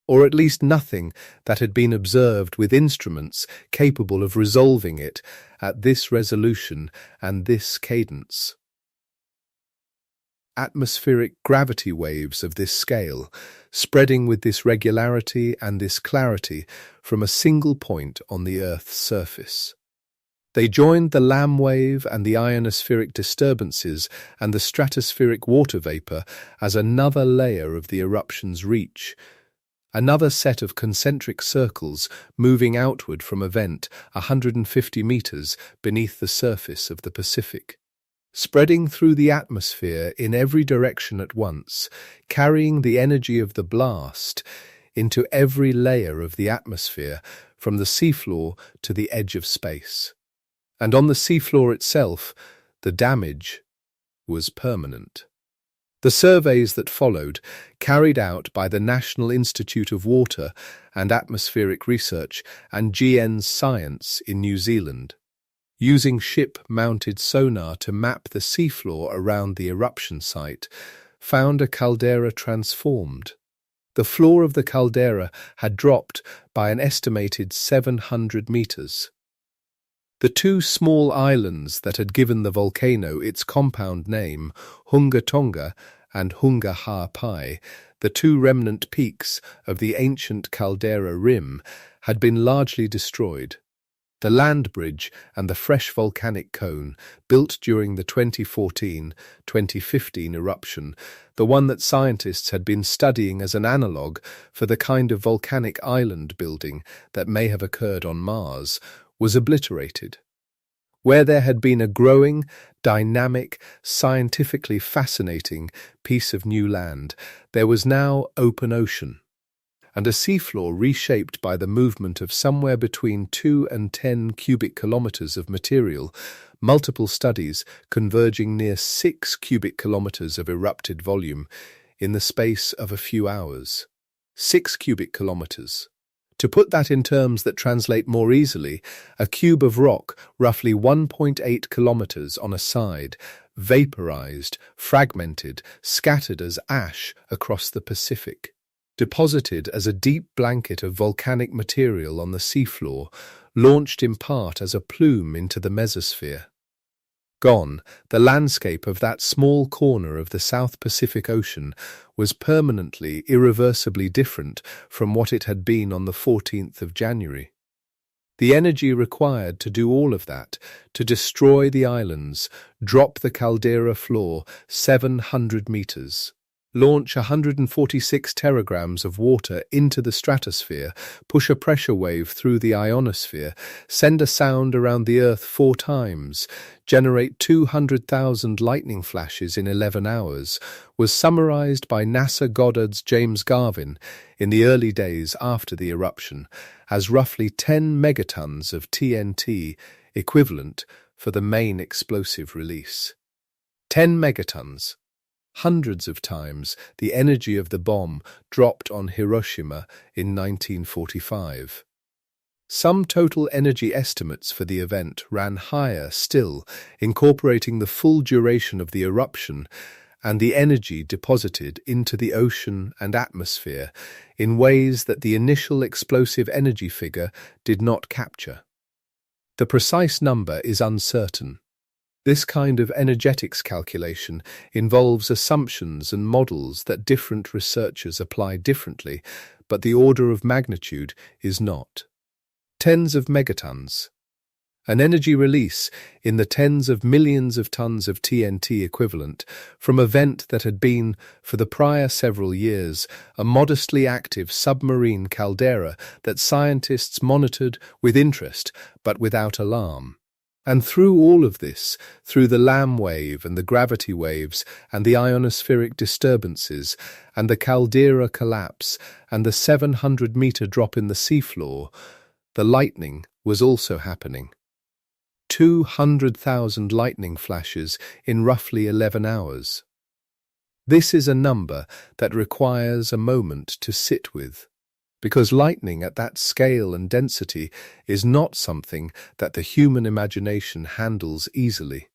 or at least nothing that had been observed with instruments capable of resolving it at this resolution and this cadence. Atmospheric gravity waves of this scale, spreading with this regularity and this clarity from a single point on the Earth's surface. They joined the Lamb wave and the ionospheric disturbances and the stratospheric water vapor as another layer of the eruption's reach, another set of concentric circles moving outward from a vent 150 meters beneath the surface of the Pacific, spreading through the atmosphere in every direction at once, carrying the energy of the blast into every layer of the atmosphere, from the seafloor to the edge of space. And on the seafloor itself, The damage was permanent. The surveys that followed, carried out by the National Institute of Water and Atmospheric Research and GN Science in New Zealand, using ship-mounted sonar to map the seafloor around the eruption site, found a caldera transformed. The floor of the caldera had dropped by an estimated 700 meters. The two small islands that had given the volcano its compound name, Hunga Tonga and Hunga Ha'apai, the two remnant peaks of the ancient caldera rim, had been largely destroyed. The land bridge and the fresh volcanic cone, built during the 2014-2015 eruption, the one that scientists had been studying as an analogue for the kind of volcanic island building that may have occurred on Mars, was obliterated. Where there had been a growing, dynamic, scientifically fascinating piece of new land, there was now open ocean, and a seafloor reshaped by the movement of somewhere between 2 and 10 cubic kilometers of material, multiple studies converging near 6 cubic kilometers of erupted volume in the space of a few hours. 6 cubic kilometers. To put that in terms that translate more easily, a cube of rock, roughly 1.8 kilometers on a side, vaporized, fragmented, scattered as ash across the Pacific, deposited as a deep blanket of volcanic material on the seafloor, launched in part as a plume into the mesosphere. Gone, the landscape of that small corner of the South Pacific Ocean was permanently, irreversibly different from what it had been on the 14th of January. The energy required to do all of that, to destroy the islands, drop the caldera floor 700 meters, launch 146 teragrams of water into the stratosphere, push a pressure wave through the ionosphere, send a sound around the Earth 4 times, generate 200,000 lightning flashes in 11 hours, was summarized by NASA Goddard's James Garvin in the early days after the eruption as roughly 10 megatons of TNT equivalent for the main explosive release. 10 megatons. Hundreds of times the energy of the bomb dropped on Hiroshima in 1945. Some total energy estimates for the event ran higher still, incorporating the full duration of the eruption and the energy deposited into the ocean and atmosphere in ways that the initial explosive energy figure did not capture. The precise number is uncertain. This kind of energetics calculation involves assumptions and models that different researchers apply differently, but the order of magnitude is not. Tens of megatons. An energy release in the tens of millions of tons of TNT equivalent from a vent that had been, for the prior several years, a modestly active submarine caldera that scientists monitored with interest but without alarm. And through all of this, through the Lamb wave and the gravity waves and the ionospheric disturbances and the caldera collapse and the 700-meter drop in the seafloor, the lightning was also happening. 200,000 lightning flashes in roughly 11 hours. This is a number that requires a moment to sit with, because lightning at that scale and density is not something that the human imagination handles easily.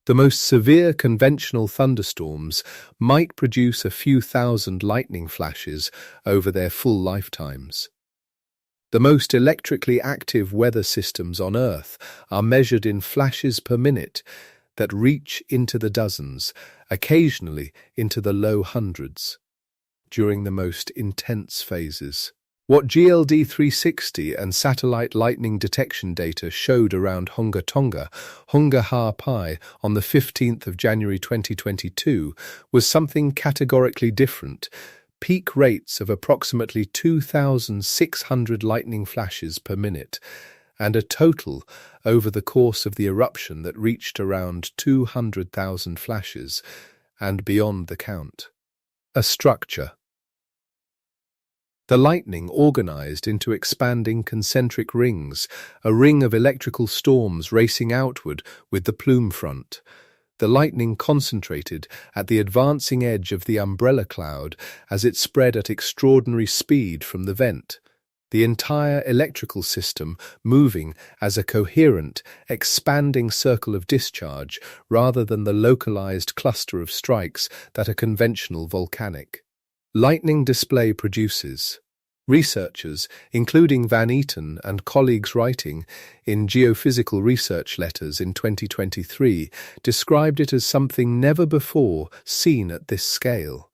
The most severe conventional thunderstorms might produce a few thousand lightning flashes over their full lifetimes. The most electrically active weather systems on Earth are measured in flashes per minute that reach into the dozens, occasionally into the low hundreds, during the most intense phases. What GLD 360 and satellite lightning detection data showed around Hunga Tonga, Hunga Ha'apai on the 15th of January 2022 was something categorically different. Peak rates of approximately 2,600 lightning flashes per minute, and a total over the course of the eruption that reached around 200,000 flashes, and beyond the count. A structure. The lightning organized into expanding concentric rings, a ring of electrical storms racing outward with the plume front. The lightning concentrated at the advancing edge of the umbrella cloud as it spread at extraordinary speed from the vent, the entire electrical system moving as a coherent, expanding circle of discharge rather than the localized cluster of strikes that a conventional volcanic lightning display produces. Researchers, including Van Eaton and colleagues writing in Geophysical Research Letters in 2023, described it as something never before seen at this scale,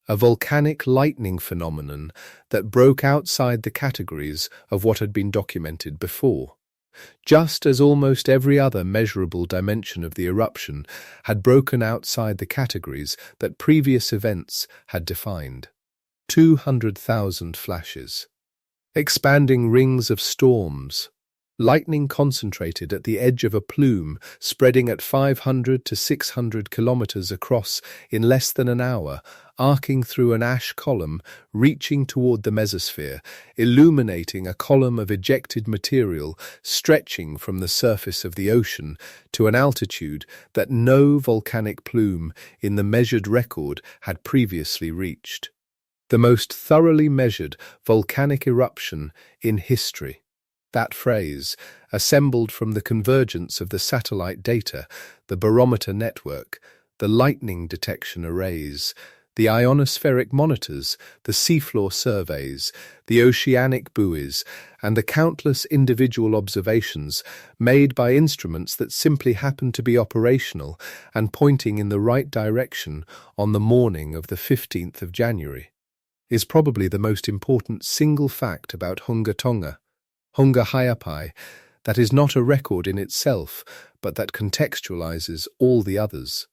a volcanic lightning phenomenon that broke outside the categories of what had been documented before. Just as almost every other measurable dimension of the eruption had broken outside the categories that previous events had defined. 200,000 flashes. Expanding rings of storms. Lightning concentrated at the edge of a plume, spreading at 500 to 600 kilometers across in less than an hour, arcing through an ash column, reaching toward the mesosphere, illuminating a column of ejected material stretching from the surface of the ocean to an altitude that no volcanic plume in the measured record had previously reached. The most thoroughly measured volcanic eruption in history. That phrase, assembled from the convergence of the satellite data, the barometer network, the lightning detection arrays, the ionospheric monitors, the seafloor surveys, the oceanic buoys, and the countless individual observations made by instruments that simply happened to be operational and pointing in the right direction on the morning of the 15th of January. Is probably the most important single fact about Hunga Tonga, Hunga Ha'apai, that is not a record in itself, but that contextualizes all the others.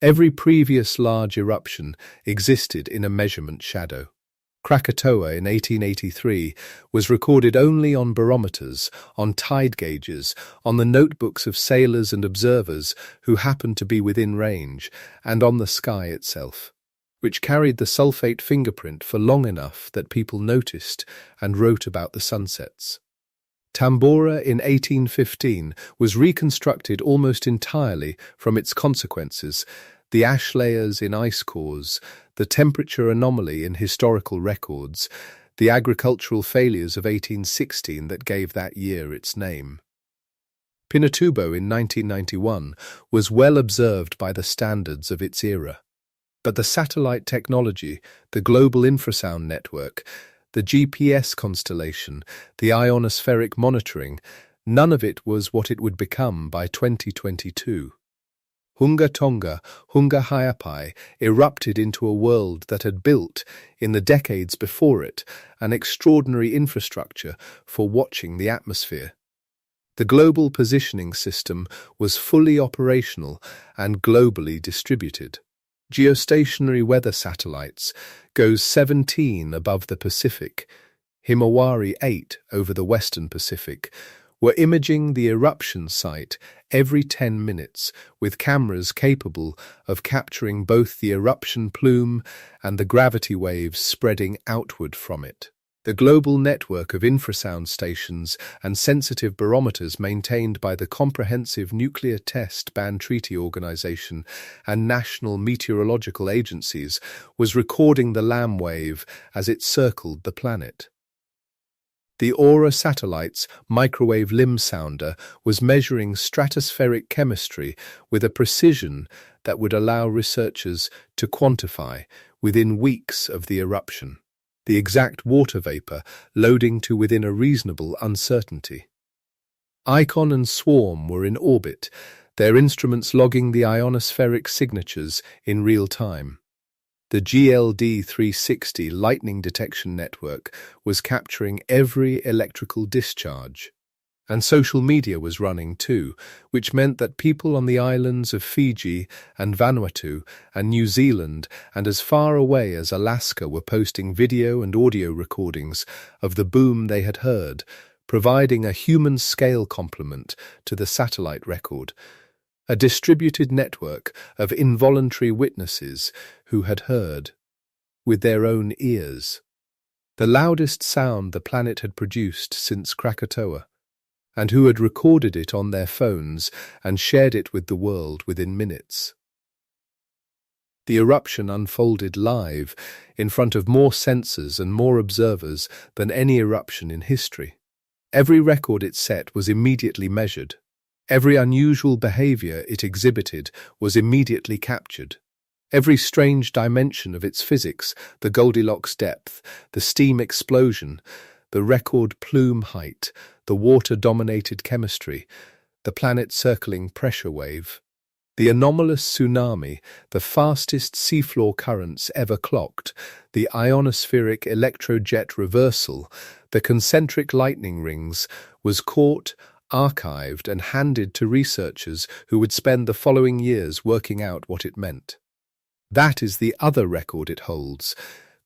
Every previous large eruption existed in a measurement shadow. Krakatoa in 1883 was recorded only on barometers, on tide gauges, on the notebooks of sailors and observers who happened to be within range, and on the sky itself, which carried the sulfate fingerprint for long enough that people noticed and wrote about the sunsets. Tambora in 1815 was reconstructed almost entirely from its consequences, the ash layers in ice cores, the temperature anomaly in historical records, the agricultural failures of 1816 that gave that year its name. Pinatubo in 1991 was well observed by the standards of its era. But the satellite technology, the global infrasound network, the GPS constellation, the ionospheric monitoring, none of it was what it would become by 2022. Hunga Tonga, Hunga Ha'apai, erupted into a world that had built, in the decades before it, an extraordinary infrastructure for watching the atmosphere. The global positioning system was fully operational and globally distributed. Geostationary weather satellites, GOES 17 above the Pacific, Himawari 8 over the western Pacific, were imaging the eruption site every 10 minutes with cameras capable of capturing both the eruption plume and the gravity waves spreading outward from it. The global network of infrasound stations and sensitive barometers maintained by the Comprehensive Nuclear Test Ban Treaty Organization and national meteorological agencies was recording the LAM wave as it circled the planet. The Aura satellite's microwave limb sounder was measuring stratospheric chemistry with a precision that would allow researchers to quantify, within weeks of the eruption, the exact water vapor loading to within a reasonable uncertainty. Icon and Swarm were in orbit, their instruments logging the ionospheric signatures in real time. The GLD 360 lightning detection network was capturing every electrical discharge. And social media was running too, which meant that people on the islands of Fiji and Vanuatu and New Zealand and as far away as Alaska were posting video and audio recordings of the boom they had heard, providing a human-scale complement to the satellite record, a distributed network of involuntary witnesses who had heard with their own ears. the loudest sound the planet had produced since Krakatoa, and who had recorded it on their phones and shared it with the world within minutes. The eruption unfolded live in front of more sensors and more observers than any eruption in history. Every record it set was immediately measured. Every unusual behavior it exhibited was immediately captured. Every strange dimension of its physics, the Goldilocks depth, the steam explosion, the record plume height, the water-dominated chemistry, the planet-circling pressure wave, the anomalous tsunami, the fastest seafloor currents ever clocked, the ionospheric electrojet reversal, the concentric lightning rings, was caught, archived and handed to researchers who would spend the following years working out what it meant. That is the other record it holds,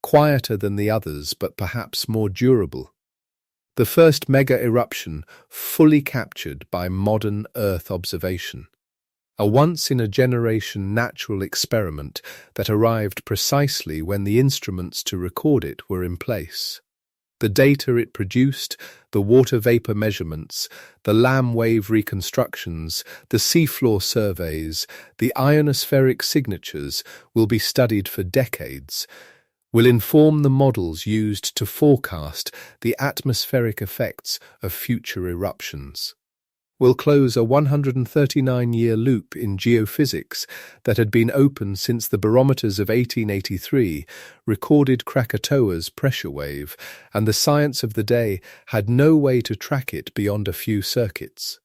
quieter than the others but perhaps more durable. The first mega-eruption fully captured by modern Earth observation. A once-in-a-generation natural experiment that arrived precisely when the instruments to record it were in place. The data it produced, the water vapor measurements, the LAM wave reconstructions, the seafloor surveys, the ionospheric signatures will be studied for decades, will inform the models used to forecast the atmospheric effects of future eruptions. Will close a 139-year loop in geophysics that had been open since the barometers of 1883 recorded Krakatoa's pressure wave, and the science of the day had no way to track it beyond a few circuits.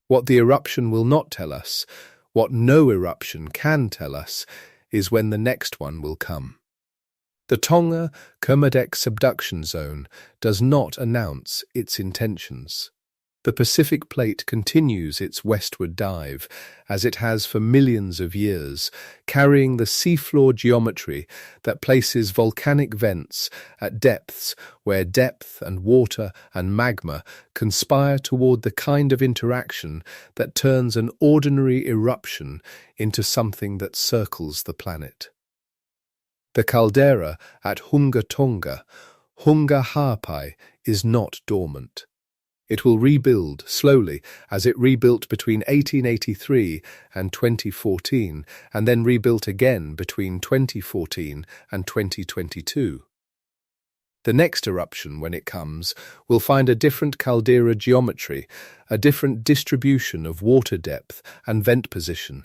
What the eruption will not tell us, what no eruption can tell us, is when the next one will come. The Tonga Kermadec subduction zone does not announce its intentions. The Pacific Plate continues its westward dive, as it has for millions of years, carrying the seafloor geometry that places volcanic vents at depths where depth and water and magma conspire toward the kind of interaction that turns an ordinary eruption into something that circles the planet. The caldera at Hunga Tonga, Hunga Ha'apai, is not dormant. It will rebuild slowly, as it rebuilt between 1883 and 2014, and then rebuilt again between 2014 and 2022. The next eruption, when it comes, will find a different caldera geometry, a different distribution of water depth and vent position,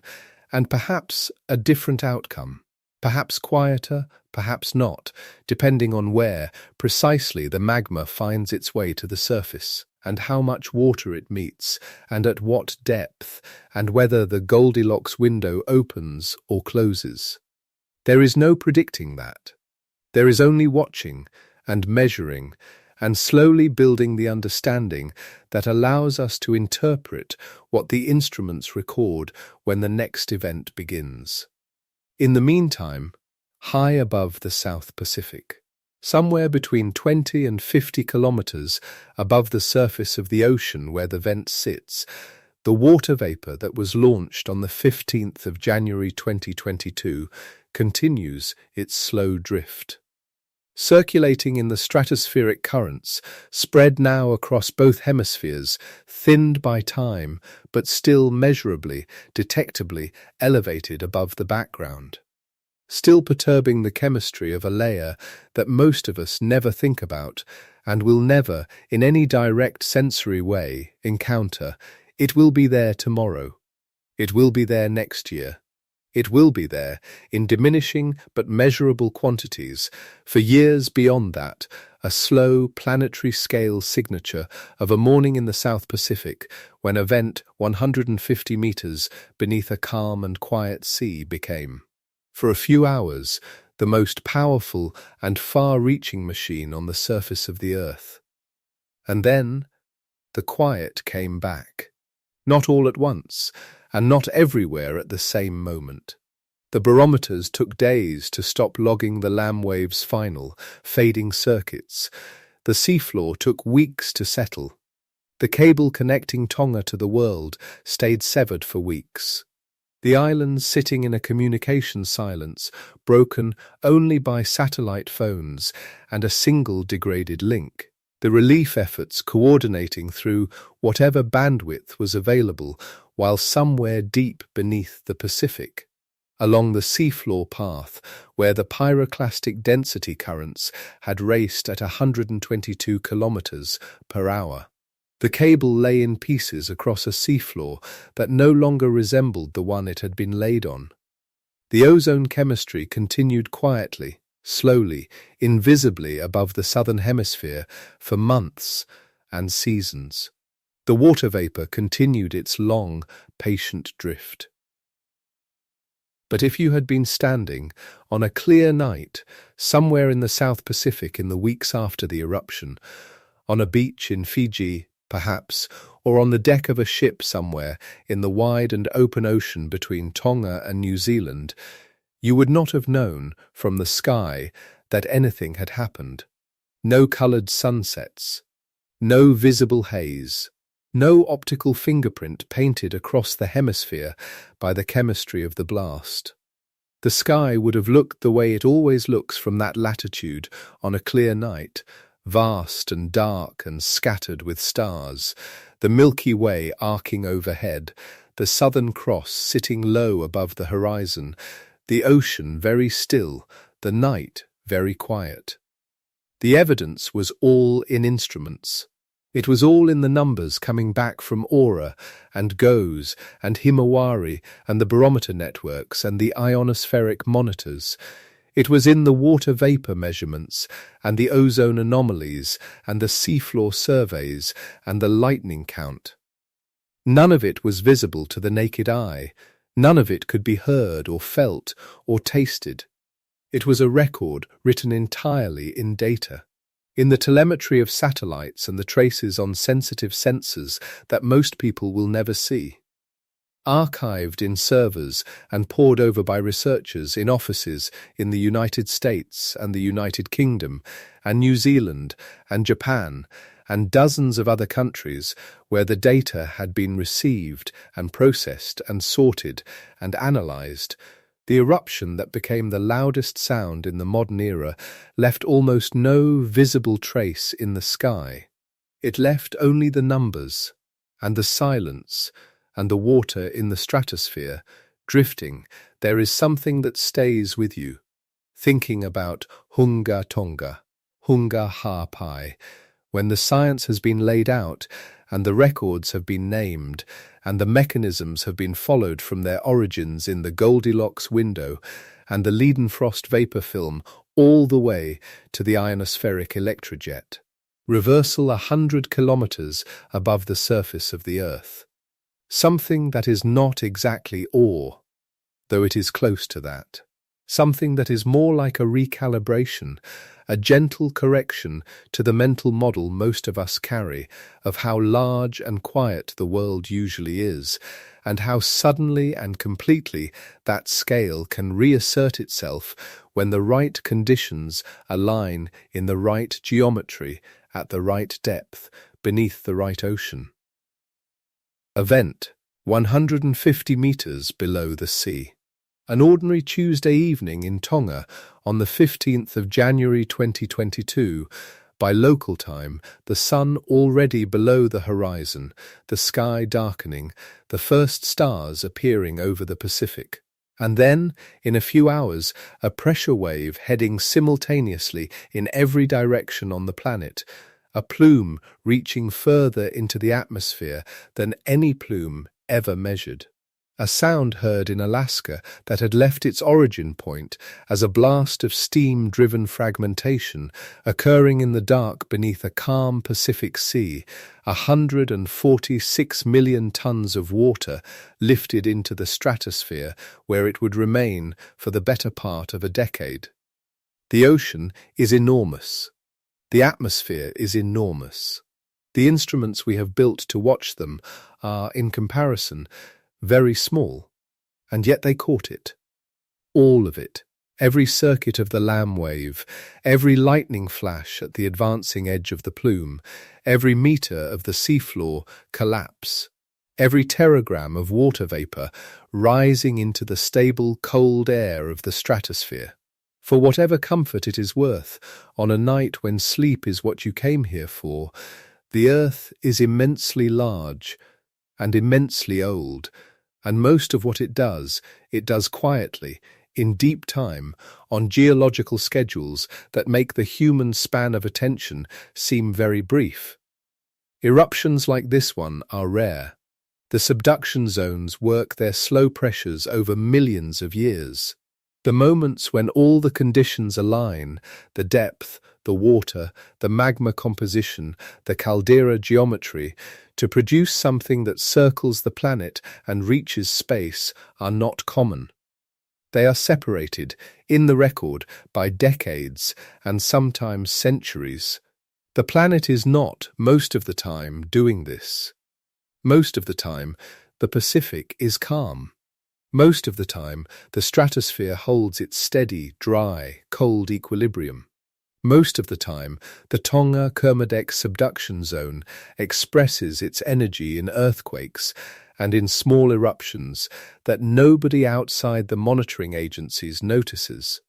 and perhaps a different outcome. Perhaps quieter, perhaps not, depending on where precisely the magma finds its way to the surface, and how much water it meets, and at what depth, and whether the Goldilocks window opens or closes. There is no predicting that. There is only watching and measuring and slowly building the understanding that allows us to interpret what the instruments record when the next event begins. In the meantime, high above the South Pacific, somewhere between 20 and 50 kilometers above the surface of the ocean where the vent sits, the water vapor that was launched on the 15th of January 2022 continues its slow drift. Circulating in the stratospheric currents, spread now across both hemispheres, thinned by time, but still measurably, detectably elevated above the background. Still perturbing the chemistry of a layer that most of us never think about, and will never, in any direct sensory way, encounter. It will be there tomorrow. It will be there next year. It will be there, in diminishing but measurable quantities, for years beyond that, a slow planetary-scale signature of a morning in the South Pacific when a vent 150 meters beneath a calm and quiet sea became, for a few hours, the most powerful and far-reaching machine on the surface of the Earth. And then, the quiet came back. Not all at once, and not everywhere at the same moment. The barometers took days to stop logging the LAM wave's final, fading circuits. The seafloor took weeks to settle. The cable connecting Tonga to the world stayed severed for weeks. The islands sitting in a communication silence, broken only by satellite phones and a single degraded link. The relief efforts coordinating through whatever bandwidth was available, while somewhere deep beneath the Pacific, along the seafloor path where the pyroclastic density currents had raced at 122 kilometers per hour. The cable lay in pieces across a seafloor that no longer resembled the one it had been laid on. The ozone chemistry continued quietly, slowly, invisibly above the southern hemisphere for months and seasons. The water vapor continued its long, patient drift. But if you had been standing on a clear night somewhere in the South Pacific in the weeks after the eruption, on a beach in Fiji, perhaps, or on the deck of a ship somewhere in the wide and open ocean between Tonga and New Zealand, you would not have known from the sky that anything had happened. No coloured sunsets, no visible haze, no optical fingerprint painted across the hemisphere by the chemistry of the blast. The sky would have looked the way it always looks from that latitude on a clear night, vast and dark and scattered with stars, the Milky Way arcing overhead, the Southern Cross sitting low above the horizon, the ocean very still, the night very quiet. The evidence was all in instruments. It was all in the numbers coming back from Aura and GOES and Himawari and the barometer networks and the ionospheric monitors. It was in the water vapor measurements and the ozone anomalies and the seafloor surveys and the lightning count. None of it was visible to the naked eye. None of it could be heard or felt or tasted. It was a record written entirely in data, in the telemetry of satellites and the traces on sensitive sensors that most people will never see. Archived in servers and pored over by researchers in offices in the United States and the United Kingdom and New Zealand and Japan and dozens of other countries where the data had been received and processed and sorted and analyzed. The eruption that became the loudest sound in the modern era left almost no visible trace in the sky. It left only the numbers and the silence and the water in the stratosphere, drifting. There is something that stays with you, thinking about Hunga Tonga, Hunga Ha'apai, when the science has been laid out and the records have been named and the mechanisms have been followed from their origins in the Goldilocks window and the Leidenfrost vapor film all the way to the ionospheric electrojet, reversal 100 kilometers above the surface of the Earth. Something that is not exactly awe, though it is close to that. Something that is more like a recalibration, a gentle correction to the mental model most of us carry of how large and quiet the world usually is, and how suddenly and completely that scale can reassert itself when the right conditions align in the right geometry at the right depth beneath the right ocean. Event 150 meters below the sea. An ordinary Tuesday evening in Tonga on the 15th of January 2022, by local time, the sun already below the horizon, the sky darkening, the first stars appearing over the Pacific. And then, in a few hours, a pressure wave heading simultaneously in every direction on the planet, a plume reaching further into the atmosphere than any plume ever measured. A sound heard in Alaska that had left its origin point as a blast of steam-driven fragmentation occurring in the dark beneath a calm Pacific Sea, 146 million tons of water lifted into the stratosphere where it would remain for the better part of a decade. The ocean is enormous. The atmosphere is enormous. The instruments we have built to watch them are, in comparison, very small, and yet they caught it. All of it, every circuit of the Lamb wave, every lightning flash at the advancing edge of the plume, every meter of the seafloor collapse, every teragram of water vapor rising into the stable, cold air of the stratosphere. For whatever comfort it is worth, on a night when sleep is what you came here for, the Earth is immensely large and immensely old, and most of what it does quietly, in deep time, on geological schedules that make the human span of attention seem very brief. Eruptions like this one are rare. The subduction zones work their slow pressures over millions of years. The moments when all the conditions align, the depth, the water, the magma composition, the caldera geometry, to produce something that circles the planet and reaches space, are not common. They are separated, in the record, by decades and sometimes centuries. The planet is not, most of the time, doing this. Most of the time, the Pacific is calm. Most of the time, the stratosphere holds its steady, dry, cold equilibrium. Most of the time, the Tonga Kermadec subduction zone expresses its energy in earthquakes and in small eruptions that nobody outside the monitoring agencies notices.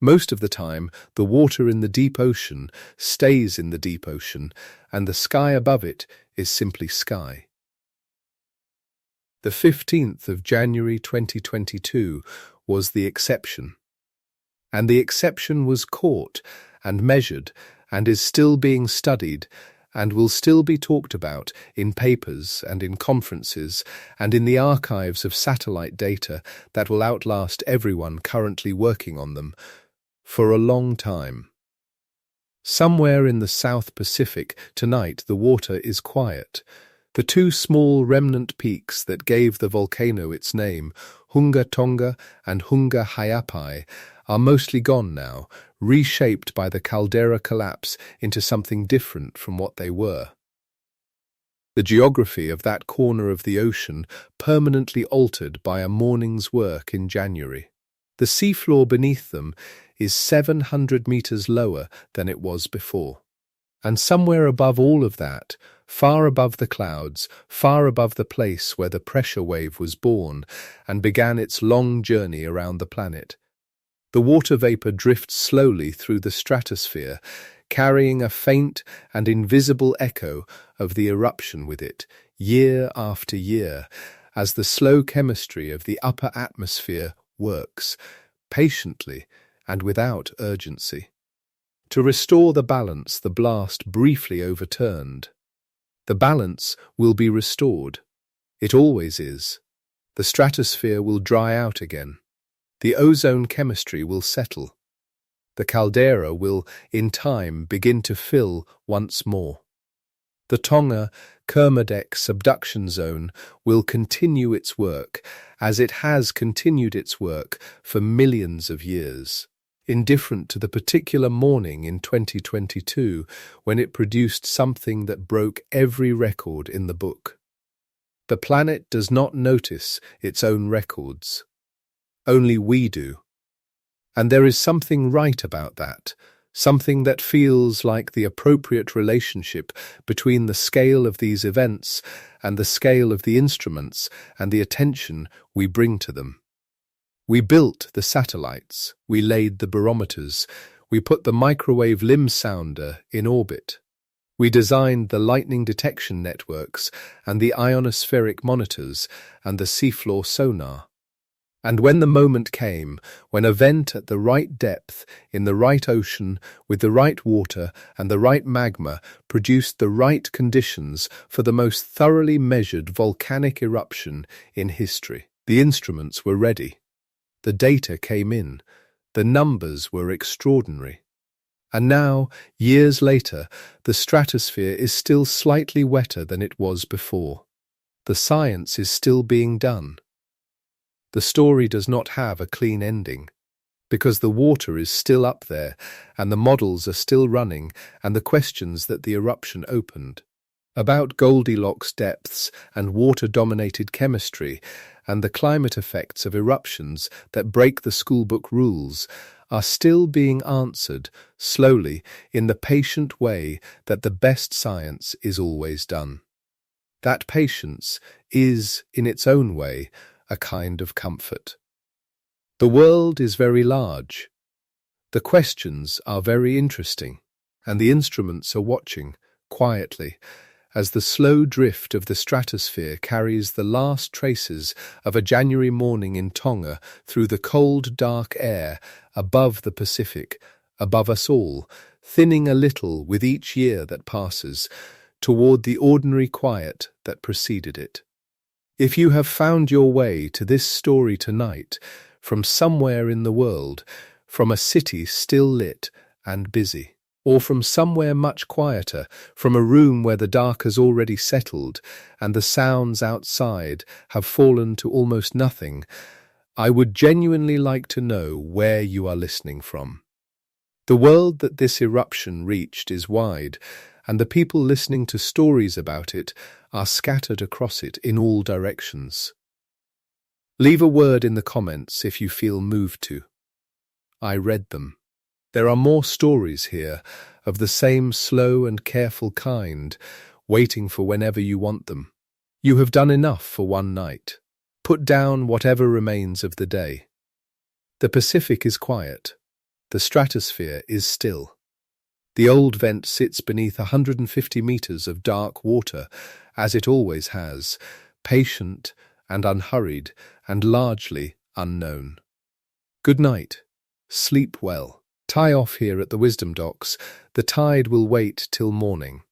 Most of the time, the water in the deep ocean stays in the deep ocean, and the sky above it is simply sky. The 15th of January 2022 was the exception. And the exception was caught and measured and is still being studied and will still be talked about in papers and in conferences and in the archives of satellite data that will outlast everyone currently working on them for a long time. Somewhere in the South Pacific tonight the water is quiet. The two small remnant peaks that gave the volcano its name, Hunga Tonga and Hunga Ha'apai, are mostly gone now, reshaped by the caldera collapse into something different from what they were. The geography of that corner of the ocean permanently altered by a morning's work in January. The seafloor beneath them is 700 meters lower than it was before. And somewhere above all of that, far above the clouds, far above the place where the pressure wave was born and began its long journey around the planet, the water vapor drifts slowly through the stratosphere, carrying a faint and invisible echo of the eruption with it, year after year, as the slow chemistry of the upper atmosphere works, patiently and without urgency. To restore the balance the blast briefly overturned. The balance will be restored. It always is. The stratosphere will dry out again. The ozone chemistry will settle. The caldera will, in time, begin to fill once more. The Tonga Kermadec subduction zone will continue its work, as it has continued its work for millions of years, indifferent to the particular morning in 2022 when it produced something that broke every record in the book. The planet does not notice its own records. Only we do. And there is something right about that, something that feels like the appropriate relationship between the scale of these events and the scale of the instruments and the attention we bring to them. We built the satellites, we laid the barometers, we put the microwave limb sounder in orbit. We designed the lightning detection networks and the ionospheric monitors and the seafloor sonar. And when the moment came, when a vent at the right depth, in the right ocean, with the right water and the right magma produced the right conditions for the most thoroughly measured volcanic eruption in history, the instruments were ready. The data came in. The numbers were extraordinary. And now, years later, the stratosphere is still slightly wetter than it was before. The science is still being done. The story does not have a clean ending, because the water is still up there, and the models are still running, and the questions that the eruption opened, about Goldilocks depths and water-dominated chemistry, and the climate effects of eruptions that break the schoolbook rules, are still being answered, slowly, in the patient way that the best science is always done. That patience is, in its own way, a kind of comfort. The world is very large. The questions are very interesting, and the instruments are watching, quietly, as the slow drift of the stratosphere carries the last traces of a January morning in Tonga through the cold, dark air above the Pacific, above us all, thinning a little with each year that passes, toward the ordinary quiet that preceded it. If you have found your way to this story tonight, from somewhere in the world, from a city still lit and busy, or from somewhere much quieter, from a room where the dark has already settled and the sounds outside have fallen to almost nothing, I would genuinely like to know where you are listening from. The world that this eruption reached is wide, and the people listening to stories about it are scattered across it in all directions. Leave a word in the comments if you feel moved to. I read them. There are more stories here, of the same slow and careful kind, waiting for whenever you want them. You have done enough for one night. Put down whatever remains of the day. The Pacific is quiet. The stratosphere is still. The old vent sits beneath 150 meters of dark water, as it always has, patient and unhurried and largely unknown. Good night. Sleep well. Tie off here at the Wisdom Docks. The tide will wait till morning.